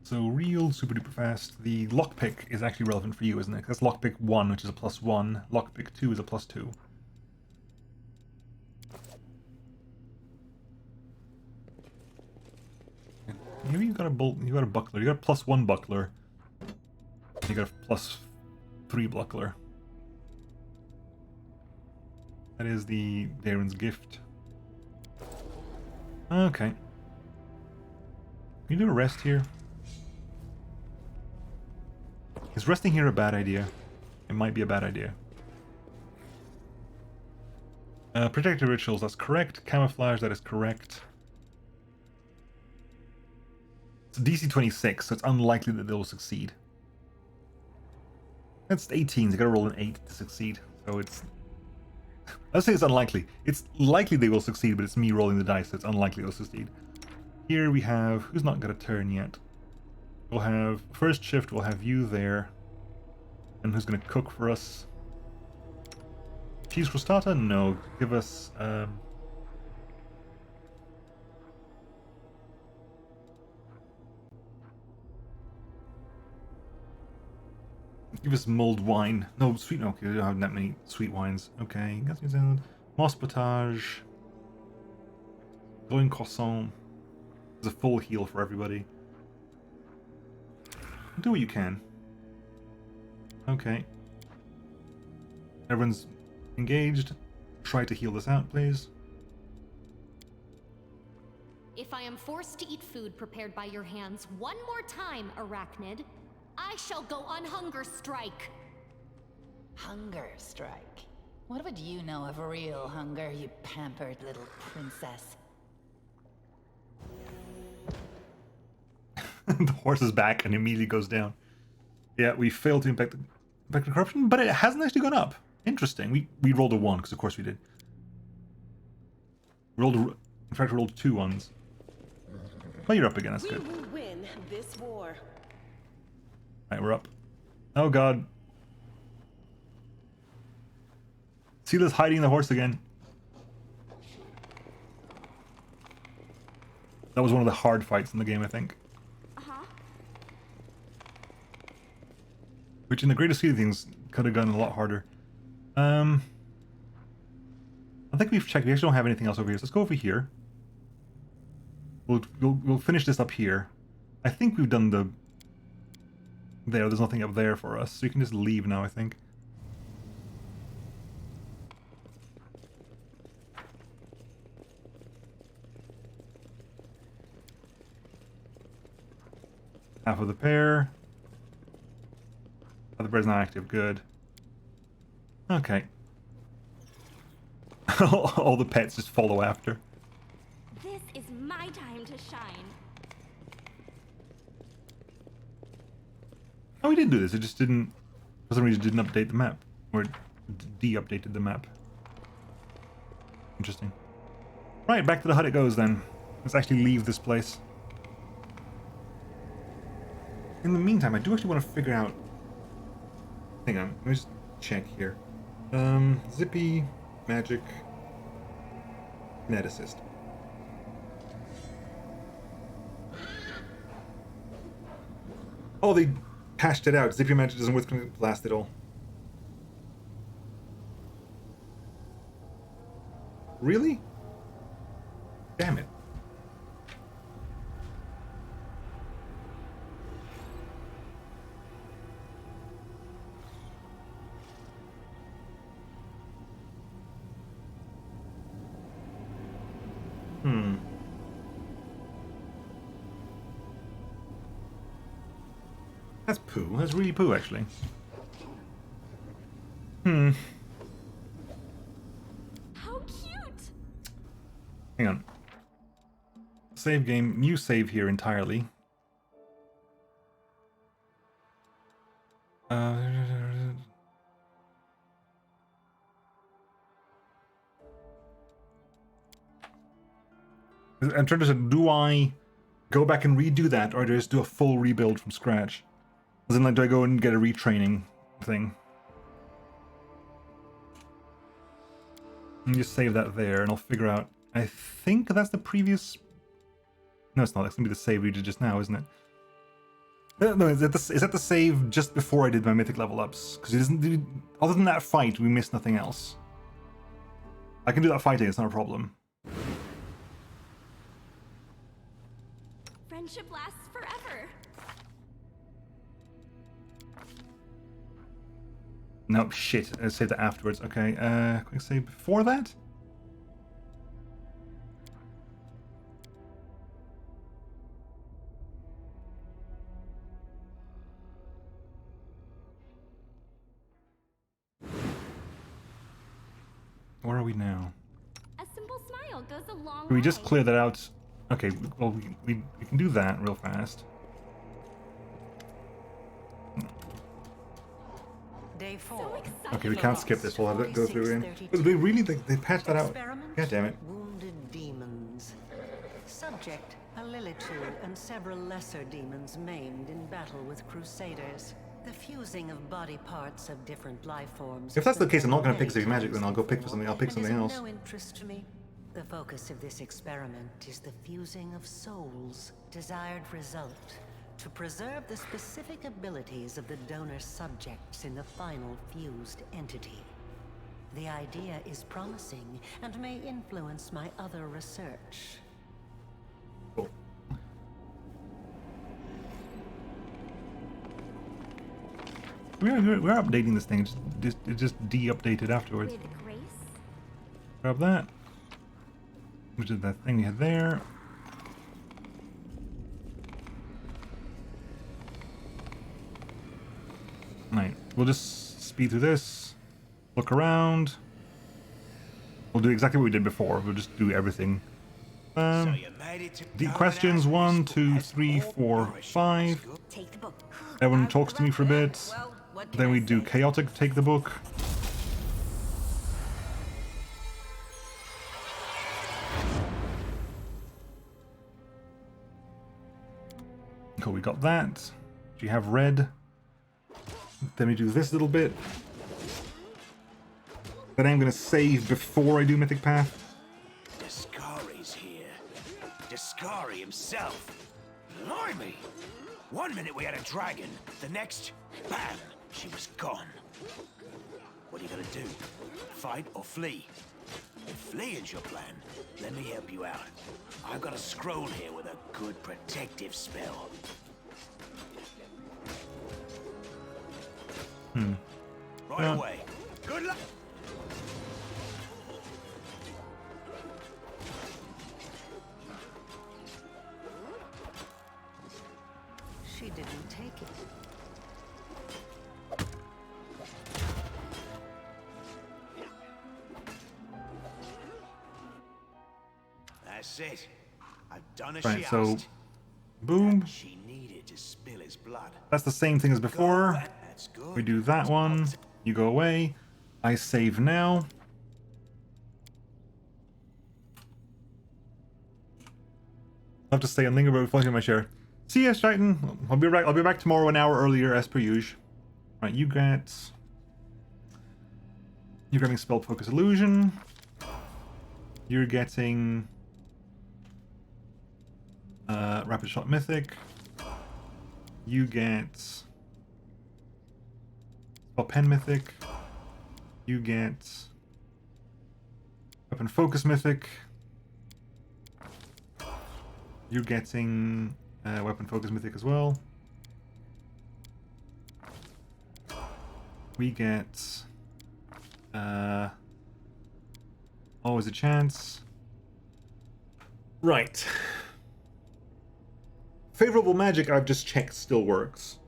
So real super duper fast. The lockpick is actually relevant for you, isn't it? That's lockpick 1, which is a +1. Lockpick 2 is a +2. Maybe you got a buckler. You got a +1 buckler. You got a +3 buckler. That is the Darren's gift. Okay. Can you do a rest here? Is resting here a bad idea? It might be a bad idea. Protective rituals, that's correct. Camouflage, that is correct. It's DC 26, so it's unlikely that they'll succeed. That's 18, so you gotta roll an 8 to succeed. So it's... Let's say it's unlikely. It's likely they will succeed, but it's me rolling the dice, so it's unlikely they'll succeed. Here we have... Who's not got a turn yet? We'll have... First shift, we'll have you there. And who's gonna cook for us? Cheese crostata? No. Give us... Give us mulled wine. No, sweet... Okay, we don't have that many sweet wines. Okay. Moss potage. Glowing croissant. There's a full heal for everybody. Do what you can. Okay. Everyone's engaged. Try to heal this out, please. If I am forced to eat food prepared by your hands one more time, Arachnid, I shall go on hunger strike. Hunger strike. What would you know of real hunger, you pampered little princess? The horse is back and immediately goes down. Yeah, we failed to impact the corruption, but it hasn't actually gone up. Interesting. We rolled a 1, because of course we did. In fact, we rolled 2 ones. Well, you're up again, that's good. We will win this war. Alright, we're up. Oh god. Seela's hiding the horse again. That was one of the hard fights in the game, I think. Which in the greater scheme of things could have gone a lot harder. I think we've checked. We actually don't have anything else over here. So let's go over here. We'll finish this up here. I think we've done the... There's nothing up there for us. So you can just leave now, I think. Half of the pair. Oh, the bird's not active. Good. Okay. All the pets just follow after. This is my time to shine. Oh, we did do this. It just didn't... For some reason, it didn't update the map. Or de-updated the map. Interesting. Right, back to the hut it goes then. Let's actually leave this place. In the meantime, I do actually want to figure out... Hang on, let me just check here. Zippy, magic, net assist. Oh, they patched it out. Zippy magic doesn't work to blast at all. Really? Damn it. That's poo. That's really poo, actually. How cute! Hang on. Save game. New save here entirely. I'm trying to say, do I go back and redo that, or do I just do a full rebuild from scratch? As in, like, do I go and get a retraining thing? And just save that there, and I'll figure out... I think that's the previous... No, it's not. That's going to be the save we did just now, isn't it? No, is that the save just before I did my mythic level ups? Because it isn't... Other than that fight, we missed nothing else. I can do that fighting, it's not a problem. Friendship lasts forever. No, shit. I saved that afterwards. Okay, quick save before that? Where are we now? A simple smile goes a long Can we just way. clear that out? Okay, well, we can do that real fast. Day 4. So excited. Okay, we can't skip this. We'll have to go through in. But they really, they patched that out. Experiment, God damn it. Wounded demons. Subject, a Lilitu and several lesser demons maimed in battle with crusaders. The fusing of body parts of different life forms. If that's the case, I'm not going to pick many Zippy Magic, times then I'll go pick for before, something. I'll pick and something is of else. no interest to me. The focus of this experiment is the fusing of souls. Desired result: to preserve the specific abilities of the donor subjects in the final fused entity. The idea is promising and may influence my other research. Cool. We're updating this thing. It just de-updated afterwards. With grace? Grab that. Which is that thing we had there. Right. We'll just speed through this. Look around. We'll do exactly what we did before. We'll just do everything. So you made it to The questions 1, 2, 3, 4, 5. Take the book. Everyone talks to me for a bit. Well, what can Then I we do say? chaotic. Take the book. Cool. We got that. We have red. Then we do this little bit. Then I'm gonna save before I do Mythic Path. Discari's here. Discari himself. Blimey! One minute we had a dragon, the next, bam, she was gone. What are you gonna do? Fight or flee? If fleeing's your plan, let me help you out. I've got a scroll here with a good protective spell. Right away. Good luck. She didn't take it. That's it. I've done as Right. she So, asked. boom. She needed to spill his blood. That's the same thing as before. That's good. We do that one. You go away. I save now. I'll have to stay and linger about reflecting on my share. See ya, Titan. I'll be right. I'll be back tomorrow an hour earlier as per usual. Right, you get. You're getting spell focus illusion. You're getting rapid shot mythic. You get spell pen mythic. You get weapon focus mythic. You're getting weapon focus mythic as well. We get always a chance. Right. Favorable magic I've just checked still works.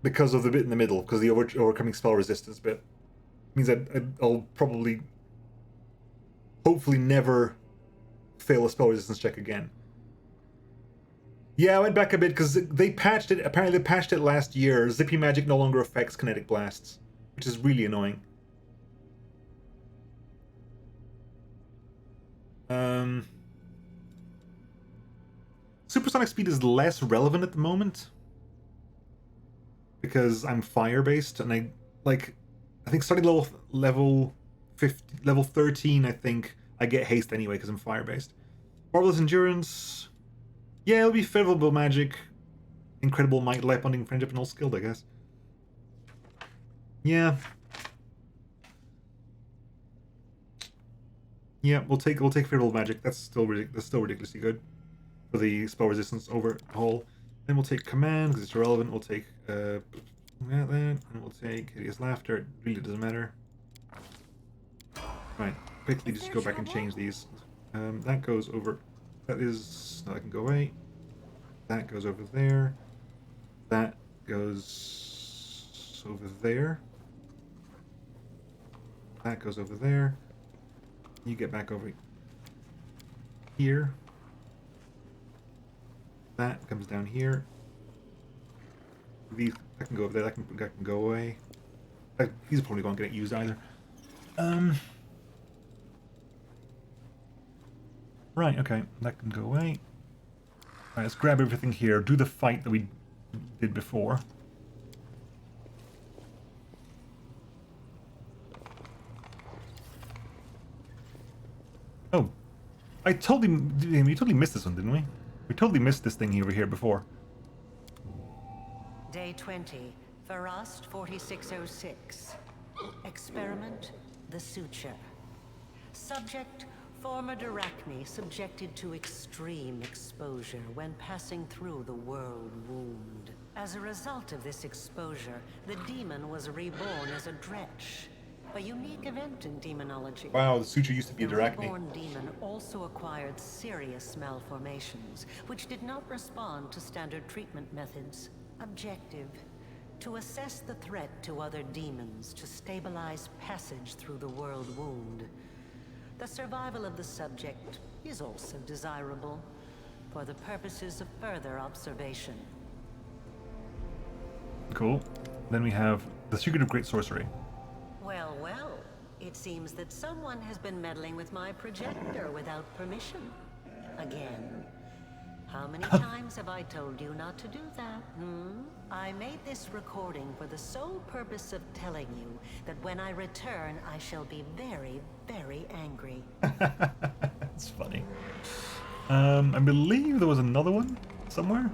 Because of the bit in the middle, because the overcoming spell resistance bit. Means I'll probably, hopefully never fail a spell resistance check again. Yeah, I went back a bit because they patched it. Apparently they patched it last year. Zippy magic no longer affects kinetic blasts, which is really annoying. Supersonic speed is less relevant at the moment because I'm fire based, and I think starting level 13, I think I get haste anyway because I'm fire based. Marvelous endurance. Yeah, it'll be favorable magic. Incredible might, light bonding, friendship, and all skilled, I guess. Yeah. Yeah, we'll take favorable magic. That's still ridiculously good for the spell resistance overhaul. Then we'll take command because it's irrelevant. We'll take that, and we'll take hideous laughter. It really doesn't matter. Right, quickly just go back and change these. That goes over. That can go away. That goes over there. That goes over there. That goes over there. You get back over here. That comes down here. These that can go over there. That can go away. These probably won't get used either. Right, okay, that can go away. Alright, let's grab everything here, do the fight that we did before. Oh, we totally missed this one, didn't we? We totally missed this thing over here before. Day 20, Farast 4606. Experiment, the suture. Subject, Former Arachne subjected to extreme exposure when passing through the world wound. As a result of this exposure, the demon was reborn as a dretch. A unique event in demonology. Wow, the suture used to be The Arachne. reborn demon also acquired serious malformations, which did not respond to standard treatment methods. Objective: to assess the threat to other demons to stabilize passage through the world wound. The survival of the subject is also desirable for the purposes of further observation. Cool. Then we have the Secret of Great Sorcery. Well, well. It seems that someone has been meddling with my projector without permission. Again. How many times have I told you not to do that, I made this recording for the sole purpose of telling you that when I return, I shall be very, very angry. That's funny. I believe there was another one somewhere.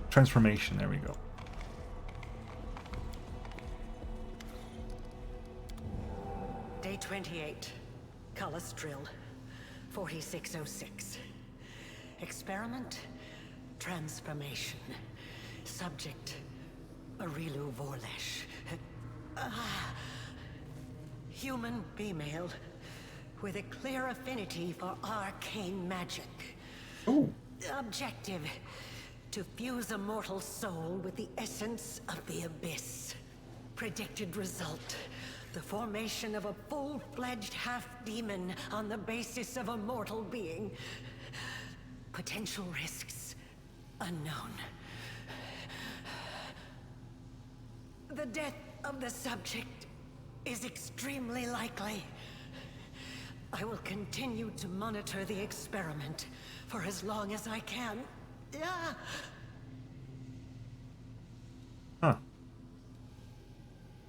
Transformation, there we go. Day 28. Cullis Drill. 4606. Experiment. Transformation. Subject. Arilu Vorlesh. Human female. With a clear affinity for arcane magic. Ooh. Objective. To fuse a mortal soul with the essence of the abyss. Predicted result. The formation of a full-fledged half-demon on the basis of a mortal being. Potential risks unknown. The death of the subject is extremely likely. I will continue to monitor the experiment for as long as I can. Huh.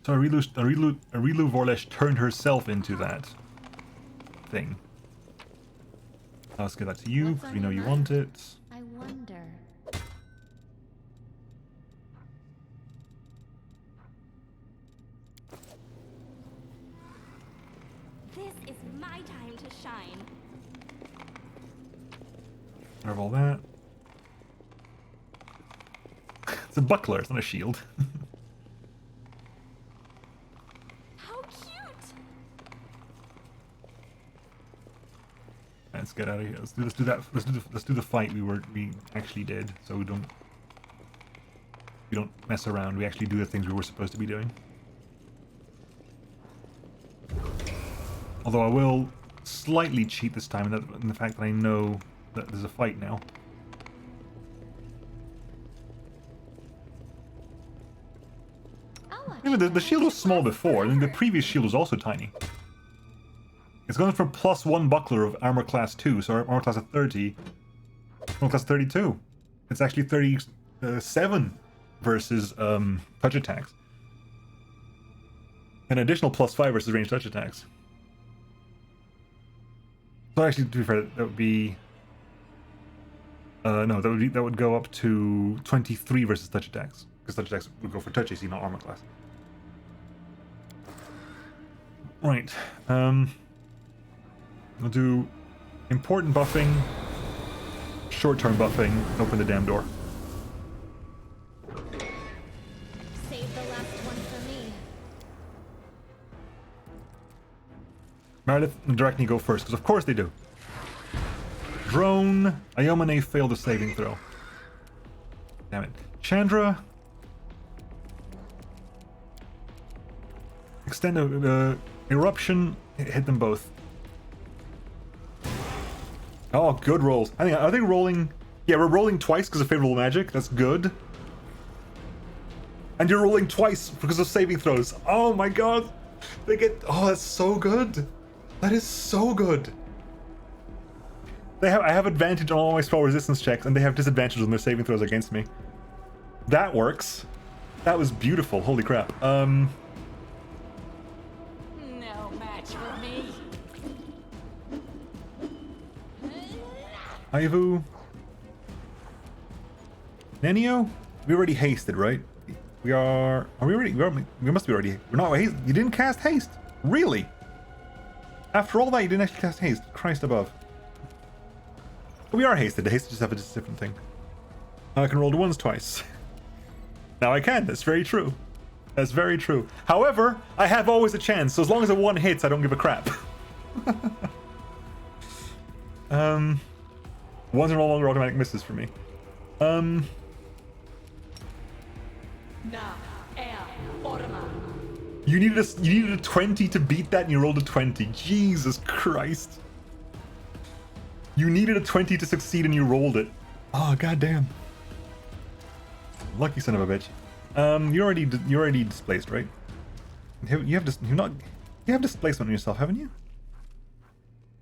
So Arilu Vorlesh turned herself into that thing. Let's give that to you, because we know you want it. I wonder. This is my time to shine. Grab all that. It's a buckler, it's not a shield. How cute! Let's get out of here. Let's do that. Let's do the fight we actually did, so we don't mess around. We actually do the things we were supposed to be doing. Although I will slightly cheat this time in the fact that I know that there's a fight now. Yeah, but the shield was small before, and the previous shield was also tiny. It's going for +1 buckler of armor class 2, so armor class of 30, armor class 32. It's actually 37 versus touch attacks. An additional +5 versus ranged touch attacks. So actually, to be fair, that would be no, that would go up to 23 versus touch attacks, because touch attacks would go for touch AC, not armor class. Right. We'll do important buffing, short-term buffing, open the damn door. Save the last one for me. Meredith and Arachne go first, because of course they do. Drone. Iomane failed the saving throw. Damn it. Chandra. Extend eruption. Hit them both. Oh, good rolls. Are they rolling? Yeah, we're rolling twice because of favorable magic. That's good. And you're rolling twice because of saving throws. Oh my god. They get... Oh, that's so good. That is so good. I have advantage on all my spell resistance checks, and they have disadvantage on their saving throws against me. That works. That was beautiful. Holy crap. No match for me. Ivu. Nenio? We already hasted, right? We are we already? We must be already. We're not hasted. You didn't cast haste? Really? After all that, you didn't actually cast haste. Christ above. But we are hasted. Haste just have a different thing. I can roll the ones twice. Now I can. That's very true. That's very true. However, I have always a chance. So as long as a 1 hits, I don't give a crap. Ones are no longer automatic misses for me. You needed a 20 to beat that and you rolled a 20. Jesus Christ. You needed a 20 to succeed and you rolled it. Oh, goddamn. Lucky son of a bitch. You already displaced, right? You have displacement on yourself, haven't you?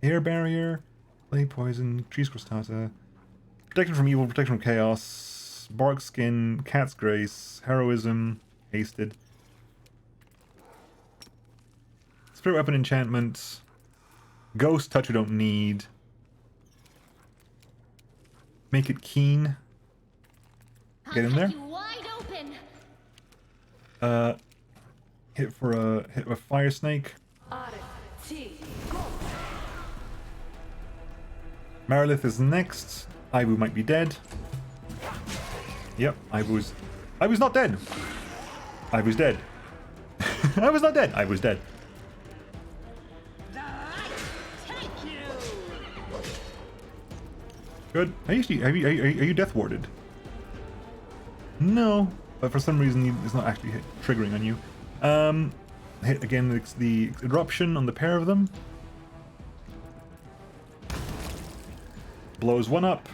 Air barrier, clay poison, trees crustata, protection from evil, protection from chaos, bark skin, cat's grace, heroism, hasted, spirit weapon enchantment, ghost touch we don't need, make it keen. Get in there. Wide open. Hit a fire snake. Marilith is next. Ibu might be dead. Yep, Ibu's not dead. Ibu's dead. I was not dead. I was dead. Good. Are you death warded? No, but for some reason it's not actually triggering on you. Hit again. It's the eruption on the pair of them. Blows 1 up.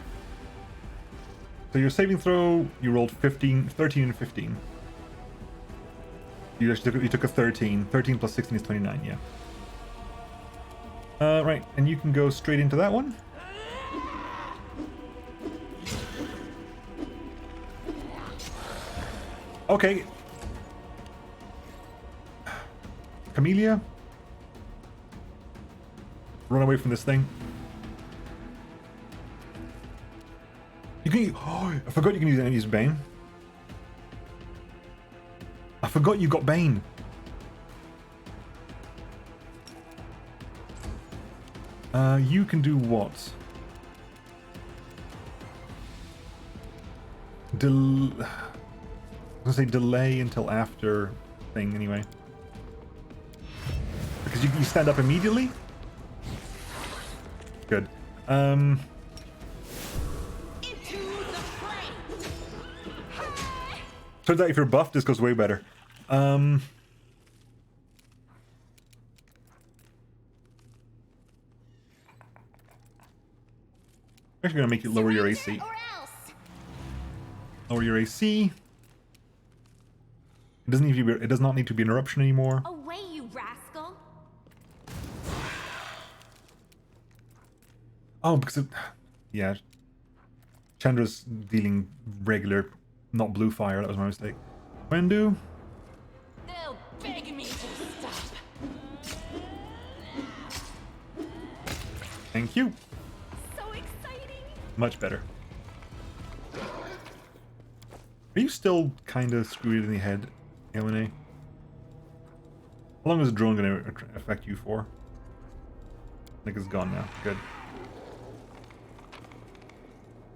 So your saving throw, you rolled 13 and 15. You took a 13. 13 plus 16 is 29, yeah. Right, and you can go straight into that one. Okay. Camellia? Run away from this thing. You can. Oh, I forgot you can use Bane. I forgot you got Bane. You can do what? I was gonna say delay until after thing anyway. Because you stand up immediately? Good. Turns out if you're buffed, this goes way better. Actually gonna make you lower your AC. Lower your AC. It doesn't need to be, it does not need to be an eruption anymore. Away, you rascal! Oh, because it, yeah. Chandra's dealing regular, not blue fire. That was my mistake. Wendu. They'll beg me to stop. Thank you. So exciting! Much better. Are you still kind of screwed in the head, Elena? How long is the drone going to affect you for? I think it's gone now. Good.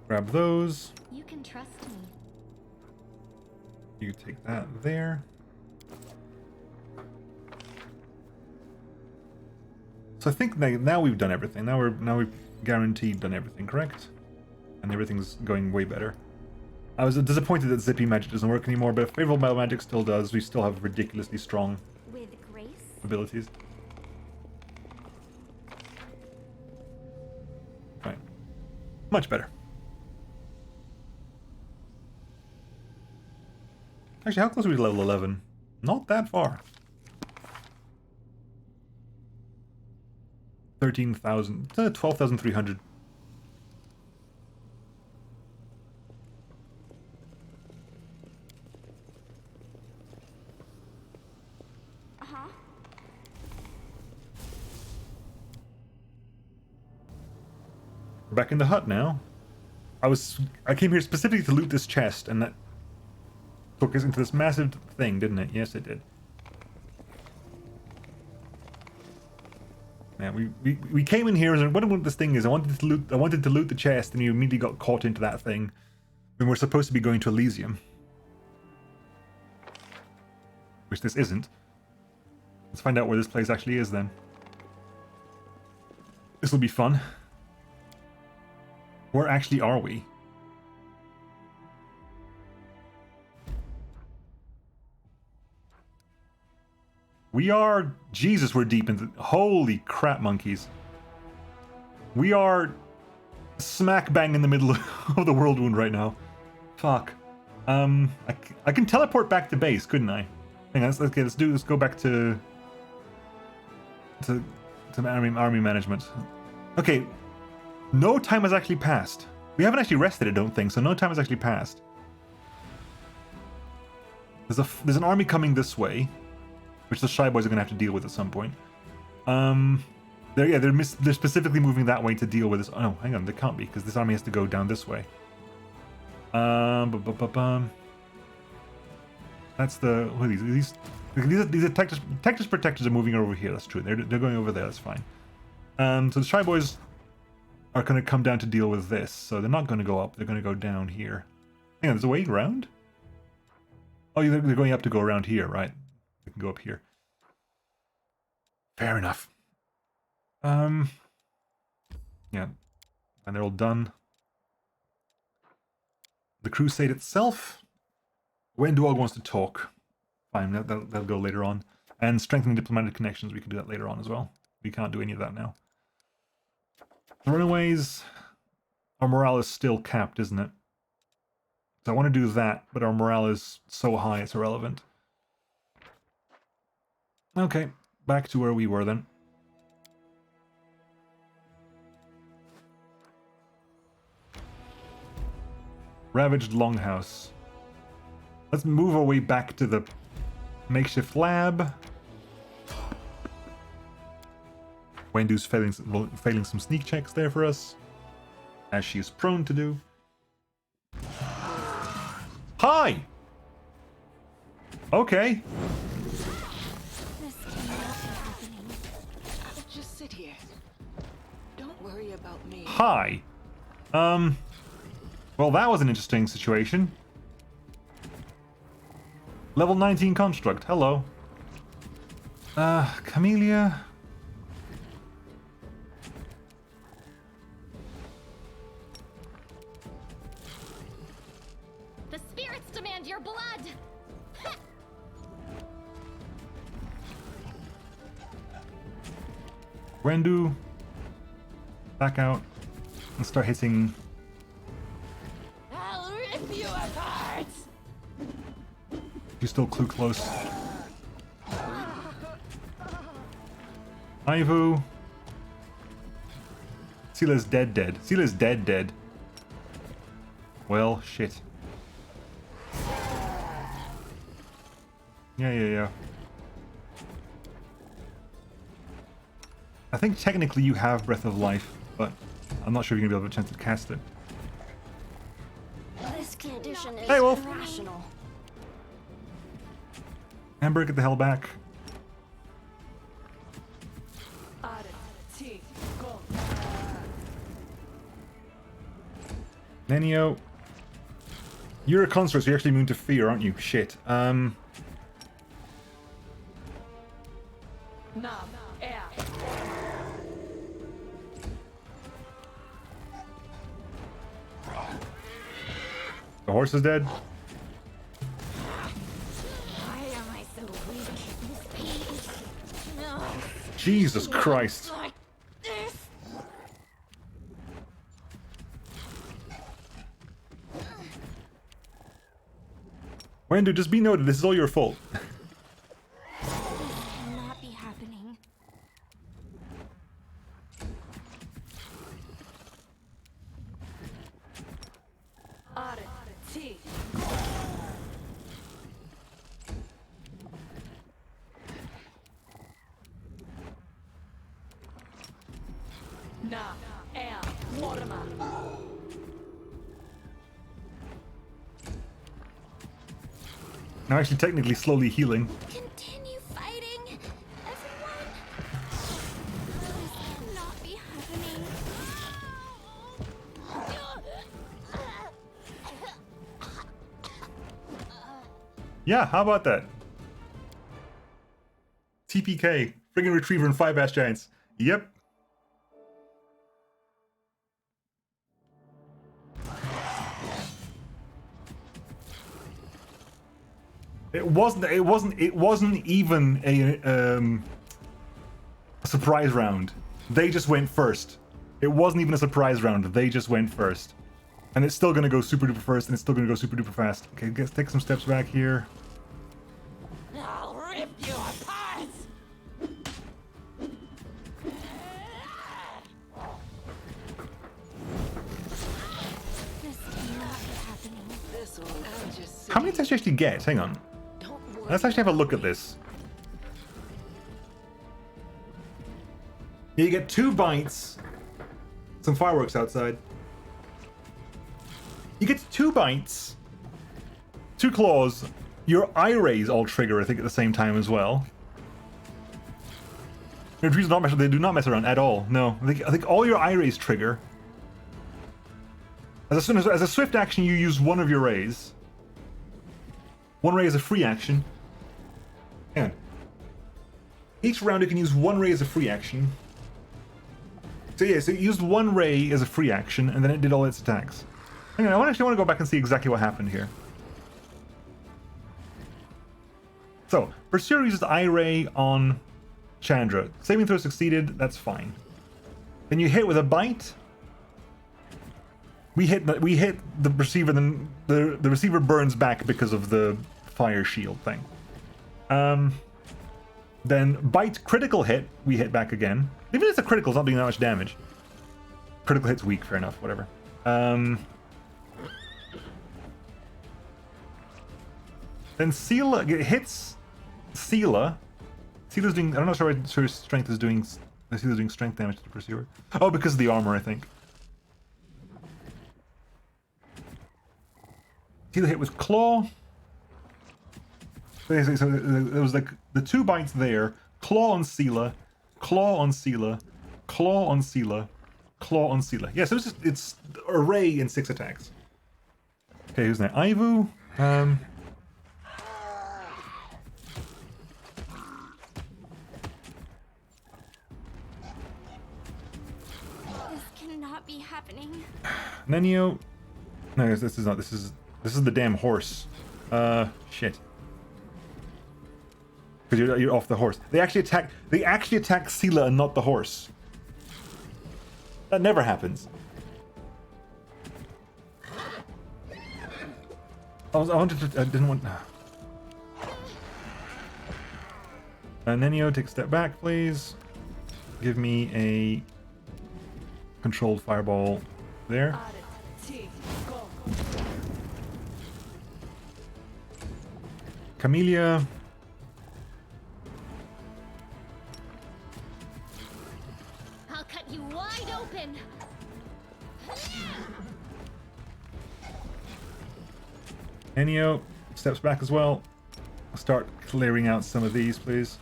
Grab those. You can trust me. You take that there. So I think now we've done everything. Now we've guaranteed done everything, correct? And everything's going way better. I was disappointed that zippy magic doesn't work anymore, but if favorable battle magic still does, we still have ridiculously strong With grace? abilities. Right. Much better. Actually, how close are we to level 11? Not that far. 13,000, 12,300. We're back in the hut now. I came here specifically to loot this chest, and that took us into this massive thing, didn't it? Yes, it did. Yeah, we came in here and I wondered what this thing is. I wanted to loot the chest, and you immediately got caught into that thing. When we're supposed to be going to Elysium. Which this isn't. Let's find out where this place actually is then. This will be fun. Where actually are we? We are... Jesus, we're deep into... Holy crap, monkeys. We are smack bang in the middle of the world wound right now. Fuck. I can teleport back to base, couldn't I? Hang on, let's go back to army management. Okay. No time has actually passed. We haven't actually rested, I don't think, so no time has actually passed. There's an army coming this way, which the Shy Boys are gonna have to deal with at some point. They're specifically moving that way to deal with this. Oh no, hang on, they can't be because this army has to go down this way. That's the... What are these? These are Tectus Protectors are moving over here. That's true. They're going over there. That's fine. So the Shy Boys are going to come down to deal with this. So they're not going to go up. They're going to go down here. Hang on, there's a way around? Oh, they're going up to go around here, right? They can go up here. Fair enough. Yeah. And they're all done. The crusade itself. When Duog wants to talk. Fine, that'll go later on. And strengthening diplomatic connections, we can do that later on as well. We can't do any of that now. The runaways, our morale is still capped, isn't it? So I want to do that, but our morale is so high it's irrelevant. Okay, back to where we were then. Ravaged Longhouse. Let's move our way back to the makeshift lab. Wendu's failing some sneak checks there for us, as she is prone to do. Hi! Okay. Just sit here. Don't worry about me. Hi. Well, that was an interesting situation. Level 19 construct. Hello. Camellia. The spirits demand your blood! Wendu. Back out. And start hitting. I'll rip you apart! You're still clue close. Ivu. Seela's dead. Seela's dead. Well, shit. Yeah. I think technically you have Breath of Life, but I'm not sure you're gonna be able to have a chance to cast it. This condition is Hey, Wolf. irrational. Amber, get the hell back. Nenio. You're a construct, so you're actually immune to fear, aren't you? Shit. The horse is dead. Why am I so weak? No. Jesus Christ. Like this. Wendu, just be noted, this is all your fault. This cannot be happening. I'm actually technically slowly healing. Continue fighting, everyone. This Yeah, how about that? TPK, friggin' retriever and 5 ash giants. Yep. It wasn't even a surprise round. They just went first. It wasn't even a surprise round. They just went first. And it's still gonna go super duper first, and it's still gonna go super duper fast. Okay, let's take some steps back here. I'll rip you apart! This cannot be happening. This one, I'll just How many attacks do you actually get? Hang on. don't worry. Let's actually have a look at this. You get 2 bites, some fireworks outside. You get 2 bites, 2 claws. Your eye rays all trigger, I think, at the same time as well. Your trees not mess. They do not mess around at all. No, I think all your eye rays trigger. As a swift action, you use one of your rays. One ray is a free action. And each round, you can use 1 ray as a free action. So yeah, so it used 1 ray as a free action, and then it did all its attacks. Anyway, I actually want to go back and see exactly what happened here. So, Pursuer uses Eye Ray on Chandra. Saving throw succeeded, that's fine. Then you hit with a bite. We hit the receiver, then the receiver burns back because of the fire shield thing. Then bite critical hit, we hit back again. Even if it's a critical, it's not doing that much damage. Critical hit's weak, fair enough, whatever. Then Sela hits Sela. Sela's doing, I'm not sure why her strength is doing, Sela's doing strength damage to the Pursuer. Oh, because of the armor, I think. Sela hit with Claw. So there was like the 2 bites there. Claw on Sela, Claw on Sela, Claw on Sela, Claw on Sela. Yeah, so it's array in 6 attacks. Okay, who's that? Ivu. This cannot be happening. Nenio. No, this is not. This is the damn horse. Shit. Because you're off the horse. They actually attack Sela and not the horse. That never happens. I didn't want. Nenio, take a step back, please. Give me a controlled fireball there. Camellia. I'll cut you wide open. Nenio steps back as well. Start clearing out some of these, please.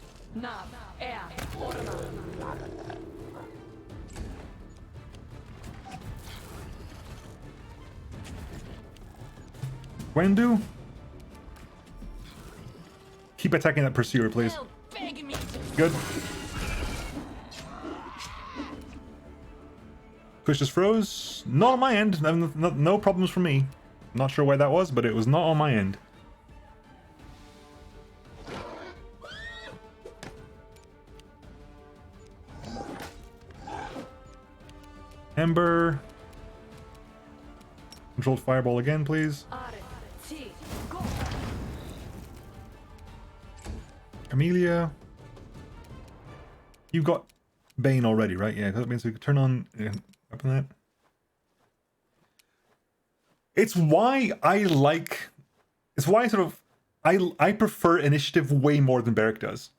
Wendu? Keep attacking that Pursuer, please. Good. Push just froze. Not on my end. No problems for me. Not sure why that was, but it was not on my end. Ember. Controlled fireball again, please. Camellia. You've got Bane already, right? Yeah, that means we could turn on weapon that. It's why I like. It's why I prefer initiative way more than Beric does.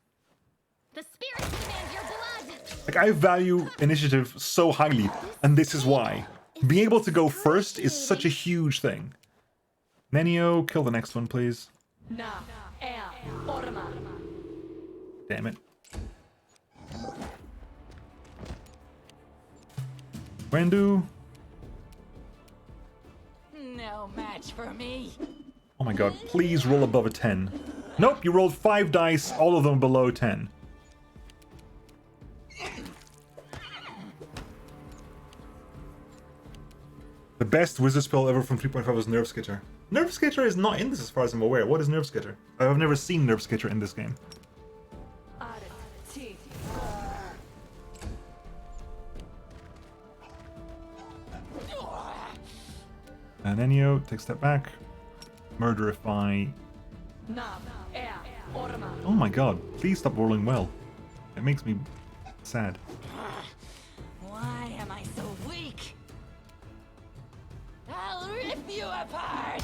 The spirits demand your blood. Like, I value initiative so highly, and this is why. Being able to go first is such a huge thing. Nenio, kill the next one, please. Damn it. Wendu. No match for me. Oh my god, please roll above a 10. Nope, you rolled 5 dice, all of them below 10. The best wizard spell ever from 3.5 was Nerve Skitter. Nerve Skitter is not in this as far as I'm aware. What is Nerve Skitter? I've never seen Nerve Skitter in this game. And Ennio, take a step back. Murderify. Oh my god, please stop rolling well. It makes me sad. Why am I so weak? I'll rip you apart!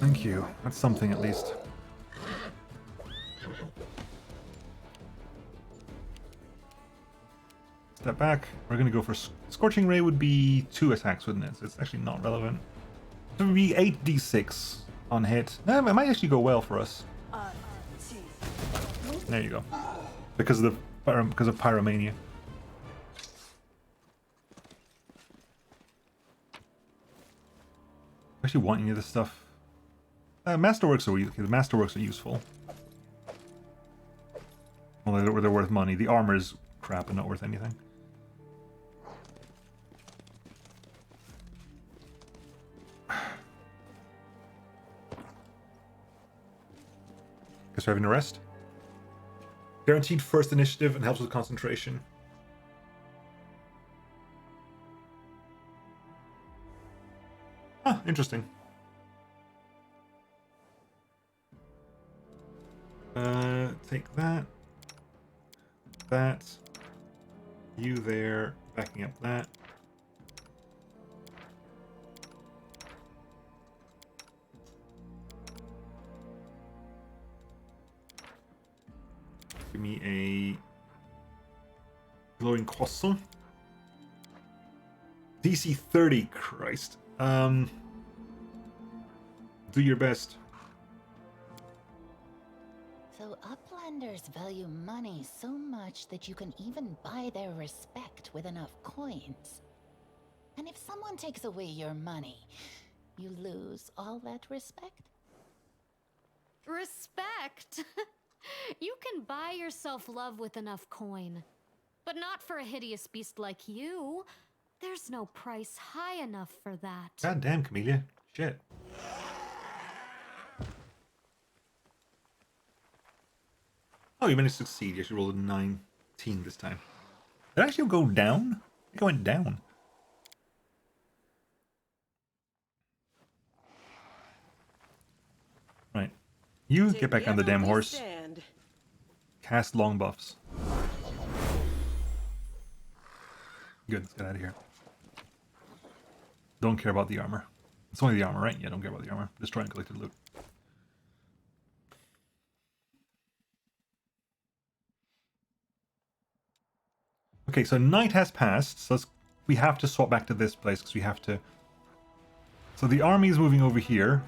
Thank you. That's something at least. Step back. We're gonna go for Scorching Ray would be 2 attacks, wouldn't it? So it's actually not relevant. So it would be 8d6 on hit. No, it might actually go well for us. There you go. Because of Pyromania. I actually want any of this stuff. Masterworks are useful. Well, they're worth money. The armor is crap and not worth anything. Guess we're having a rest. Guaranteed first initiative and helps with concentration. Huh, interesting. Take that. That. You there, backing up that. Give me a glowing croissant. DC 30, Christ. Do your best. So Uplanders value money so much that you can even buy their respect with enough coins. And if someone takes away your money, you lose all that respect? Respect? You can buy yourself love with enough coin. But not for a hideous beast like you. There's no price high enough for that. God damn, Camellia. Shit. Oh, you managed to succeed. You actually rolled a 19 this time. Did it actually go down? I think it went down. Right. You get back on the damn horse. Cast long buffs. Good, let's get out of here. Don't care about the armor. It's only the armor, right? Yeah, don't care about the armor. Destroy and collected loot. Okay, so night has passed, so we have to swap back to this place, because we have to... So the army is moving over here.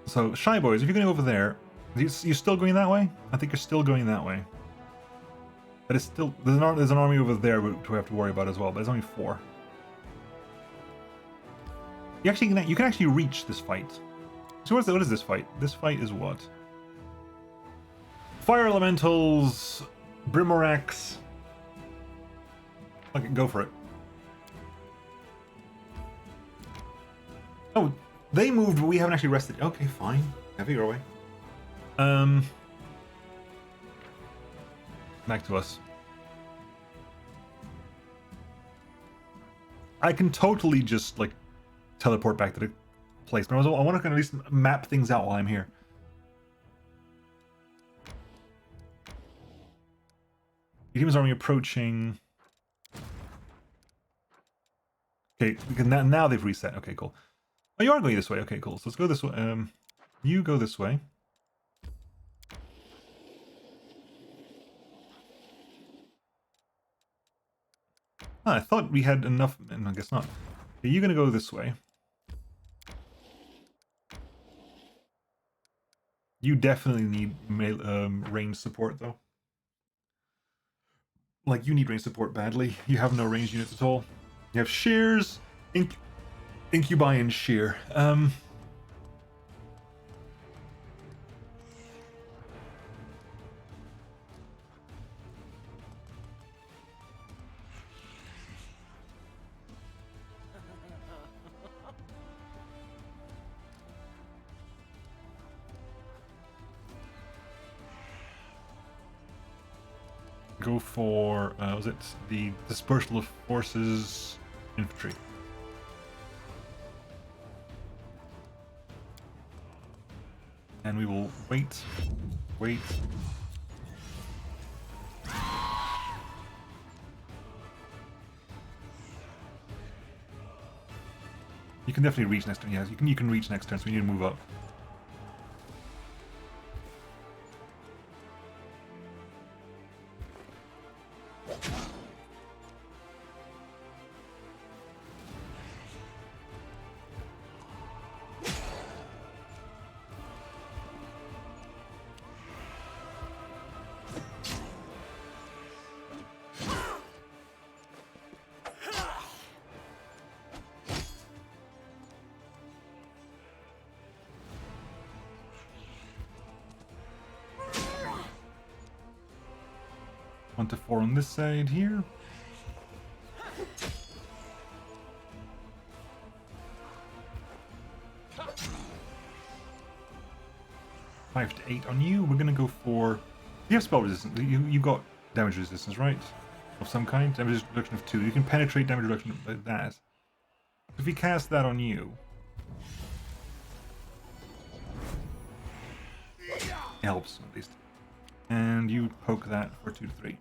So, Shy Boys, if you're going over there, you're still going that way? I think you're still going that way. But it's still... There's an army over there to have to worry about as well, but there's only 4. You can actually reach this fight. So what is this fight? This fight is what? Fire Elementals... Brimorax. Okay, go for it. Oh, they moved, but we haven't actually rested. Okay, fine. Have your way. Back to us. I can totally just, like, teleport back to the place, but I want to at least map things out while I'm here. Demon's army approaching. Okay, now they've reset. Okay, cool. Oh, you are going this way. Okay, cool. So let's go this way. You go this way. Ah, I thought we had enough. I guess not. Okay, you're gonna go this way. You definitely need range support, though. Like, you need range support badly. You have no range units at all. You have shears, Incubi and Sheer. Go for, was it the Dispersal of Forces Infantry? And we will wait. You can definitely reach next turn. Yes, you can reach next turn, so we need to move up. One to 4 on this side here. Five to 8 on you. We're gonna go for. You have spell resistance. You got damage resistance, right? Of some kind. Damage reduction of 2. You can penetrate damage reduction like that. If we cast that on you, it helps at least. And you poke that for 2 to 3.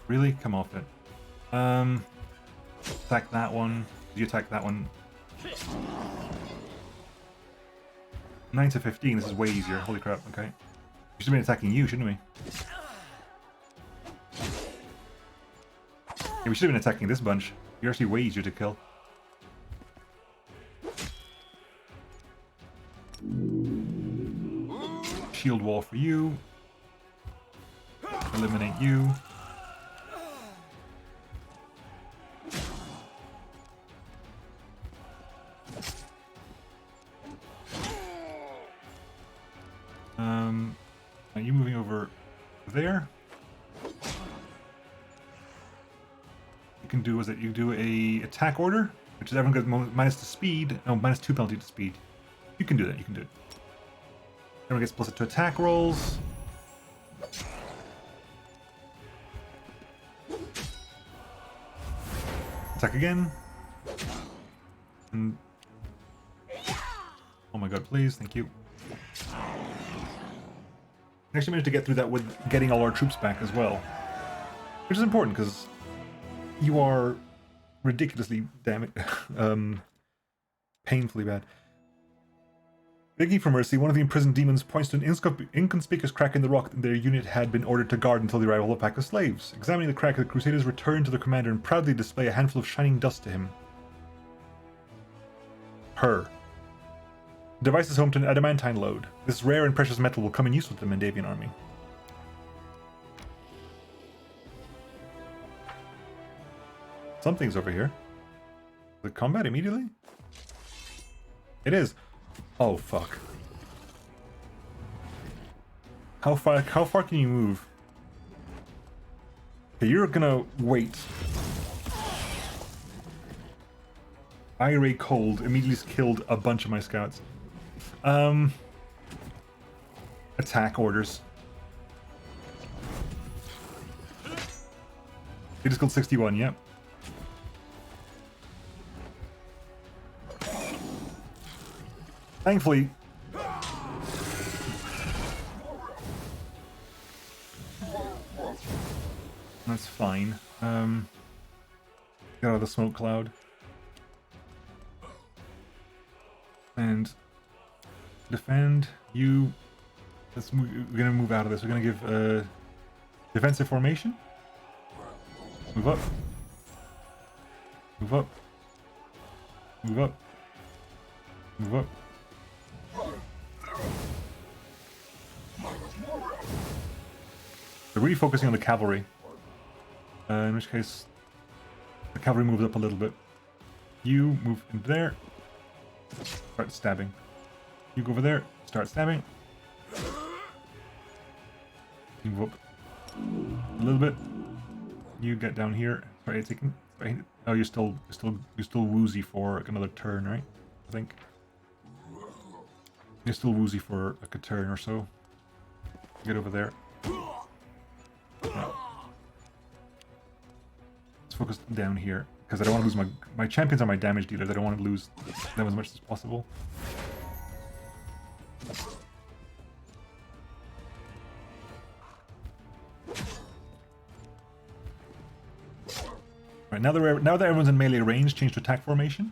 Really? Come off it. Attack that one. You attack that one. 9 to 15. This is way easier. Holy crap. Okay. We should have been attacking you, shouldn't we? Yeah, we should have been attacking this bunch. You're actually way easier to kill. Shield wall for you. Eliminate you. Are you moving over there? You can do, is it, you do a attack order, which is everyone gets minus to speed, no, minus 2 penalty to speed. You can do that, you can do it. Everyone gets plus 2 attack rolls. Attack again. And... oh my god, please, thank you. I actually managed to get through that with getting all our troops back as well. Which is important, because you are ridiculously painfully bad. Begging for mercy, one of the imprisoned demons points to an inconspicuous crack in the rock that their unit had been ordered to guard until the arrival of a pack of slaves. Examining the crack, the Crusaders return to their commander and proudly display a handful of shining dust to him. Her. The device is home to an adamantine load. This rare and precious metal will come in useful to the Mandavian army. Something's over here. The combat immediately? It is. Oh fuck. How far can you move? Okay, you're gonna wait. Irate Cold immediately killed a bunch of my scouts. Attack orders. They just killed 61, yep. Thankfully... that's fine. Get out of the smoke cloud. And... defend, you... we're gonna move out of this. We're gonna give defensive formation. Move up. Move up. Move up. Move up. really focusing on the cavalry. In which case, the cavalry moves up a little bit. You move in there. Start stabbing. You go over there. Start stabbing. You move up a little bit. You get down here. Sorry, taking. Oh, you're still woozy for like another turn, right? I think. You're still woozy for like a turn or so. Get over there. Right. Let's focus down here because I don't want to lose my champions are my damage dealers. I don't want to lose them as much as possible. Right, now that everyone's in melee range, change to attack formation.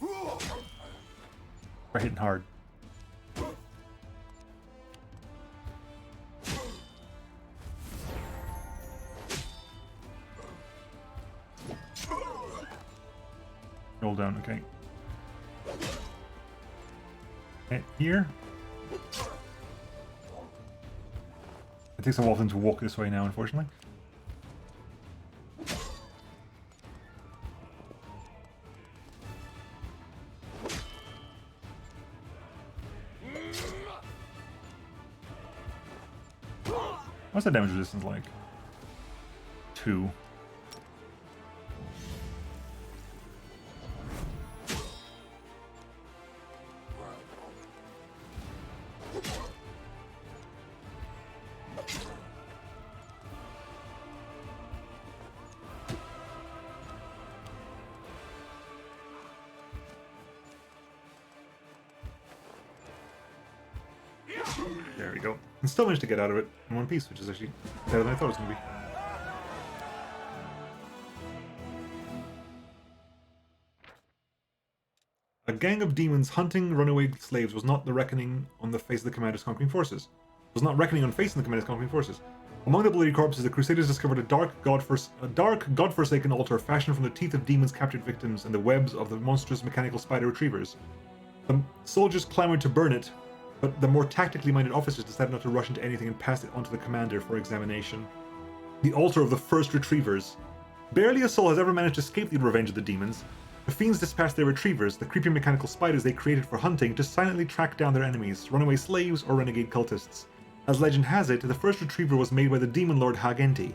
We're hitting hard. Roll down, okay. Okay, here. It takes a while for them to walk this way now, unfortunately. What's the damage resistance like? 2. There we go. And still managed to get out of it in one piece, which is actually better than I thought it was going to be. A gang of demons hunting runaway slaves was not the reckoning on the face of the commander's conquering forces. Was not reckoning on facing the commander's conquering forces. Among the bloody corpses, the Crusaders discovered a dark, godforsaken altar fashioned from the teeth of demons' captured victims and the webs of the monstrous mechanical spider retrievers. The soldiers clamored to burn it, but the more tactically minded officers decided not to rush into anything and pass it on to the commander for examination. The altar of the first retrievers. Barely a soul has ever managed to escape the revenge of the demons. The fiends dispatched their retrievers, the creepy mechanical spiders they created for hunting, to silently track down their enemies, runaway slaves or renegade cultists. As legend has it, the first retriever was made by the demon lord Hagenti,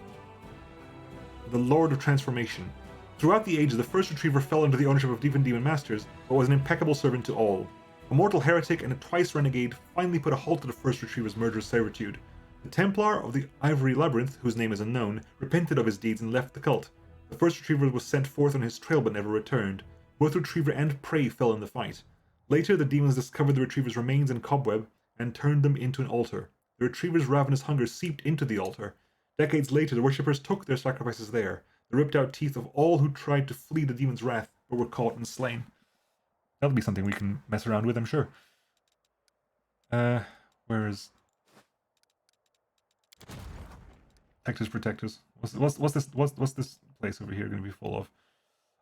the Lord of Transformation. Throughout the ages, the first retriever fell under the ownership of demon masters, but was an impeccable servant to all. A mortal heretic and a twice renegade finally put a halt to the first retriever's murderous servitude. The Templar of the Ivory Labyrinth, whose name is unknown, repented of his deeds and left the cult. The first retriever was sent forth on his trail but never returned. Both retriever and prey fell in the fight. Later, the demons discovered the retriever's remains in cobweb and turned them into an altar. The retriever's ravenous hunger seeped into the altar. Decades later, the worshippers took their sacrifices there. They ripped out teeth of all who tried to flee the demon's wrath but were caught and slain. That'll be something we can mess around with, I'm sure. Where is protectors? What's this place over here going to be full of?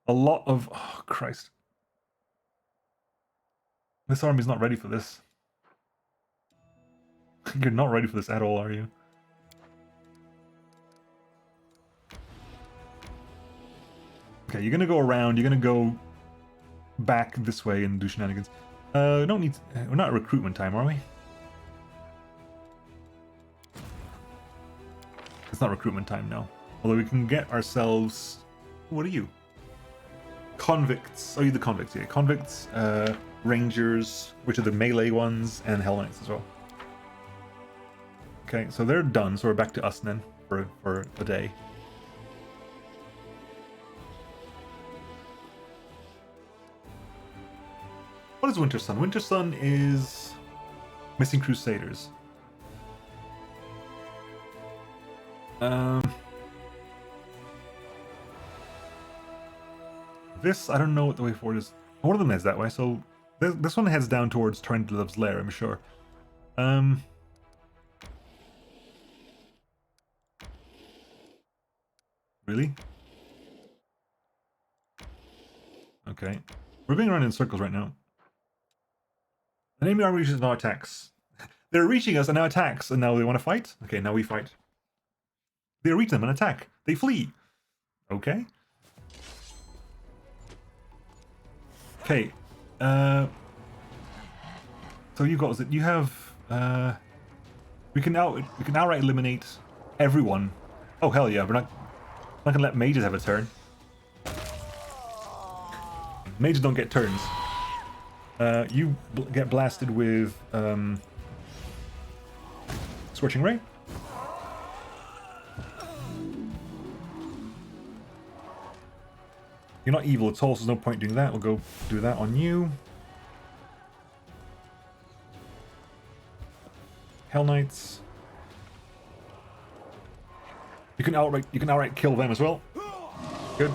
A lot of... Oh, Christ. This army's not ready for this. You're not ready for this at all, are you? Okay, you're going to go around, you're going to go back this way and do shenanigans. We're not at recruitment time, are we? It's not recruitment time now. Although we can get ourselves... What are you? Convicts. Oh, you're the convicts, yeah. Convicts, rangers, which are the melee ones, and Hell Knights as well. Okay, so they're done, so we're back to us then for a day. What is Winter Sun? Winter Sun is Missing Crusaders. This, I don't know what the way forward is. One of them heads that way, so this one heads down towards Tyrannosaurus' lair, I'm sure. Really? Okay. We're going around in circles right now. The enemy army uses no attacks. They're reaching us and now attacks, and now they want to fight? Okay, now we fight. They reach them and attack. They flee. Okay. Okay. So you got it. You have. We can outright eliminate everyone. Oh hell yeah! We're not gonna let mages have a turn. Mages don't get turns. You get blasted with Scorching Ray. You're not evil at all, so there's no point doing that. We'll go do that on you. Hell Knights. You can outright kill them as well. Good.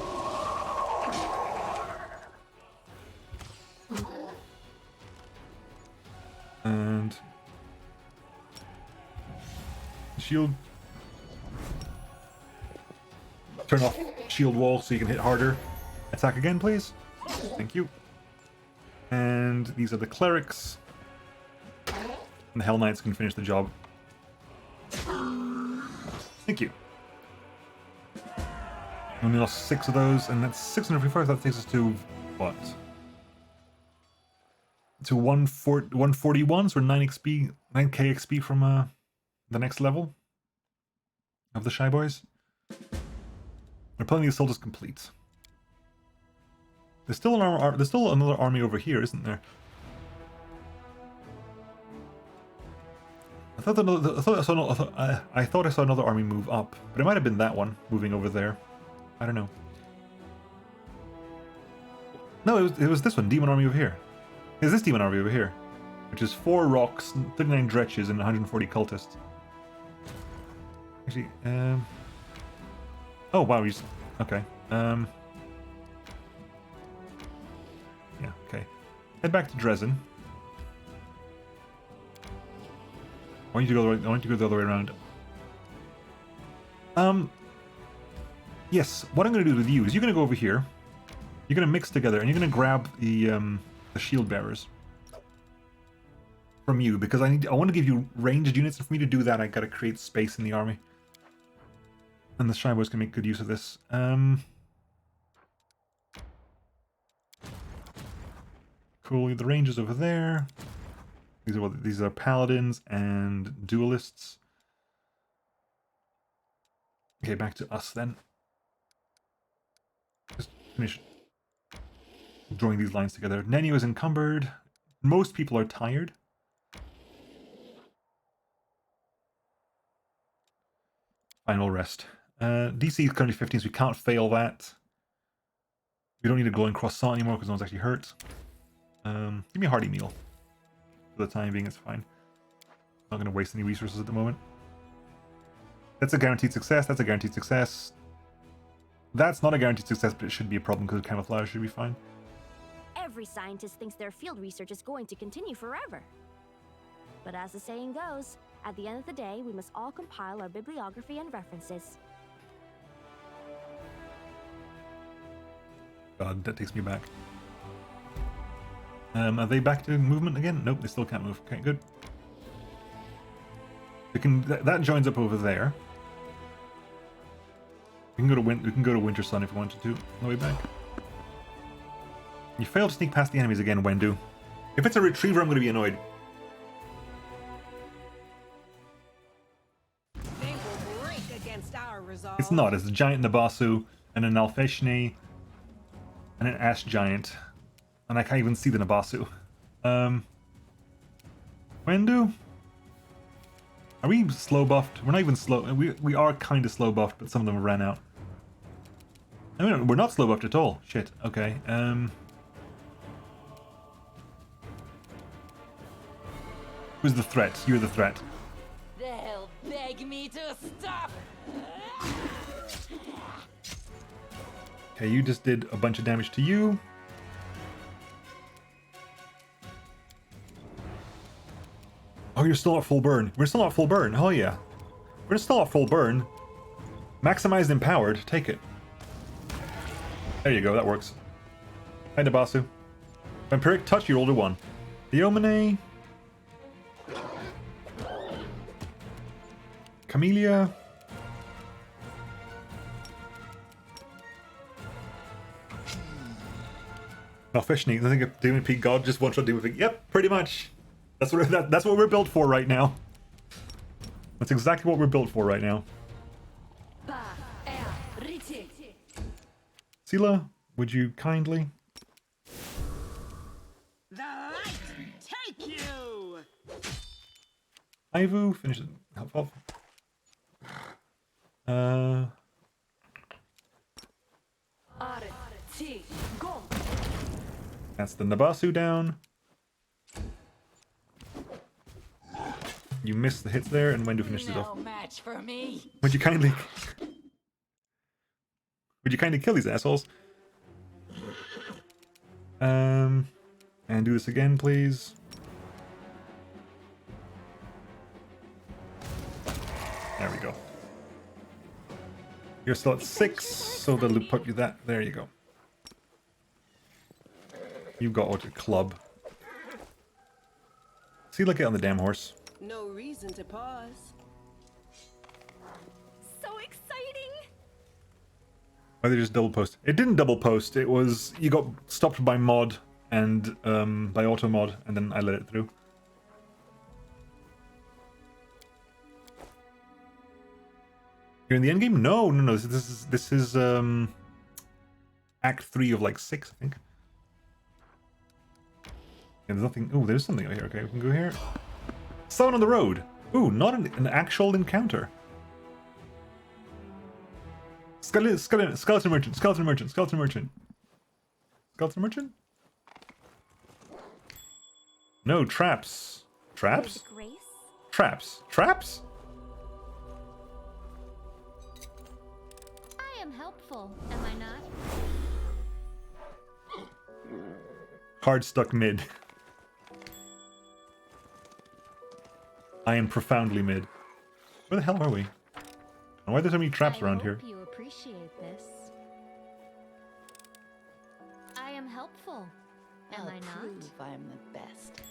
And shield. Turn off shield wall so you can hit harder. Attack again, please. Thank you. And these are the clerics. And the Hell Knights can finish the job. Thank you. Only lost 6 of those, and that's 655. That takes us to what? To 141, so 9 XP, 9k XP from the next level of the Shy Boys. Repelling the Assault is complete. There's still another army over here, isn't there? I thought I saw another army move up, but it might have been that one moving over there. I don't know. No, it was this one, Demon Army over here. It's this Demon Army over here, which is 4 rocks, 39 dretches, and 140 cultists. Actually, oh wow, okay. Yeah, okay. Head back to Dresden. I want you to go the other way around. Yes, what I'm going to do with you is you're going to go over here. You're going to mix together, and you're going to grab the shield bearers from you, because I want to give you ranged units, and for me to do that, I got to create space in the army. And the Shy Boys can make good use of this. Cool, the rangers over there. These are paladins and duelists. Okay, back to us then. Just finish drawing these lines together. Nenio is encumbered. Most people are tired. Final rest. DC is currently 15, so we can't fail that. We don't need a glowing croissant anymore because no one's actually hurt. Give me a hearty meal. For the time being, it's fine. Not going to waste any resources at the moment. That's a guaranteed success. That's a guaranteed success. That's not a guaranteed success, but it should be a problem because camouflage should be fine. Every scientist thinks their field research is going to continue forever. But as the saying goes, at the end of the day, we must all compile our bibliography and references. God, that takes me back. Are they back to movement again? Nope, they still can't move. Okay, good. We can. That joins up over there. We can go to Winter Sun if we wanted to. On the way back. You failed to sneak past the enemies again, Wendu. If it's a retriever, I'm going to be annoyed. They will break against our resolve. It's not. It's a giant Nabasu and an Alfeshne and an Ash Giant. And I can't even see the Nabasu. Wendu? Are we slow buffed? We're not even slow. We are kind of slow buffed, but some of them ran out. I mean, we're not slow buffed at all. Shit. Okay. Who's the threat? You're the threat. They'll beg me to stop. Okay, you just did a bunch of damage to you. Oh, you're still at full burn. We're still at full burn. Oh, yeah. We're still at full burn. Maximized empowered. Take it. There you go. That works. Hi, Nabasu. Vampiric touch, you rolled a 1. The Omine. Camellia. Oh, fish neat. I think a Demon Peak God just one-shot Demon Peak. Yep, pretty much. That's what we're built for right now. That's exactly what we're built for right now. Sela, would you kindly? The light take you. Ivu, finish it. Help off. That's the Nabasu down. You missed the hits there, and Wendu finishes it off. No match for me. Would you kindly kill these assholes? And do this again, please. There we go. You're still at 6, so they'll put you that. There you go. You've got a club. See, look, get on the damn horse. No reason to pause. So exciting! Why they just double post? It didn't double post. It was you got stopped by mod and by auto mod, and then I let it through. You're in the end game? No. This is Act 3 of like 6, I think. Yeah, there's nothing. Oh, there's something out here. Okay, we can go here. Someone on the road. Ooh, not an actual encounter. Skeleton merchant. Skeleton merchant. No, traps. Traps? Grace? Traps? I am helpful, am I not? Hard stuck mid. I am profoundly mid. Where the hell are we? And why are there so many traps around here? I hope you appreciate this. I am helpful, am I'll I not? prove I'm the best.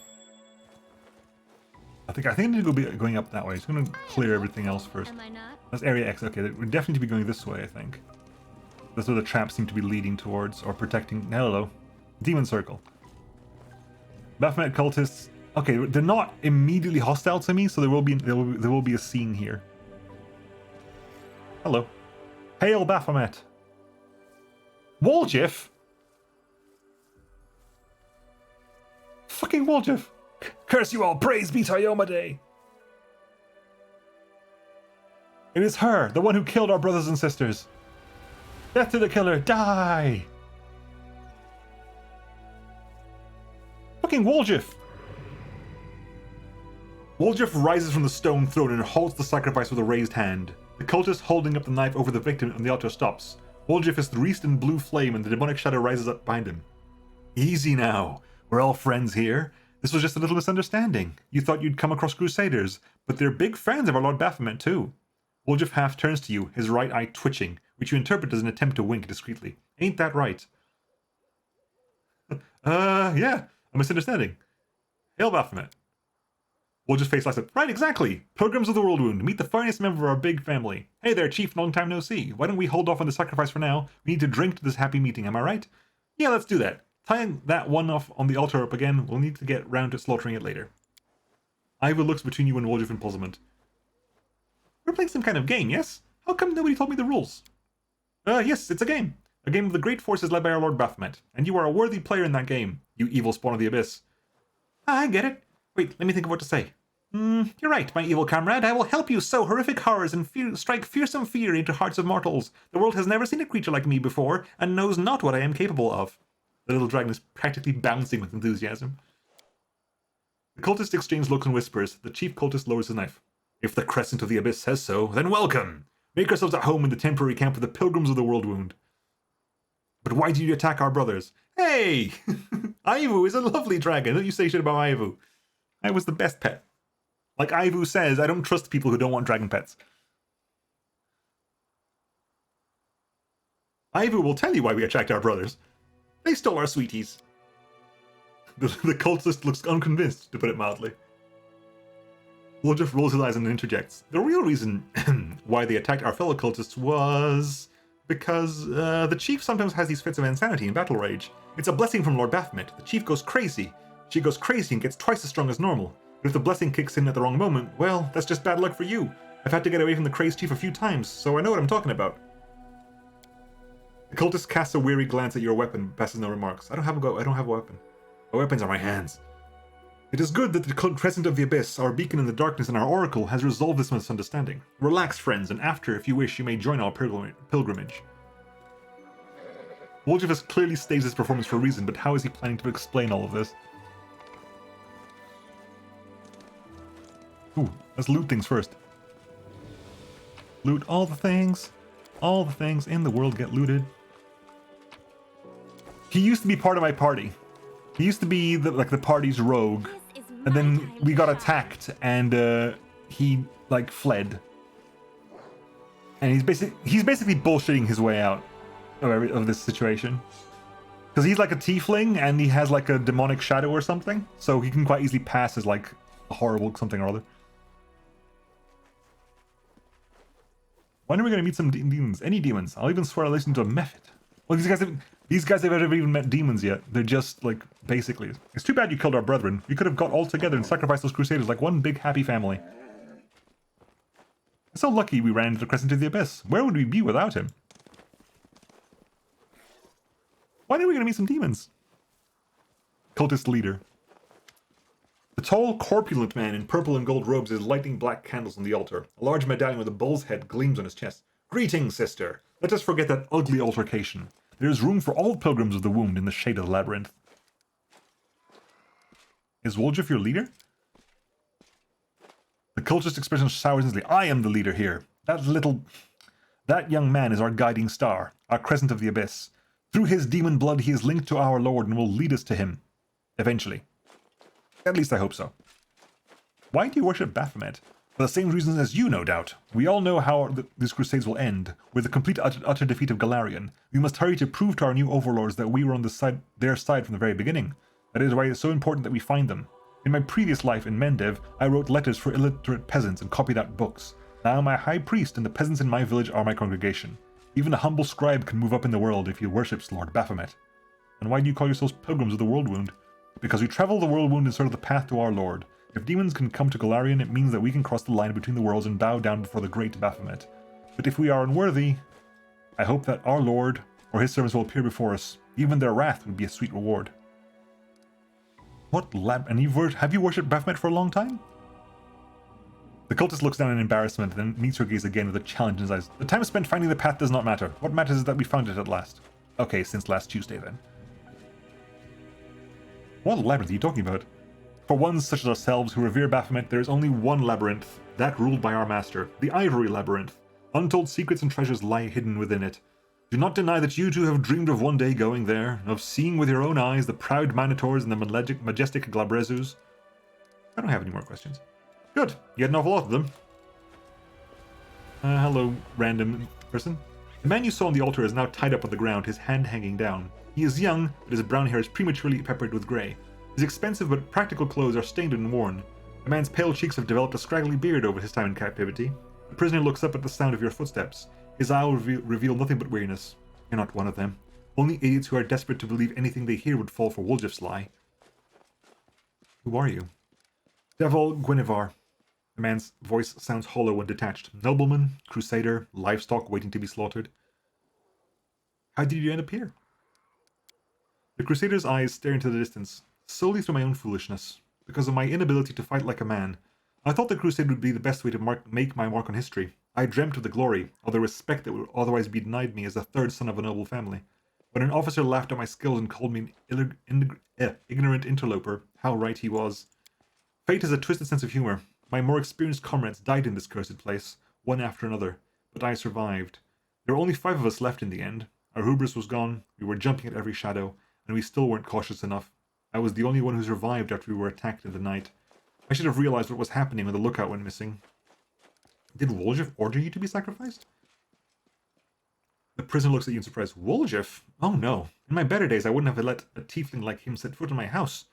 I think I need to go going up that way. It's going to clear everything else first. Am I not? That's area X. Okay, we definitely need to be going this way, I think. That's where the traps seem to be leading towards, or protecting. Hello. Demon Circle. Baphomet cultists. Okay, they're not immediately hostile to me, so there will be a scene here. Hello. Hail Baphomet. Walgif? Fucking Walgif. Curse you all, praise be Tayomade. It is her, the one who killed our brothers and sisters. Death to the killer, die! Fucking Walgif. Walgif rises from the stone throne and halts the sacrifice with a raised hand. The cultist holding up the knife over the victim on the altar stops. Walgif is wreathed in blue flame and the demonic shadow rises up behind him. Easy now. We're all friends here. This was just a little misunderstanding. You thought you'd come across Crusaders, but they're big fans of our Lord Baphomet too. Walgif half turns to you, his right eye twitching, which you interpret as an attempt to wink discreetly. Ain't that right? Yeah, a misunderstanding. Hail Baphomet. Walgif's face lights up. Right, exactly. Pilgrims of the World Wound, meet the finest member of our big family. Hey there, Chief, long time no see. Why don't we hold off on the sacrifice for now? We need to drink to this happy meeting, am I right? Yeah, let's do that. Tying that one off on the altar up again, we'll need to get round to slaughtering it later. Iva looks between you and Walgif in puzzlement. We're playing some kind of game, yes? How come nobody told me the rules? Yes, it's a game. A game of the great forces led by our Lord Baphomet. And you are a worthy player in that game, you evil spawn of the abyss. I get it. Wait, let me think of what to say. You're right, my evil comrade. I will help you sow horrific horrors and strike fearsome fear into hearts of mortals. The world has never seen a creature like me before, and knows not what I am capable of. The little dragon is practically bouncing with enthusiasm. The cultists exchange looks and whispers. The chief cultist lowers his knife. If the Crescent of the Abyss says so, then welcome! Make yourselves at home in the temporary camp of the Pilgrims of the World Wound. But why do you attack our brothers? Hey! Ivu is a lovely dragon. Don't you say shit about Ivu. I was the best pet. Like Ivu says, I don't trust people who don't want dragon pets. Ivu will tell you why we attacked our brothers. They stole our sweeties. The cultist looks unconvinced, to put it mildly. Woljif rolls his eyes and interjects. The real reason why they attacked our fellow cultists was because the chief sometimes has these fits of insanity and battle rage. It's a blessing from Lord Baphomet. The chief goes crazy. She goes crazy and gets twice as strong as normal. But if the blessing kicks in at the wrong moment, well, that's just bad luck for you. I've had to get away from the crazed chief a few times, so I know what I'm talking about. The cultist casts a weary glance at your weapon, but passes no remarks. I don't have a weapon. My weapons are my hands. It is good that the Crescent of the Abyss, our beacon in the darkness and our oracle, has resolved this misunderstanding. Relax, friends, and after, if you wish, you may join our pilgrimage. Woljif has clearly staged his performance for a reason, but how is he planning to explain all of this? Ooh, let's loot things first. Loot all the things. All the things in the world get looted. He used to be part of my party. He used to be the party's rogue. And then we got attacked and he fled. And he's basically bullshitting his way out of this situation. Because he's like a tiefling and he has like a demonic shadow or something. So he can quite easily pass as like a horrible something or other. When are we going to meet some demons? Any demons? I'll even swear I listened to a method. Well, these guys have never even met demons yet. They're just, like, basically... It's too bad you killed our brethren. We could have got all together and sacrificed those crusaders like one big happy family. It's so lucky we ran into the Crescent of the Abyss. Where would we be without him? When are we going to meet some demons? Cultist leader. The tall, corpulent man in purple and gold robes is lighting black candles on the altar. A large medallion with a bull's head gleams on his chest. Greetings, sister. Let us forget that ugly altercation. There is room for all pilgrims of the wound in the shade of the labyrinth. Is Woljif your leader? The cultist expression sours instantly. I am the leader here. That young man is our guiding star, our Crescent of the Abyss. Through his demon blood he is linked to our Lord and will lead us to him. Eventually. At least I hope so. Why do you worship Baphomet? For the same reasons as you, no doubt. We all know how these crusades will end, with the complete utter defeat of Galarian. We must hurry to prove to our new overlords that we were on their side from the very beginning. That is why it is so important that we find them. In my previous life in Mendev, I wrote letters for illiterate peasants and copied out books. Now my high priest and the peasants in my village are my congregation. Even a humble scribe can move up in the world if he worships Lord Baphomet. And why do you call yourselves pilgrims of the world wound? Because we travel the world wound in search of the path to our Lord. If demons can come to Galarian, it means that we can cross the line between the worlds and bow down before the great Baphomet. But if we are unworthy, I hope that our Lord or his servants will appear before us. Even their wrath would be a sweet reward. And have you worshipped Baphomet for a long time? The cultist looks down in embarrassment, then meets her gaze again with a challenge in his eyes. The time spent finding the path does not matter. What matters is that we found it at last. Okay, since last Tuesday then. What labyrinth are you talking about? For ones such as ourselves who revere Baphomet, there is only one labyrinth, that ruled by our master, the Ivory Labyrinth. Untold secrets and treasures lie hidden within it. Do not deny that you too have dreamed of one day going there, of seeing with your own eyes the proud Manitors and the majestic Glabrezus. I don't have any more questions. Good, you had an awful lot of them. Hello, random person. The man you saw on the altar is now tied up on the ground, his hand hanging down. He is young, but his brown hair is prematurely peppered with grey. His expensive but practical clothes are stained and worn. The man's pale cheeks have developed a scraggly beard over his time in captivity. The prisoner looks up at the sound of your footsteps. His eye will reveal nothing but weariness. You're not one of them. Only idiots who are desperate to believe anything they hear would fall for Woljif's lie. Who are you? Devil Guinevere. The man's voice sounds hollow and detached. Nobleman, crusader, livestock waiting to be slaughtered. How did you end up here? The crusader's eyes stare into the distance. Solely through my own foolishness. Because of my inability to fight like a man. I thought the crusade would be the best way to make my mark on history. I dreamt of the glory, of the respect that would otherwise be denied me as the third son of a noble family. When an officer laughed at my skills and called me an ignorant interloper, how right he was. Fate has a twisted sense of humor. My more experienced comrades died in this cursed place, one after another, but I survived. There were only 5 of us left in the end. Our hubris was gone, we were jumping at every shadow, and we still weren't cautious enough. I was the only one who survived after we were attacked in the night. I should have realized what was happening when the lookout went missing. Did Woljif order you to be sacrificed? The prisoner looks at you in surprise. Woljif? Oh no. In my better days, I wouldn't have let a tiefling like him set foot in my house.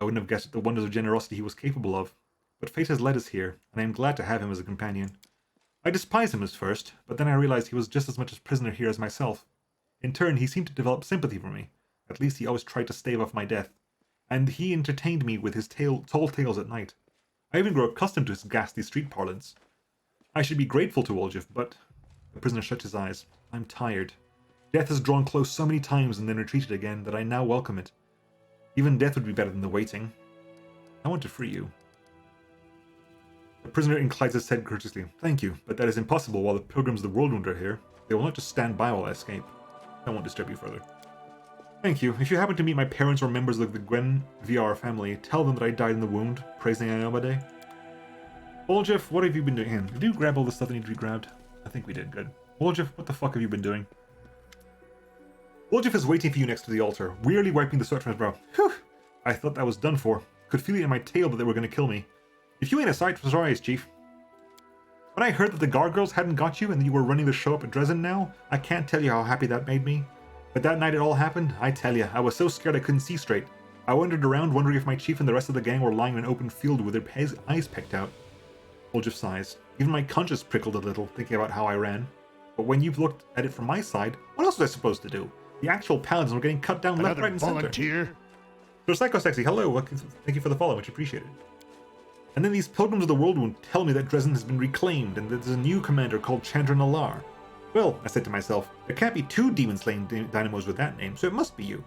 I wouldn't have guessed at the wonders of generosity he was capable of. but fate has led us here, and I am glad to have him as a companion. I despised him at first, but then I realized he was just as much a prisoner here as myself. In turn, he seemed to develop sympathy for me. At least he always tried to stave off my death, and he entertained me with his tall tales at night. I even grew accustomed to his ghastly street parlance. I should be grateful to Woljif, but... The prisoner shut his eyes. I'm tired. Death has drawn close so many times and then retreated again that I now welcome it. Even death would be better than the waiting. I want to free you. The prisoner inclines his head courteously. Thank you, but that is impossible while the pilgrims of the Whirlwind are here. They will not just stand by while I escape. I won't disturb you further. Thank you. If you happen to meet my parents or members of the Gwen VR family, tell them that I died in the wound, praising Iomade. Woljif, what have you been doing? Did you grab all the stuff that needed to be grabbed? I think we did, good. Woljif, what the fuck have you been doing? Woljif is waiting for you next to the altar, wearily wiping the sweat from his brow. Whew! I thought that was done for. Could feel it in my tail that they were going to kill me. If you ain't a sight for sore eyes, Chief. When I heard that the gargoyles hadn't got you and that you were running the show up at Dresden now, I can't tell you how happy that made me. But that night it all happened, I tell you, I was so scared I couldn't see straight. I wandered around wondering if my chief and the rest of the gang were lying in an open field with their eyes pecked out. Woljif sighs. Even my conscience prickled a little, thinking about how I ran. But when you've looked at it from my side, what else was I supposed to do? The actual paladins were getting cut down left, right, and center. Volunteer. So Psycho-Sexy, hello, thank you for the follow, much appreciated. And then these pilgrims of the Whirlwind tell me that Dresden has been reclaimed and that there's a new commander called Chandra Nalar. Well, I said to myself, there can't be two demon-slaying dynamos with that name, so it must be you.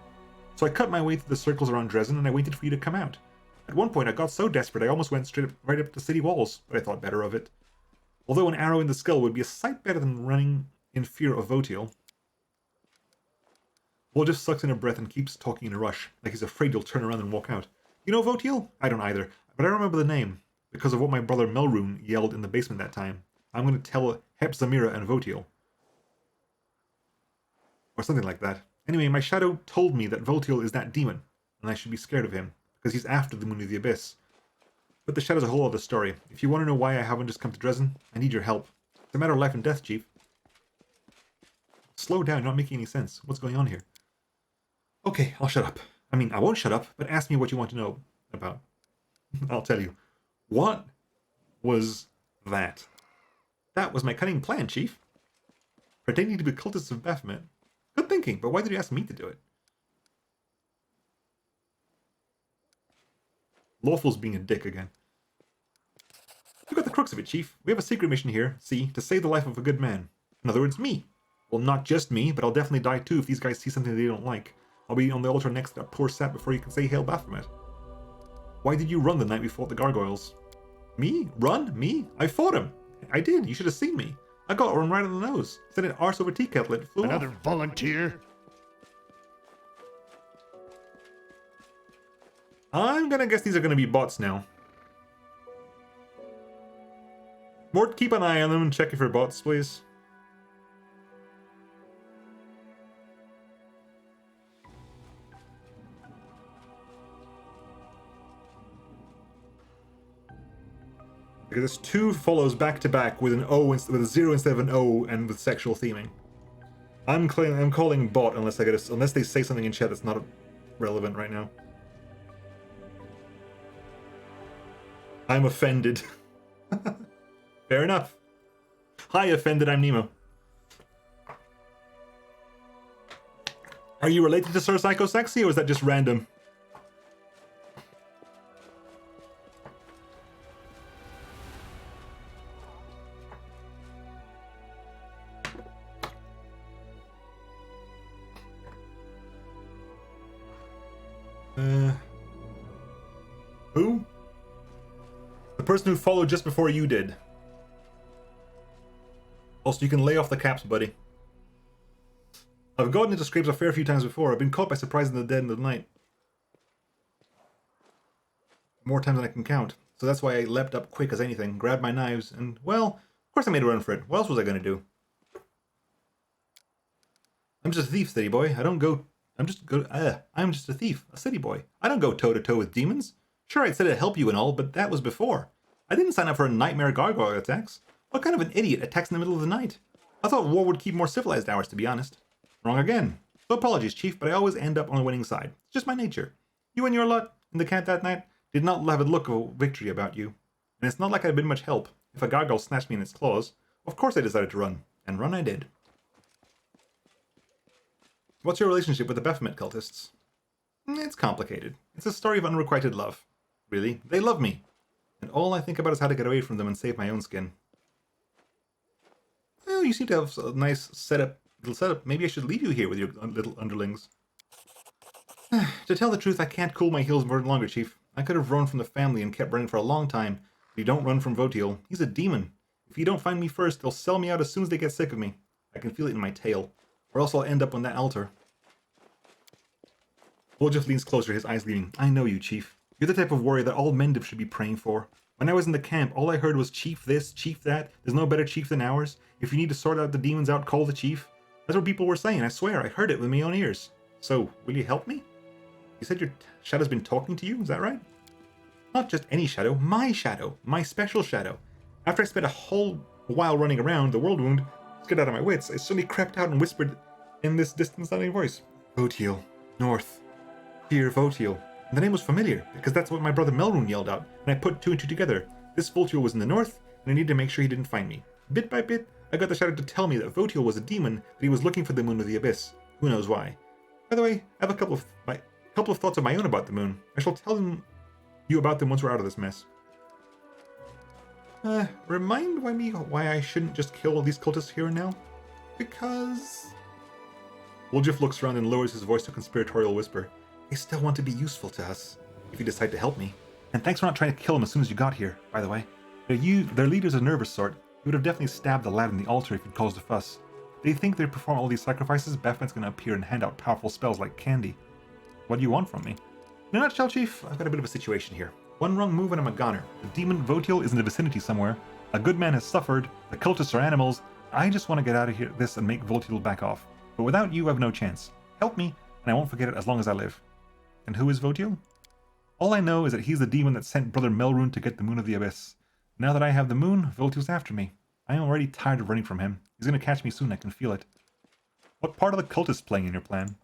So I cut my way through the circles around Dresden and I waited for you to come out. At one point I got so desperate I almost went right up to city walls, but I thought better of it. Although an arrow in the skull would be a sight better than running in fear of WotR. Woljif sucks in a breath and keeps talking in a rush, like he's afraid you'll turn around and walk out. You know WotR? I don't either, but I remember the name, because of what my brother Melrune yelled in the basement that time. I'm going to tell Hep Zamira and WotR. Or something like that. Anyway, my shadow told me that WotR is that demon, and I should be scared of him, because he's after the Moon of the Abyss. But the shadow's a whole other story. If you want to know why I haven't just come to Dresden, I need your help. It's a matter of life and death, Chief. Slow down, you're not making any sense. What's going on here? Okay, I'll shut up. I mean, I won't shut up, but ask me what you want to know about. I'll tell you. What was that? That was my cunning plan, Chief. Pretending to be cultists of Baphomet. Good thinking, but why did you ask me to do it? Lawful's being a dick again. You got the crux of it, Chief. We have a secret mission here, see, to save the life of a good man. In other words, me. Well, not just me, but I'll definitely die too if these guys see something they don't like. I'll be on the altar next to that poor sap before you can say Hail Baphomet. Why did you run the night we fought the gargoyles? Me? Run? Me? I fought him. I did. You should have seen me. I got one right on the nose. Sent it arse over tea kettle. It flew Another off. volunteer. I'm gonna guess these are gonna be bots now. Mort, keep an eye on them and check if they're bots, please. Because it's 2 follows back to back with an O with a 0 instead of an O and with sexual theming. I'm calling bot unless they say something in chat that's not relevant right now. I'm offended. Fair enough. Hi, offended. I'm Nemo. Are you related to Sir Psycho-Sexy, or is that just random? Who? The person who followed just before you did. Also, you can lay off the caps, buddy. I've gotten into scrapes a fair few times before. I've been caught by surprising the dead in the night. More times than I can count. So that's why I leapt up quick as anything, grabbed my knives, and, well, of course I made a run for it. What else was I gonna do? I'm just a thief, city boy. I'm just a thief, a city boy. I don't go toe-to-toe with demons. Sure, I'd said it'd help you and all, but that was before. I didn't sign up for a nightmare gargoyle attacks. What kind of an idiot attacks in the middle of the night? I thought war would keep more civilized hours, to be honest. Wrong again. So apologies, Chief, but I always end up on the winning side. It's just my nature. You and your lot in the camp that night did not have a look of victory about you. and it's not like I'd been much help. If a gargoyle snatched me in its claws, of course I decided to run, and run I did. What's your relationship with the Baphomet cultists? It's complicated. It's a story of unrequited love. Really, they love me, and all I think about is how to get away from them and save my own skin. Well, you seem to have a nice little setup. Maybe I should leave you here with your little underlings. To tell the truth, I can't cool my heels more longer, Chief. I could have run from the family and kept running for a long time, but you don't run from Votiel. He's a demon. If you don't find me first, they'll sell me out as soon as they get sick of me. I can feel it in my tail. Or else I'll end up on that altar. Woljif leans closer, his eyes gleaming. I know you, Chief. You're the type of warrior that all Mendip should be praying for. When I was in the camp, all I heard was Chief this, Chief that. There's no better Chief than ours. If you need to sort out the demons out, call the Chief. That's what people were saying, I swear. I heard it with my own ears. So, will you help me? You said your shadow's been talking to you, is that right? Not just any shadow, my special shadow. After I spent a whole while running around the world wound, scared out of my wits, I suddenly crept out and whispered in this distant-sounding voice. Votiel, north. Dear Votiel. And the name was familiar, because that's what my brother Melrune yelled out, and I put two and two together. This Votiel was in the north, and I needed to make sure he didn't find me. Bit by bit, I got the shadow to tell me that Votiel was a demon, that he was looking for the moon of the abyss. Who knows why. By the way, I have a couple of thoughts of my own about the moon. I shall tell you about them once we're out of this mess. Remind me why I shouldn't just kill all these cultists here and now? Because... Woljif looks around and lowers his voice to a conspiratorial whisper. They still want to be useful to us, if you decide to help me. And thanks for not trying to kill them as soon as you got here, by the way. Their leader's a nervous sort. He would have definitely stabbed the lad in the altar if he'd caused a fuss. They think they perform all these sacrifices, Baphomet's gonna appear and hand out powerful spells like candy. What do you want from me? In a nutshell, Chief, I've got a bit of a situation here. One wrong move and I'm a goner. The demon Votiel is in the vicinity somewhere. A good man has suffered. The cultists are animals. I just want to get out of here this and make Votiel back off. But without you, I have no chance. Help me, and I won't forget it as long as I live. And who is Votiel? All I know is that he's the demon that sent Brother Melrune to get the Moon of the Abyss. Now that I have the moon, Votiel's after me. I am already tired of running from him. He's going to catch me soon, I can feel it. What part of the cult is playing in your plan?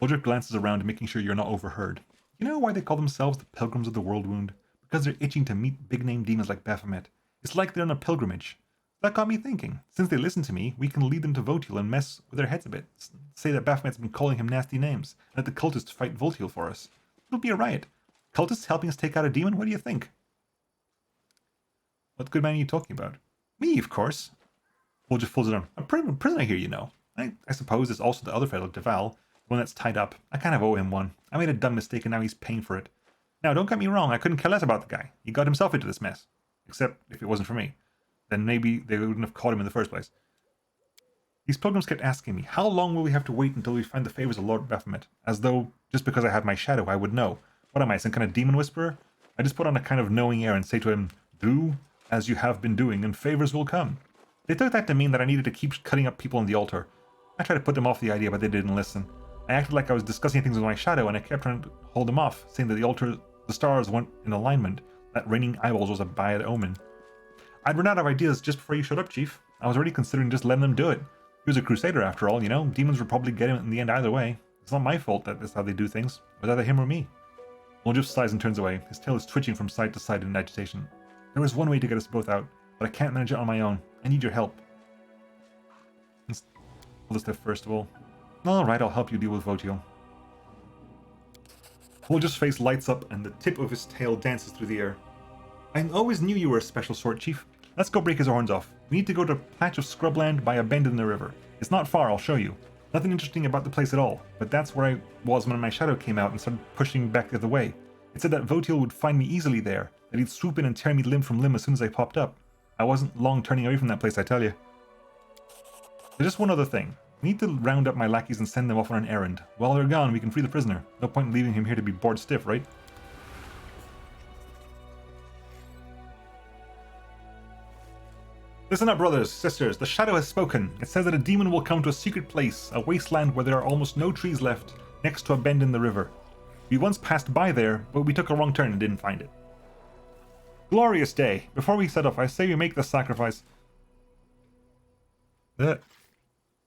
Woljif glances around, making sure you're not overheard. You know why they call themselves the Pilgrims of the World Wound? Because they're itching to meet big-name demons like Baphomet. It's like they're on a pilgrimage. That got me thinking. Since they listen to me, we can lead them to Votiel and mess with their heads a bit. Say that Baphomet's been calling him nasty names, and let the cultists fight Votiel for us. It'll be a riot. Cultists helping us take out a demon? What do you think? What good man are you talking about? Me, of course. Woljif pulls it on. A prisoner here, you know. I suppose there's also the other fellow, Deval, the one that's tied up. I kind of owe him one. I made a dumb mistake and now he's paying for it. Now, don't get me wrong, I couldn't care less about the guy. He got himself into this mess. Except if it wasn't for me. Then maybe they wouldn't have caught him in the first place. These pilgrims kept asking me, how long will we have to wait until we find the favors of Lord Baphomet? As though, just because I have my shadow, I would know. What am I, some kind of demon whisperer? I just put on a kind of knowing air and say to him, do as you have been doing and favors will come. They took that to mean that I needed to keep cutting up people on the altar. I tried to put them off the idea, but they didn't listen. I acted like I was discussing things with my shadow, and I kept trying to hold them off, saying that the stars weren't in alignment, that raining eyeballs was a bad omen. I'd run out of ideas just before you showed up, Chief. I was already considering just letting them do it. He was a crusader after all, you know? Demons would probably get him in the end either way. It's not my fault that that's how they do things. It was either him or me. Woljif sighs and turns away. His tail is twitching from side to side in agitation. There is one way to get us both out, but I can't manage it on my own. I need your help. Let's pull this stuff first of all. Alright, I'll help you deal with Votiel. Woljif's face lights up and the tip of his tail dances through the air. I always knew you were a special sort, Chief. Let's go break his horns off. We need to go to a patch of scrubland by a bend in the river. It's not far, I'll show you. Nothing interesting about the place at all, but that's where I was when my shadow came out and started pushing back the other way. It said that Votiel would find me easily there, that he'd swoop in and tear me limb from limb as soon as I popped up. I wasn't long turning away from that place, I tell you. There's just one other thing. We need to round up my lackeys and send them off on an errand. While they're gone, we can free the prisoner. No point in leaving him here to be bored stiff, right? Listen up, brothers, sisters. The shadow has spoken. It says that a demon will come to a secret place, a wasteland where there are almost no trees left, next to a bend in the river. We once passed by there, but we took a wrong turn and didn't find it. Glorious day. Before we set off, I say we make the sacrifice.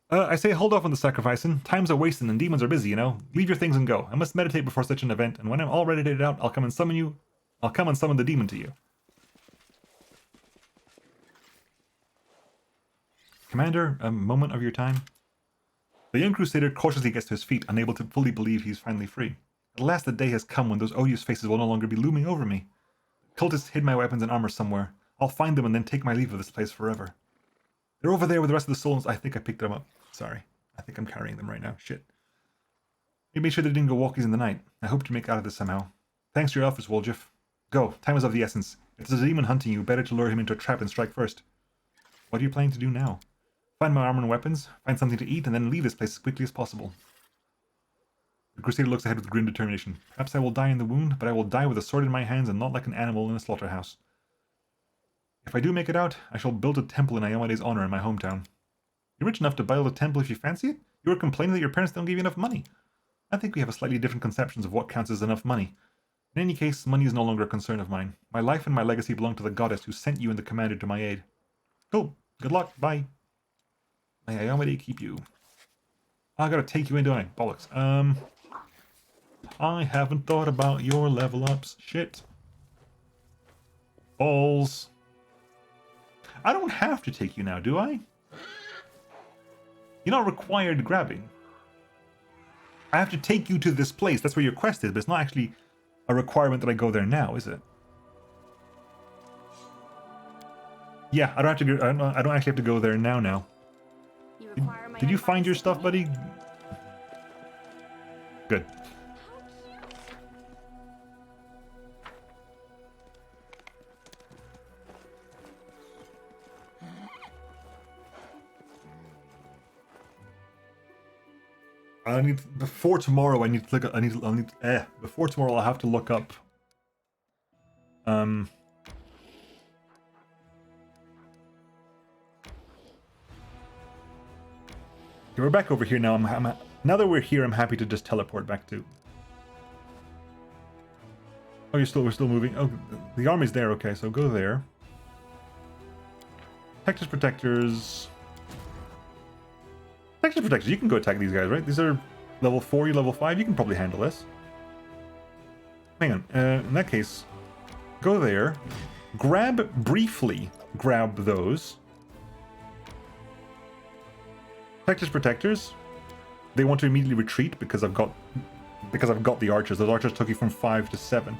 I say hold off on the sacrificing. Time's a wasting and demons are busy, you know. Leave your things and go. I must meditate before such an event, and when I'm all ready to get out, I'll come and summon the demon to you. Commander, a moment of your time. The young crusader cautiously gets to his feet, unable to fully believe he's finally free. At last the day has come when those odious faces will no longer be looming over me. Cultists hid my weapons and armor somewhere. I'll find them and then take my leave of this place forever. They're over there with the rest of the souls. I think I picked them up. Sorry. I think I'm carrying them right now. Shit. You made sure they didn't go walkies in the night. I hope to make out of this somehow. Thanks to your offers, Woljif. Go. Time is of the essence. If there's a demon hunting you, better to lure him into a trap and strike first. What are you planning to do now? Find my armor and weapons, find something to eat, and then leave this place as quickly as possible. The Crusader looks ahead with grim determination. Perhaps I will die in the wound, but I will die with a sword in my hands and not like an animal in a slaughterhouse. If I do make it out, I shall build a temple in Iomede's honor in my hometown. You're rich enough to build a temple if you fancy it? You were complaining that your parents don't give you enough money. I think we have a slightly different conceptions of what counts as enough money. In any case, money is no longer a concern of mine. My life and my legacy belong to the goddess who sent you and the commander to my aid. Cool. Good luck. Bye. May Iomade keep you. I gotta take you in, don't I? Bollocks. I haven't thought about your level ups. Shit. Balls. I don't have to take you now, do I? You're not required grabbing. I have to take you to this place. That's where your quest is, but it's not actually a requirement that I go there now, is it? Yeah, I don't have to go. I don't actually have to go there now. Did you find your stuff, buddy? Good. I need before tomorrow. I need to look at. Before tomorrow, I'll have to look up. Okay, we're back over here now. Now that we're here, I'm happy to just teleport back to. Oh, we're still moving. Oh, the army's there. Okay, so go there. Protectors. You can go attack these guys, right? These are level 4, you level 5. You can probably handle this. Hang on. In that case, go there. Briefly grab those. Protectors. They want to immediately retreat because I've got the archers. Those archers took you from 5 to 7.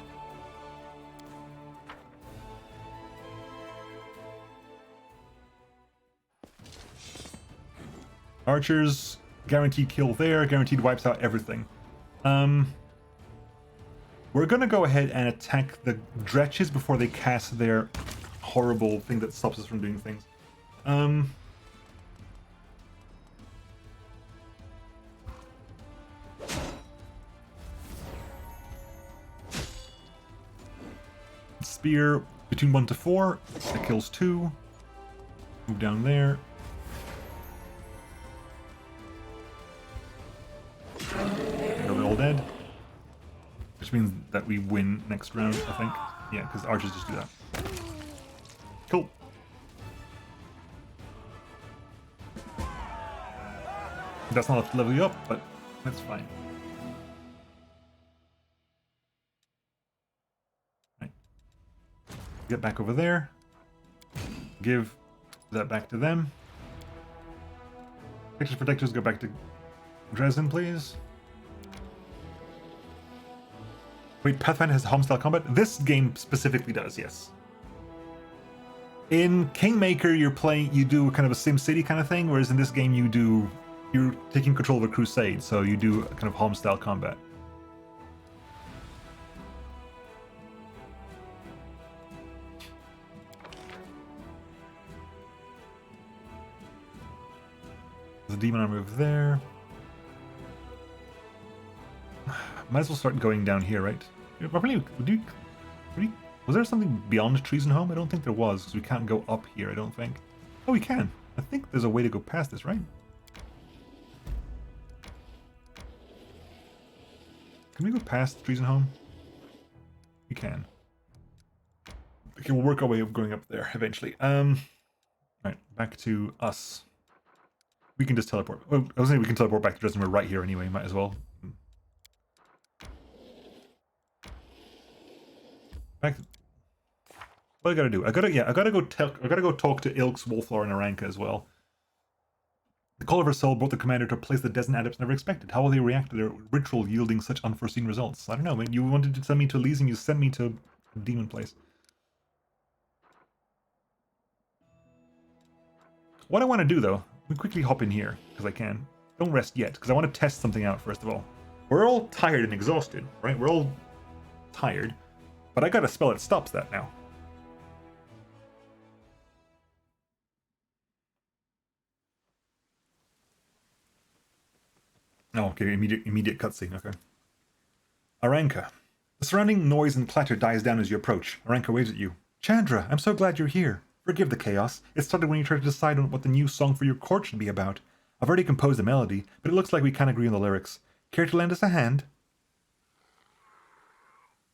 Archers, guaranteed kill there, guaranteed wipes out everything. We're gonna go ahead and attack the Dretches before they cast their horrible thing that stops us from doing things. Spear between 1 to 4, that kills 2. Move down there. They're all dead. Which means that we win next round, I think. Yeah, because archers just do that. Cool. That's not enough to level you up, but that's fine. Right. Get back over there. Give that back to them. Protectors go back to Dresden, please. Wait, Pathfinder has home-style combat? This game specifically does, yes. In Kingmaker, you do kind of a SimCity kind of thing, whereas in this game you're taking control of a crusade, so you do a kind of home-style combat. There's a demon armor over there. Might as well start going down here, right? Was there something beyond trees and home? I don't think there was, because we can't go up here, I don't think. Oh, we can. I think there's a way to go past this, right? Can we go past trees and home? We can. Okay, we'll work our way of going up there eventually. Right, back to us. We can just teleport. Oh, I was saying we can teleport back to Dresden. We're right here anyway, might as well. Back. What I gotta do? I gotta go talk to Ilks, Wolflor, and Aranka as well. The call of her soul brought the commander to a place the Descent adepts never expected. How will they react to their ritual yielding such unforeseen results? I don't know, man. You wanted to send me to Elysium, you sent me to a demon place. What I want to do, though, we quickly hop in here, because I can. Don't rest yet, because I want to test something out, first of all. We're all tired and exhausted, right? We're all tired, but I got a spell that stops that now. Oh, okay, immediate cutscene, okay. Aranka. The surrounding noise and clatter dies down as you approach. Aranka waves at you. Chandra, I'm so glad you're here. Forgive the chaos. It started when you tried to decide on what the new song for your court should be about. I've already composed a melody, but it looks like we can't agree on the lyrics. Care to lend us a hand?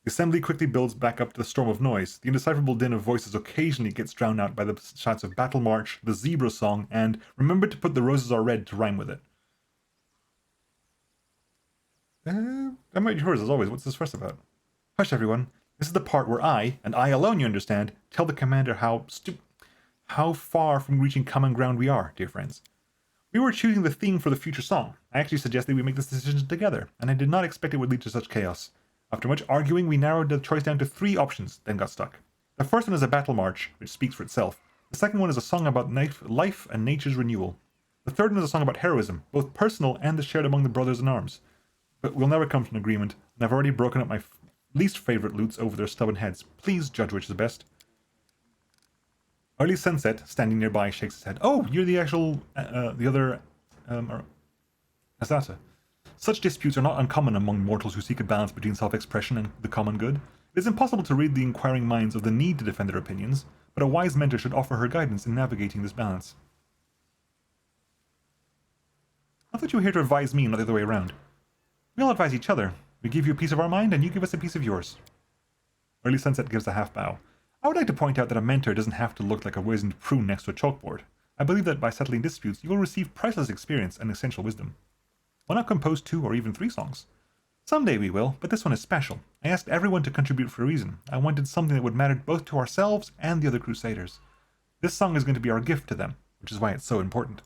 The assembly quickly builds back up to the storm of noise. The indecipherable din of voices occasionally gets drowned out by the shouts of Battle March, the Zebra Song, and remember to put the roses are red to rhyme with it. That might be yours as always. What's this verse about? Hush, everyone. This is the part where I, and I alone, you understand, tell the commander how far from reaching common ground we are, dear friends. We were choosing the theme for the future song. I actually suggested we make this decision together, and I did not expect it would lead to such chaos. After much arguing, we narrowed the choice down to 3 options, then got stuck. The first one is a battle march, which speaks for itself. The second one is a song about life and nature's renewal. The third one is a song about heroism, both personal and the shared among the brothers in arms. But we'll never come to an agreement, and I've already broken up my least favorite loots over their stubborn heads. Please judge which is best. Early Sunset, standing nearby, shakes his head. Oh, you're the actual, the other, Asata. Such disputes are not uncommon among mortals who seek a balance between self-expression and the common good. It is impossible to read the inquiring minds of the need to defend their opinions, but a wise mentor should offer her guidance in navigating this balance. I thought you were here to advise me, not the other way around. We all advise each other. We give you a piece of our mind, and you give us a piece of yours. Early Sunset gives a half bow. I would like to point out that a mentor doesn't have to look like a wizened prune next to a chalkboard. I believe that by settling disputes, you will receive priceless experience and essential wisdom. Why not compose 2 or even 3 songs? Someday we will, but this one is special. I asked everyone to contribute for a reason. I wanted something that would matter both to ourselves and the other Crusaders. This song is going to be our gift to them, which is why it's so important.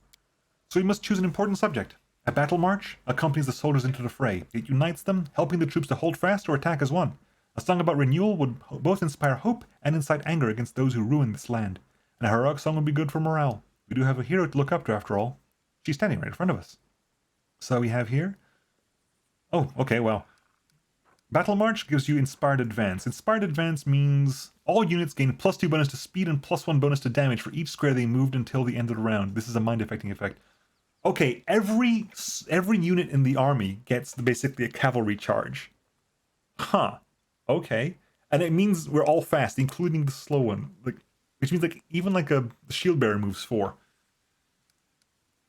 So we must choose an important subject. A battle march accompanies the soldiers into the fray. It unites them, helping the troops to hold fast or attack as one. A song about renewal would both inspire hope and incite anger against those who ruin this land. And a heroic song would be good for morale. We do have a hero to look up to after all. She's standing right in front of us. So we have here... Oh, okay, well. Battle March gives you Inspired Advance. Inspired Advance means all units gain +2 bonus to speed and +1 bonus to damage for each square they moved until the end of the round. This is a mind-affecting effect. Okay, every unit in the army gets basically a cavalry charge. Huh. Okay. And it means we're all fast, including the slow one. Which means even a shield bearer moves 4.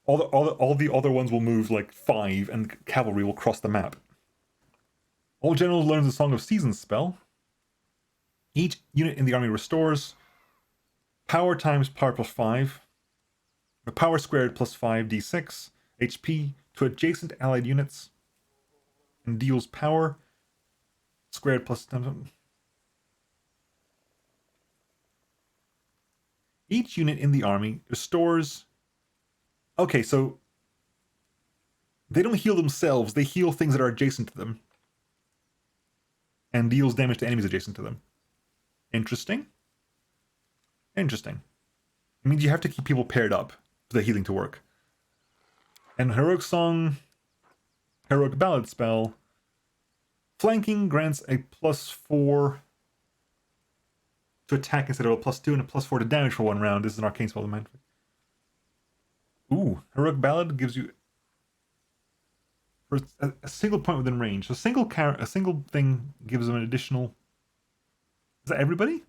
All the other ones will move 5, and cavalry will cross the map. All generals learn the Song of Seasons spell. Each unit in the army restores power times power plus 5. The power squared plus 5d6 HP to adjacent allied units, and deals power squared plus... Each unit in the army restores... Okay, so they don't heal themselves, they heal things that are adjacent to them, and deals damage to enemies adjacent to them. Interesting. Interesting. It means you have to keep people paired up for the healing to work. And Heroic Song, Heroic Ballad spell, flanking grants a +4 to attack instead of a +2 and a +4 to damage for 1 round. This is an arcane spell. Ooh, Heroic Ballad gives you for a single point within range. So a single thing gives them an additional... Is that everybody?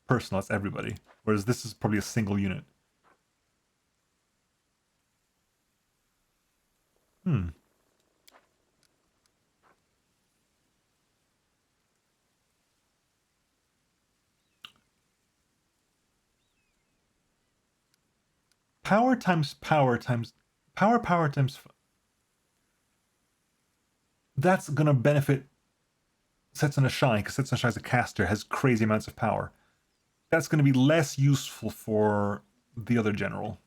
Personal, that's everybody. Whereas this is probably a single unit. Power times power times... Power times... That's gonna benefit Setsuna Shai, because Setsuna Shai is a caster, has crazy amounts of power. that's going to be less useful for the other general.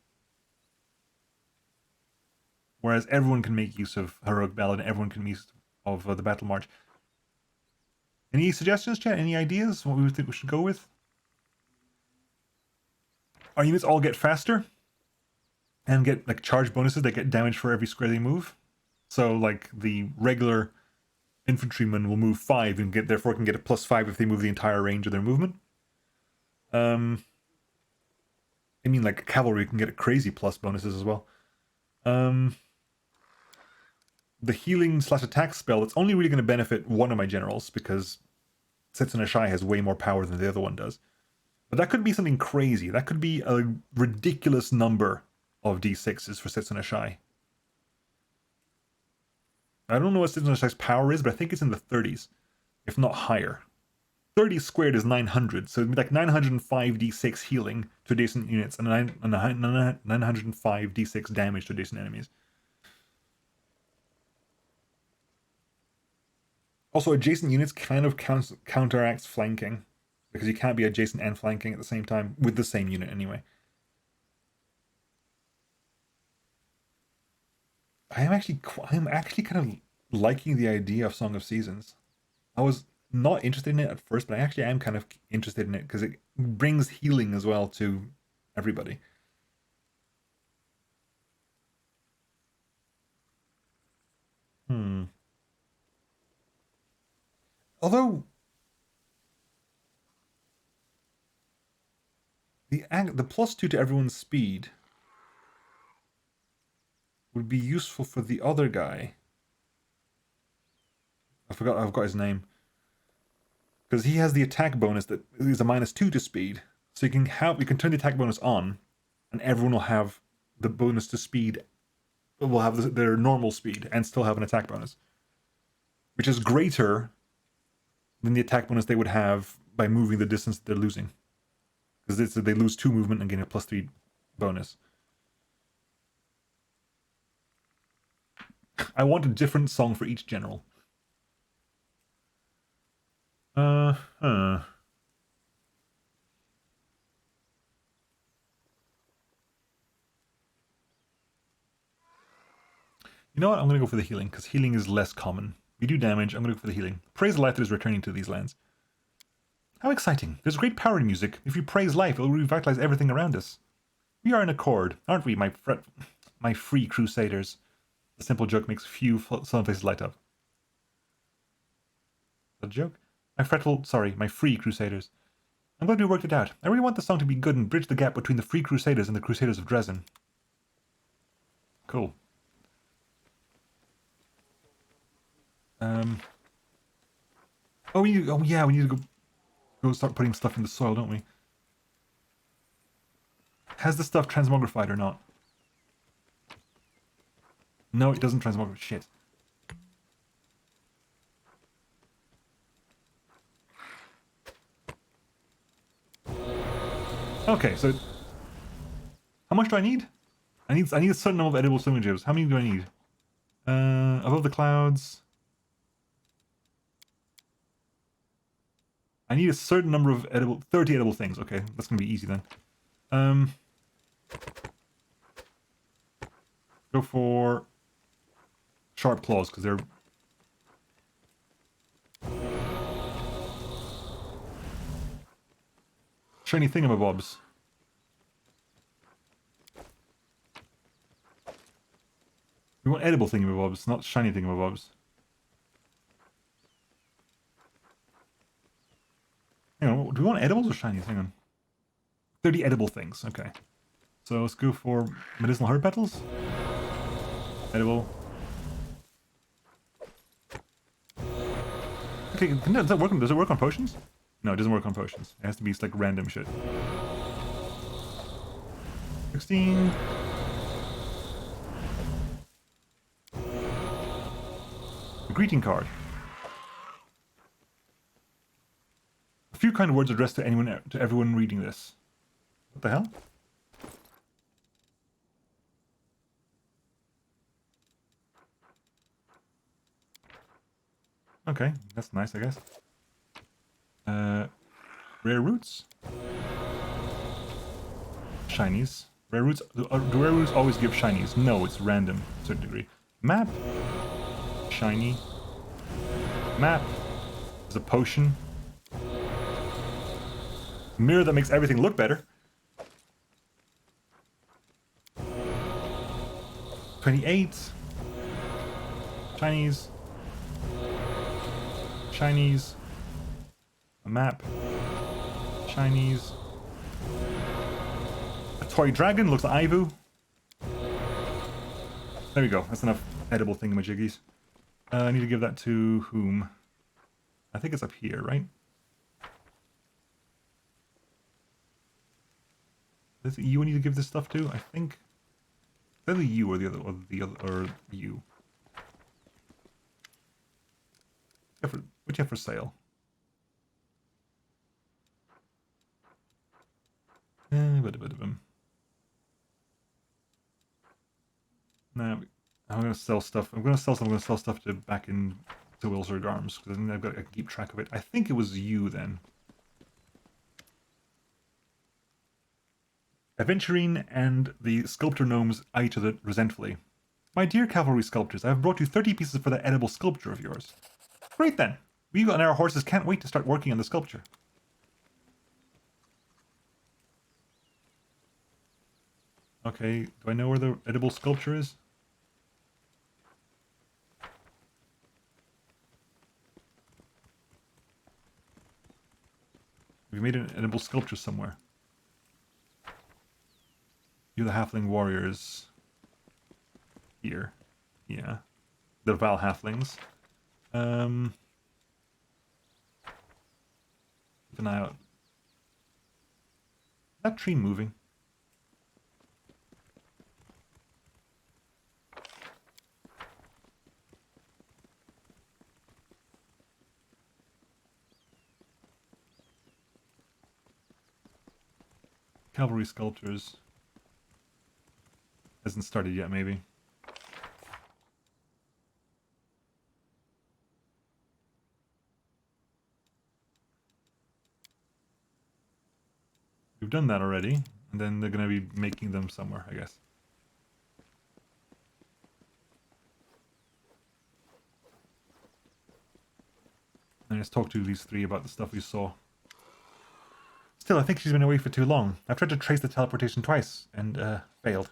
Whereas everyone can make use of Heroic Ballad and everyone can make use of the Battle March. Any suggestions, chat? Any ideas? What we think we should go with? Our units all get faster and get like charge bonuses. They get damage for every square they move. So like the regular infantryman will move 5 and therefore can get a +5 if they move the entire range of their movement. I mean, like cavalry can get crazy plus bonuses as well. The healing / attack spell, it's only really going to benefit one of my generals because Setsuna Shai has way more power than the other one does. But that could be something crazy. That could be a ridiculous number of D6s for Setsuna Shai. I don't know what Setsuna Shai's power is, but I think it's in the 30s, if not higher. 30 squared is 900, so it'd be like 905 d6 healing to adjacent units and 905 d6 damage to adjacent enemies. Also, adjacent units kind of counteracts flanking, because you can't be adjacent and flanking at the same time, with the same unit anyway. I am actually kind of liking the idea of Song of Seasons. I was not interested in it at first, but I actually am kind of interested in it because it brings healing as well to everybody. Although the +2 to everyone's speed would be useful for the other guy. I've got his name. Because he has the attack bonus that is a -2 to speed. So you can turn the attack bonus on, and everyone will have the bonus to speed, will have their normal speed, and still have an attack bonus. Which is greater than the attack bonus they would have by moving the distance they're losing. Because they lose 2 movement and gain a +3 bonus. I want a different song for each general. You know what? I'm going to go for the healing, because healing is less common. We do damage, I'm going to go for the healing. Praise the life that is returning to these lands. How exciting. There's great power in music. If you praise life, it will revitalize everything around us. We are in accord, aren't we, my free crusaders? The simple joke makes few sun faces light up. Is that a joke? My free crusaders. I'm glad we worked it out. I really want the song to be good and bridge the gap between the free crusaders and the crusaders of Dresden. Cool. We need to go start putting stuff in the soil, don't we? Has the stuff transmogrified or not? No, it doesn't transmogrify. Shit. Okay, so how much do I need? I need a certain number of edible swimming jibs. How many do I need? Above the clouds. I need a certain number of 30 edible things. Okay, that's gonna be easy then. Go for sharp claws because they're shiny thingamabobs. We want edible thingamabobs, not shiny thingamabobs. Hang on, do we want edibles or shinies? Hang on. 30 edible things, okay. So let's go for medicinal herb petals. Edible. Okay, does it work on potions? No, it doesn't work on potions. It has to be like random shit. 16. A greeting card. A few kind words addressed to everyone reading this. What the hell? Okay, that's nice, I guess. Rare roots. shinies. Rare roots, do rare roots always give shinies? No, it's random to a certain degree. Map. Shiny. Map. There's a potion. Mirror that makes everything look better. 28. Shinies. Shinies. A map. Shinies. A toy dragon looks like Ivu. There we go. That's enough edible thingamajiggies. I need to give that to whom? I think it's up here, right? Is it you I need to give this stuff to? I think. Is that the you or the other, or you? What do you have for sale? Nah, I'm gonna sell stuff. I'm gonna sell stuff to back in to Wilsard Arms because then I can keep track of it. I think it was you then. Aventurine and the sculptor gnomes eye each other resentfully. My dear cavalry sculptors, I have brought you 30 pieces for that edible sculpture of yours. Great then. We and our horses can't wait to start working on the sculpture. Okay, do I know where the edible sculpture is? We made an edible sculpture somewhere. You're the halfling warriors. Here. Yeah. The Val halflings. Keep an eye out. Is that tree moving? Cavalry sculptors. Hasn't started yet, maybe. We've done that already, and then they're going to be making them somewhere, I guess. And let's talk to these three about the stuff we saw. Still, I think she's been away for too long. I've tried to trace the teleportation twice, and, failed.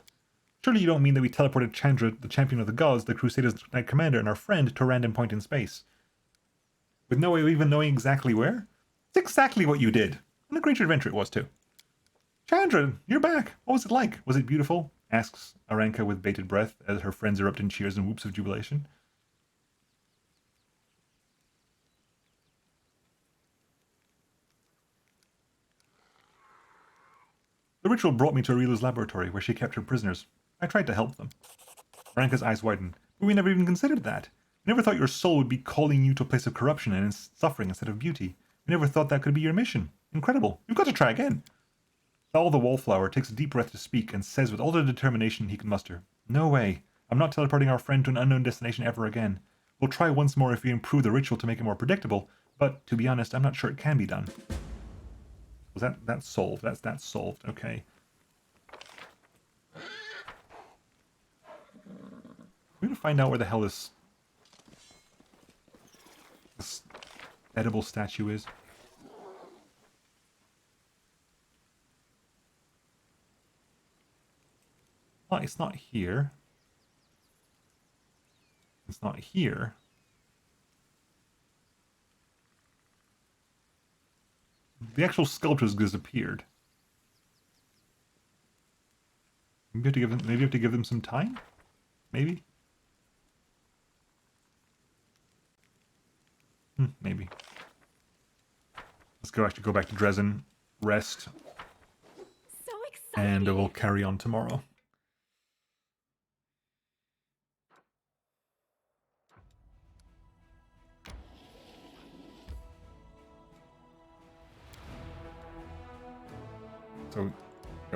Surely you don't mean that we teleported Chandra, the champion of the gods, the Crusaders' Knight Commander, and our friend to a random point in space? With no way of even knowing exactly where? It's exactly what you did. And a great adventure it was, too. Chandra, you're back. What was it like? Was it beautiful? Asks Aranka with bated breath, as her friends erupt in cheers and whoops of jubilation. The ritual brought me to Arila's laboratory, where she kept her prisoners. I tried to help them. Aranka's eyes widened. But we never even considered that. We never thought your soul would be calling you to a place of corruption and suffering instead of beauty. We never thought that could be your mission. Incredible. You've got to try again. Saul the Wallflower takes a deep breath to speak and says with all the determination he can muster, No way. I'm not teleporting our friend to an unknown destination ever again. We'll try once more if we improve the ritual to make it more predictable, but, to be honest, I'm not sure it can be done. Was that's solved? That's solved. Okay. We're gonna find out where the hell this edible statue is. Oh, it's not here. It's not here. The actual sculptures disappeared. Maybe you have to give them some time? Maybe? Maybe. Let's actually go back to Dresden, rest, So exciting! and we'll carry on tomorrow.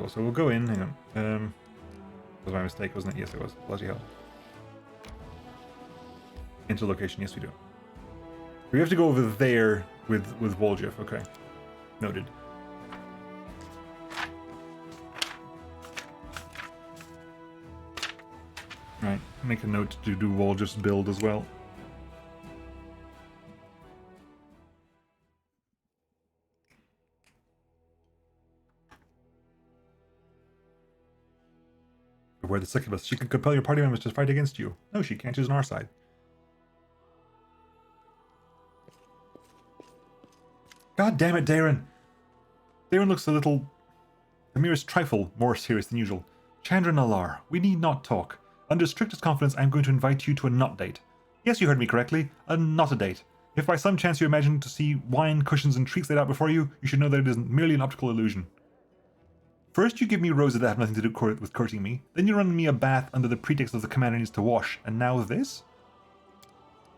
So we'll go in, hang on. That was my mistake, wasn't it? Yes, it was. Bloody hell. Enter location, yes we do. We have to go over there with Woljif, okay. Noted. Right, make a note to do Volger's build as well. Beware the succubus. She can compel your party members to fight against you. No, she can't. She's on our side. God damn it, Darren! Darren looks the merest trifle more serious than usual. Chandra Nalar, we need not talk. Under strictest confidence, I am going to invite you to a not date. Yes, you heard me correctly. A not a date. If by some chance you imagine to see wine, cushions, and treats laid out before you, you should know that it is merely an optical illusion. First you give me roses that have nothing to do with courting me, then you run me a bath under the pretext of the commander needs to wash, and now this?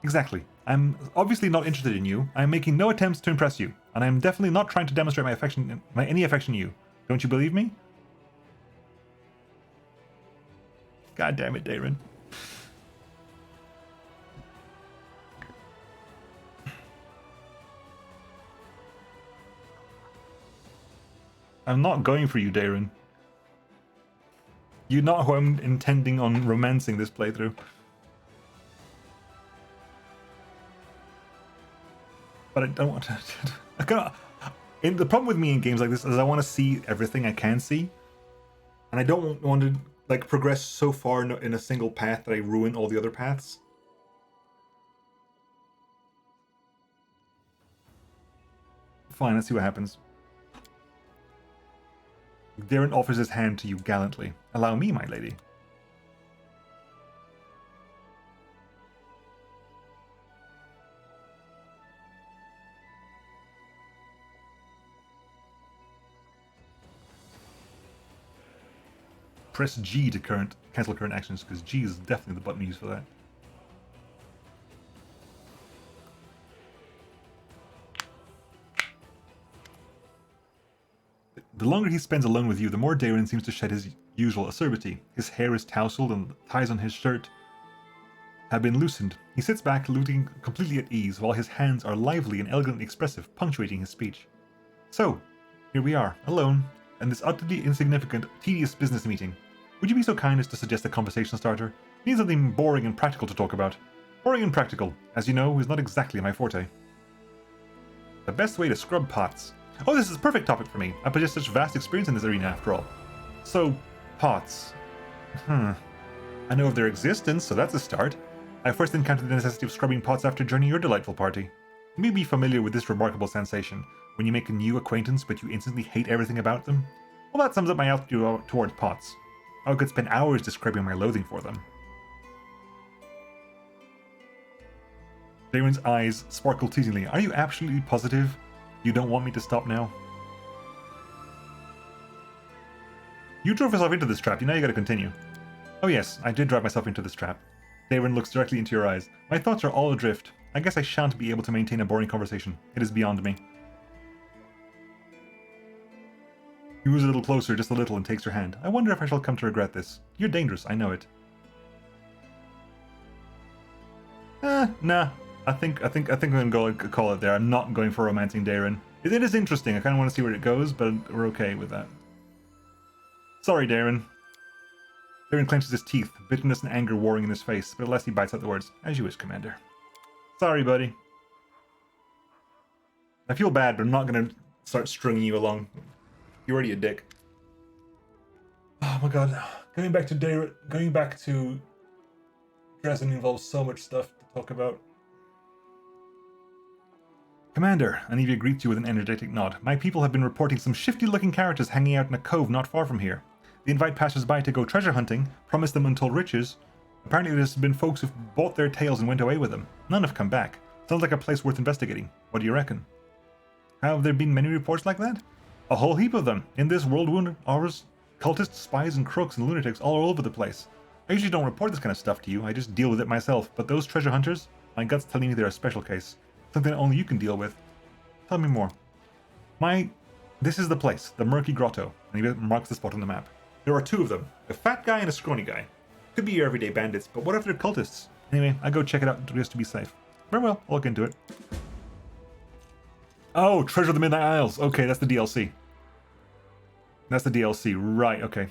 Exactly. I'm obviously not interested in you, I am making no attempts to impress you, and I am definitely not trying to demonstrate any affection to you. Don't you believe me? God damn it, Darren. I'm not going for you, Darren. You're not who I'm intending on romancing this playthrough. But I don't want to... the problem with me in games like this is I want to see everything I can see. And I don't want to like progress so far in a single path that I ruin all the other paths. Fine, let's see what happens. Darren offers his hand to you gallantly. Allow me, my lady. Press G to cancel current actions, because G is definitely the button used for that. The longer he spends alone with you, the more Darren seems to shed his usual acerbity. His hair is tousled and the ties on his shirt have been loosened. He sits back, looking completely at ease, while his hands are lively and elegantly expressive, punctuating his speech. So, here we are, alone, in this utterly insignificant, tedious business meeting. Would you be so kind as to suggest a conversation starter? We need something boring and practical to talk about. Boring and practical, as you know, is not exactly my forte. The best way to scrub pots. Oh, this is a perfect topic for me. I possess such vast experience in this arena, after all. So, pots. I know of their existence, so that's a start. I first encountered the necessity of scrubbing pots after joining your delightful party. You may be familiar with this remarkable sensation, when you make a new acquaintance but you instantly hate everything about them. Well, that sums up my attitude toward pots. I could spend hours describing my loathing for them. Darren's eyes sparkle teasingly. Are you absolutely positive you don't want me to stop now? You drove yourself into this trap, you know you gotta continue. Oh yes, I did drive myself into this trap. Darren looks directly into your eyes. My thoughts are all adrift. I guess I shan't be able to maintain a boring conversation. It is beyond me. He moves a little closer, just a little, and takes your hand. I wonder if I shall come to regret this. You're dangerous, I know it. Nah. I think I'm gonna go and call it there. I'm not going for romancing Darren. It is interesting. I kind of want to see where it goes, but we're okay with that. Sorry, Darren. Darren clenches his teeth, bitterness and anger warring in his face, but at last he bites out the words, "As you wish, Commander." Sorry, buddy. I feel bad, but I'm not gonna start stringing you along. You're already a dick. Oh my god. Going back to Dresden involves so much stuff to talk about. Commander, Anivia greets you with an energetic nod. My people have been reporting some shifty-looking characters hanging out in a cove not far from here. They invite passers-by to go treasure hunting, promise them untold riches. Apparently there's been folks who've bought their tails and went away with them. None have come back. Sounds like a place worth investigating. What do you reckon? Have there been many reports like that? A whole heap of them. In this world wound ours, cultists, spies, and crooks and lunatics all over the place. I usually don't report this kind of stuff to you, I just deal with it myself, but those treasure hunters, my gut's telling me they're a special case. Something that only you can deal with. Tell me more. This is the place, the Murky Grotto, and he marks the spot on the map. There are two of them, a fat guy and a scrawny guy. Could be your everyday bandits, but what if they're cultists? Anyway, I go check it out just to be safe. Very well, I'll look into it. Oh, Treasure of the Midnight Isles. Okay, that's the DLC. That's the DLC, right, okay.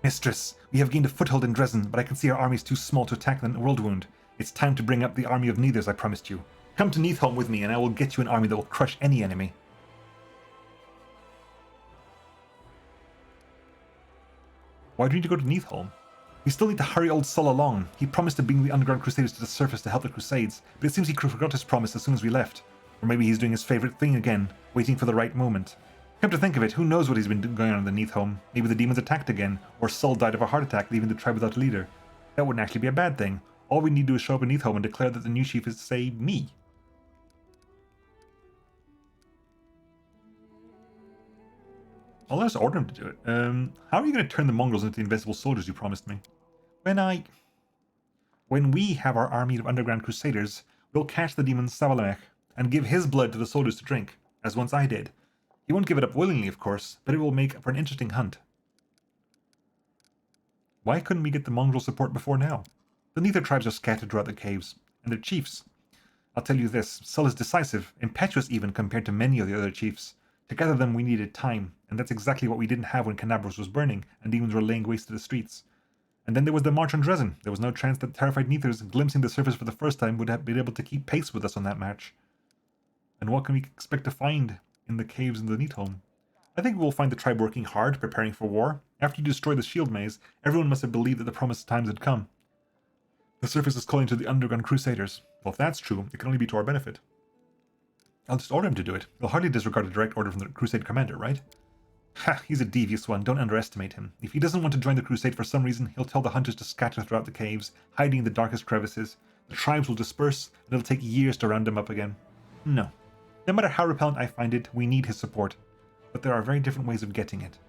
Mistress, we have gained a foothold in Dresden, but I can see our army is too small to attack the Worldwound. It's time to bring up the army of Neithers I promised you. Come to Neithholm with me, and I will get you an army that will crush any enemy. Why do you need to go to Neithholm? We still need to hurry old Sull along. He promised to bring the Underground Crusaders to the surface to help the Crusades, but it seems he forgot his promise as soon as we left. Or maybe he's doing his favourite thing again, waiting for the right moment. Come to think of it, who knows what he's been going on in the Neithholm? Maybe the demons attacked again, or Sull died of a heart attack, leaving the tribe without a leader. That wouldn't actually be a bad thing. All we need to do is show up in Neithholm and declare that the new chief is, say, me. I'll just order him to do it. How are you going to turn the Mongrels into the invincible soldiers you promised me? When we have our army of underground crusaders, we'll catch the demon Sabalamech and give his blood to the soldiers to drink, as once I did. He won't give it up willingly, of course, but it will make for an interesting hunt. Why couldn't we get the Mongrel support before now? The Neither tribes are scattered throughout the caves, and their chiefs. I'll tell you this, Sull is decisive, impetuous even compared to many of the other chiefs. To gather them we needed time, and that's exactly what we didn't have when Canabros was burning, and demons were laying waste to the streets. And then there was the march on Dresden. There was no chance that terrified Neithers, glimpsing the surface for the first time, would have been able to keep pace with us on that march. And what can we expect to find in the caves in the Neithholm? I think we'll find the tribe working hard, preparing for war. After you destroy the shield maze, everyone must have believed that the promised times had come. The surface is calling to the underground crusaders. Well, if that's true, it can only be to our benefit. I'll just order him to do it. He'll hardly disregard a direct order from the crusade commander, right? Ha, he's a devious one, don't underestimate him. If he doesn't want to join the crusade for some reason, he'll tell the hunters to scatter throughout the caves, hiding in the darkest crevices. The tribes will disperse, and it'll take years to round them up again. No. No matter how repellent I find it, we need his support. But there are very different ways of getting it.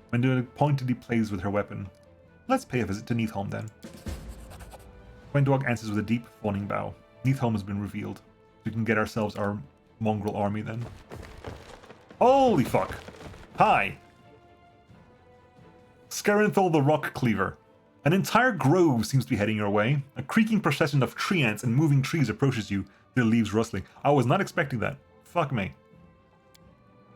Gwendolyn pointedly plays with her weapon. Let's pay a visit to Neithholm then. Gwendog answers with a deep, fawning bow. Neithholm has been revealed. We can get ourselves our mongrel army then. Holy fuck! Hi! Scarenthal the Rock Cleaver. An entire grove seems to be heading your way. A creaking procession of tree ants and moving trees approaches you, their leaves rustling. I was not expecting that. Fuck me.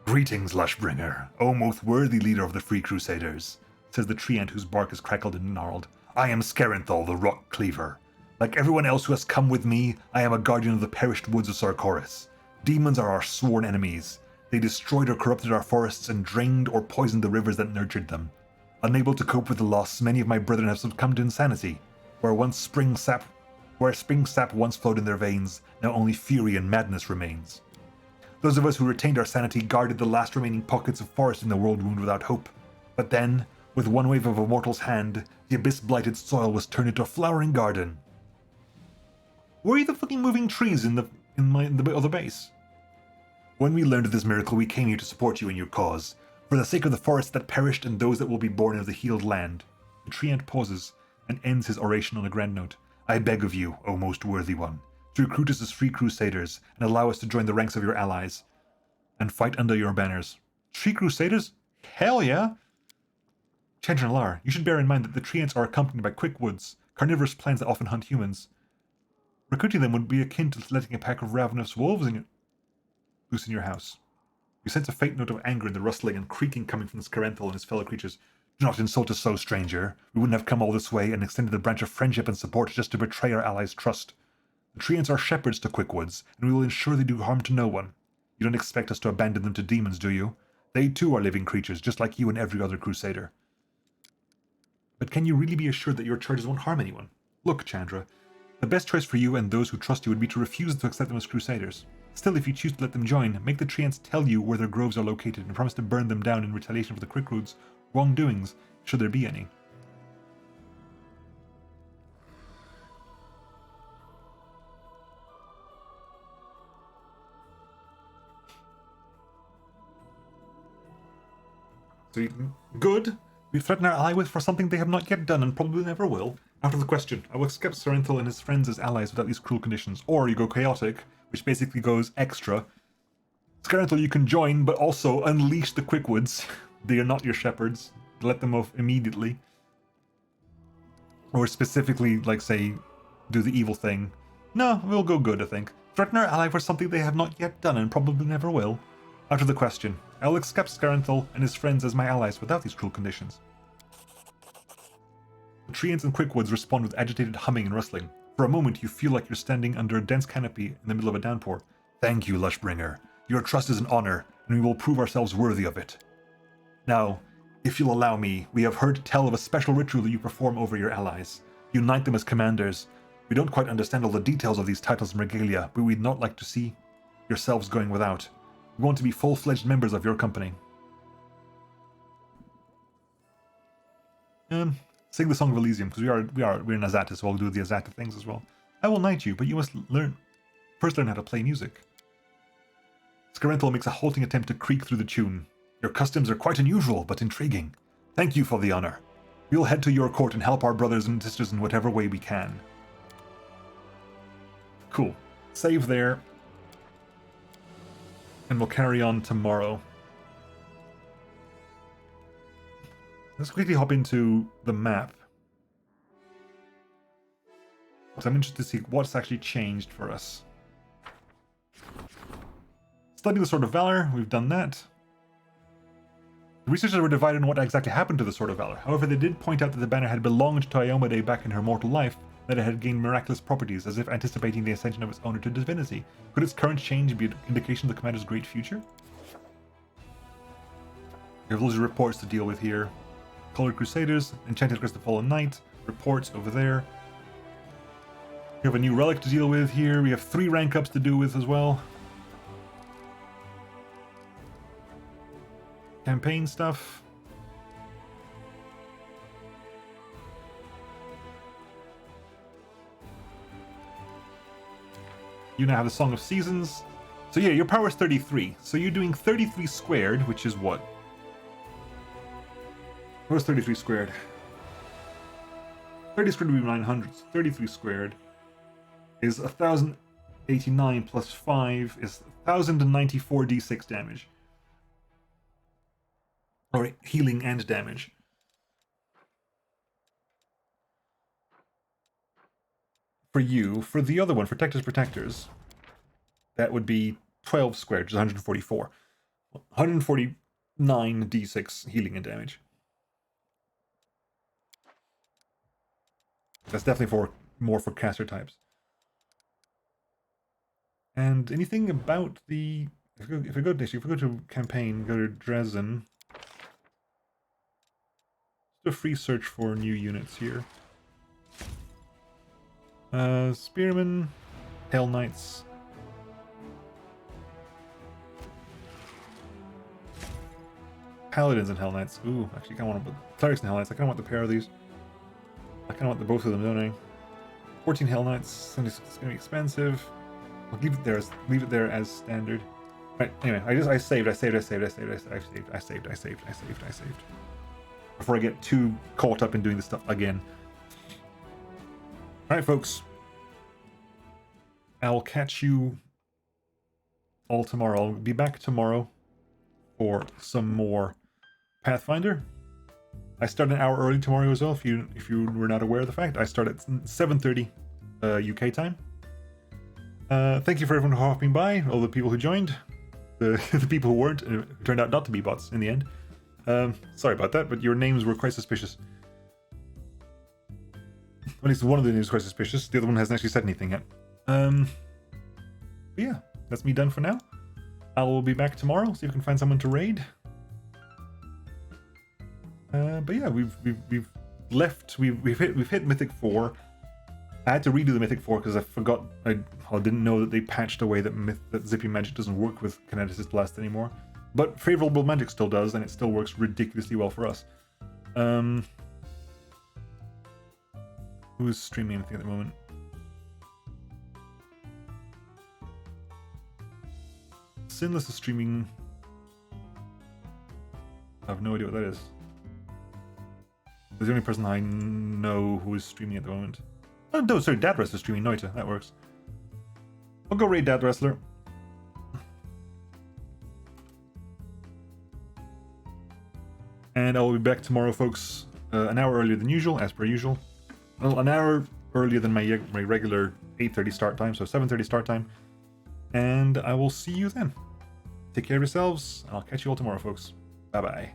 Greetings, Lushbringer, O most worthy leader of the Free Crusaders, says the tree ant whose bark is crackled and gnarled. I am Scarenthal the Rock Cleaver. Like everyone else who has come with me, I am a guardian of the perished woods of Sarkoris. Demons are our sworn enemies. They destroyed or corrupted our forests and drained or poisoned the rivers that nurtured them. Unable to cope with the loss, many of my brethren have succumbed to insanity. Where spring sap once flowed in their veins, now only fury and madness remains. Those of us who retained our sanity guarded the last remaining pockets of forest in the Worldwound without hope. But then, with one wave of a mortal's hand, the abyss-blighted soil was turned into a flowering garden. Were you the fucking moving trees in the other base? When we learned of this miracle, we came here to support you in your cause. For the sake of the forests that perished and those that will be born of the healed land. The tree ant pauses and ends his oration on a grand note. I beg of you, O most worthy one, to recruit us as free crusaders and allow us to join the ranks of your allies and fight under your banners. Free crusaders? Hell yeah! Chedron Lar, you should bear in mind that the tree ants are accompanied by quick woods, carnivorous plants that often hunt humans. Recruiting them would be akin to letting a pack of ravenous wolves loose in your house. You sense a faint note of anger in the rustling and creaking coming from Scarenthal and his fellow creatures. Do not insult us so, stranger. We wouldn't have come all this way and extended the branch of friendship and support just to betray our allies' trust. The tree ants are shepherds to Quickwoods, and we will ensure they do harm to no one. You don't expect us to abandon them to demons, do you? They too are living creatures, just like you and every other crusader. But can you really be assured that your charges won't harm anyone? Look, Chandra, the best choice for you and those who trust you would be to refuse to accept them as crusaders. Still, if you choose to let them join, make the tree ants tell you where their groves are located and promise to burn them down in retaliation for the Quickwoods' wrongdoings, should there be any. So, good. We threaten our ally with for something they have not yet done and probably never will. After the question, I will accept Scarenthal and his friends as allies without these cruel conditions. Or you go chaotic, which basically goes extra. Scarenthal, you can join, but also unleash the Quickwoods. They are not your shepherds. Let them off immediately. Or specifically, like, say, do the evil thing. No, we'll go good, I think. Threaten our ally for something they have not yet done and probably never will. After the question, I will accept Scarenthal and his friends as my allies without these cruel conditions. The trees and quickwoods respond with agitated humming and rustling. For a moment, you feel like you're standing under a dense canopy in the middle of a downpour. Thank you, Lushbringer. Your trust is an honor, and we will prove ourselves worthy of it. Now, if you'll allow me, we have heard tell of a special ritual that you perform over your allies. Unite them as commanders. We don't quite understand all the details of these titles and regalia, but we'd not like to see yourselves going without. We want to be full-fledged members of your company. Sing the Song of Elysium, because we're in Azata, so I'll do the Azata things as well. I will knight you, but you must first learn how to play music. Scarenthal makes a halting attempt to creak through the tune. Your customs are quite unusual, but intriguing. Thank you for the honor. We'll head to your court and help our brothers and sisters in whatever way we can. Cool. Save there. And we'll carry on tomorrow. Let's quickly hop into the map. Because I'm interested to see what's actually changed for us. Study the Sword of Valor, we've done that. The researchers were divided on what exactly happened to the Sword of Valor. However, they did point out that the banner had belonged to Iomade back in her mortal life, that it had gained miraculous properties, as if anticipating the ascension of its owner to divinity. Could its current change be an indication of the commander's great future? We have loads of reports to deal with here. Colored Crusaders, Enchanted Crest of Fallen Knight, reports over there. We have a new relic to deal with here. We have 3 rank ups to do with as well. Campaign stuff. You now have the Song of Seasons. So yeah, your power is 33. So you're doing 33 squared, which is what? What's 33 squared? 30 squared would be 900. 33 squared is 1089 plus 5 is 1094 d6 damage. Or healing and damage. For you, for the other one, for Protectors Protectors, that would be 12 squared, which is 144. 149 d6 healing and damage. That's definitely more for caster types. And anything about the... If we go to campaign, go to Dresden. Let's do a free search for new units here. Spearmen, Hell Knights. Paladins and Hell Knights. Ooh, actually, I kind of want to put Clerics and Hell Knights. I kind of want the pair of these. I kind of want the both of them, don't I? 14 Hell Knights. It's going to be expensive. I'll leave it there as standard. Right. Anyway, I saved. Before I get too caught up in doing this stuff again. All right, folks. I'll catch you all tomorrow. I'll be back tomorrow for some more Pathfinder. I start an hour early tomorrow as well. If you were not aware of the fact, I start at 7:30 UK time. Thank you for everyone hopping by. All the people who joined, the people who weren't, turned out not to be bots in the end. Sorry about that, but your names were quite suspicious. At least one of the names was quite suspicious. The other one hasn't actually said anything yet. But yeah, that's me done for now. I will be back tomorrow. See if we can find someone to raid. But yeah, we've hit Mythic 4. I had to redo the Mythic 4 because I forgot. I didn't know that they patched away that Zippy Magic doesn't work with Kineticist Blast anymore. But Favorable Magic still does, and it still works ridiculously well for us. Who's streaming anything at the moment? Sinless is streaming. I have no idea what that is. That's the only person I know who is streaming at the moment. Oh no, sorry, Dad Wrestler is streaming Noita. That works. I'll go raid Dad Wrestler. And I will be back tomorrow, folks. An hour earlier than usual, as per usual. Well, an hour earlier than my regular 8:30 start time, so 7:30 start time. And I will see you then. Take care of yourselves, and I'll catch you all tomorrow, folks. Bye-bye.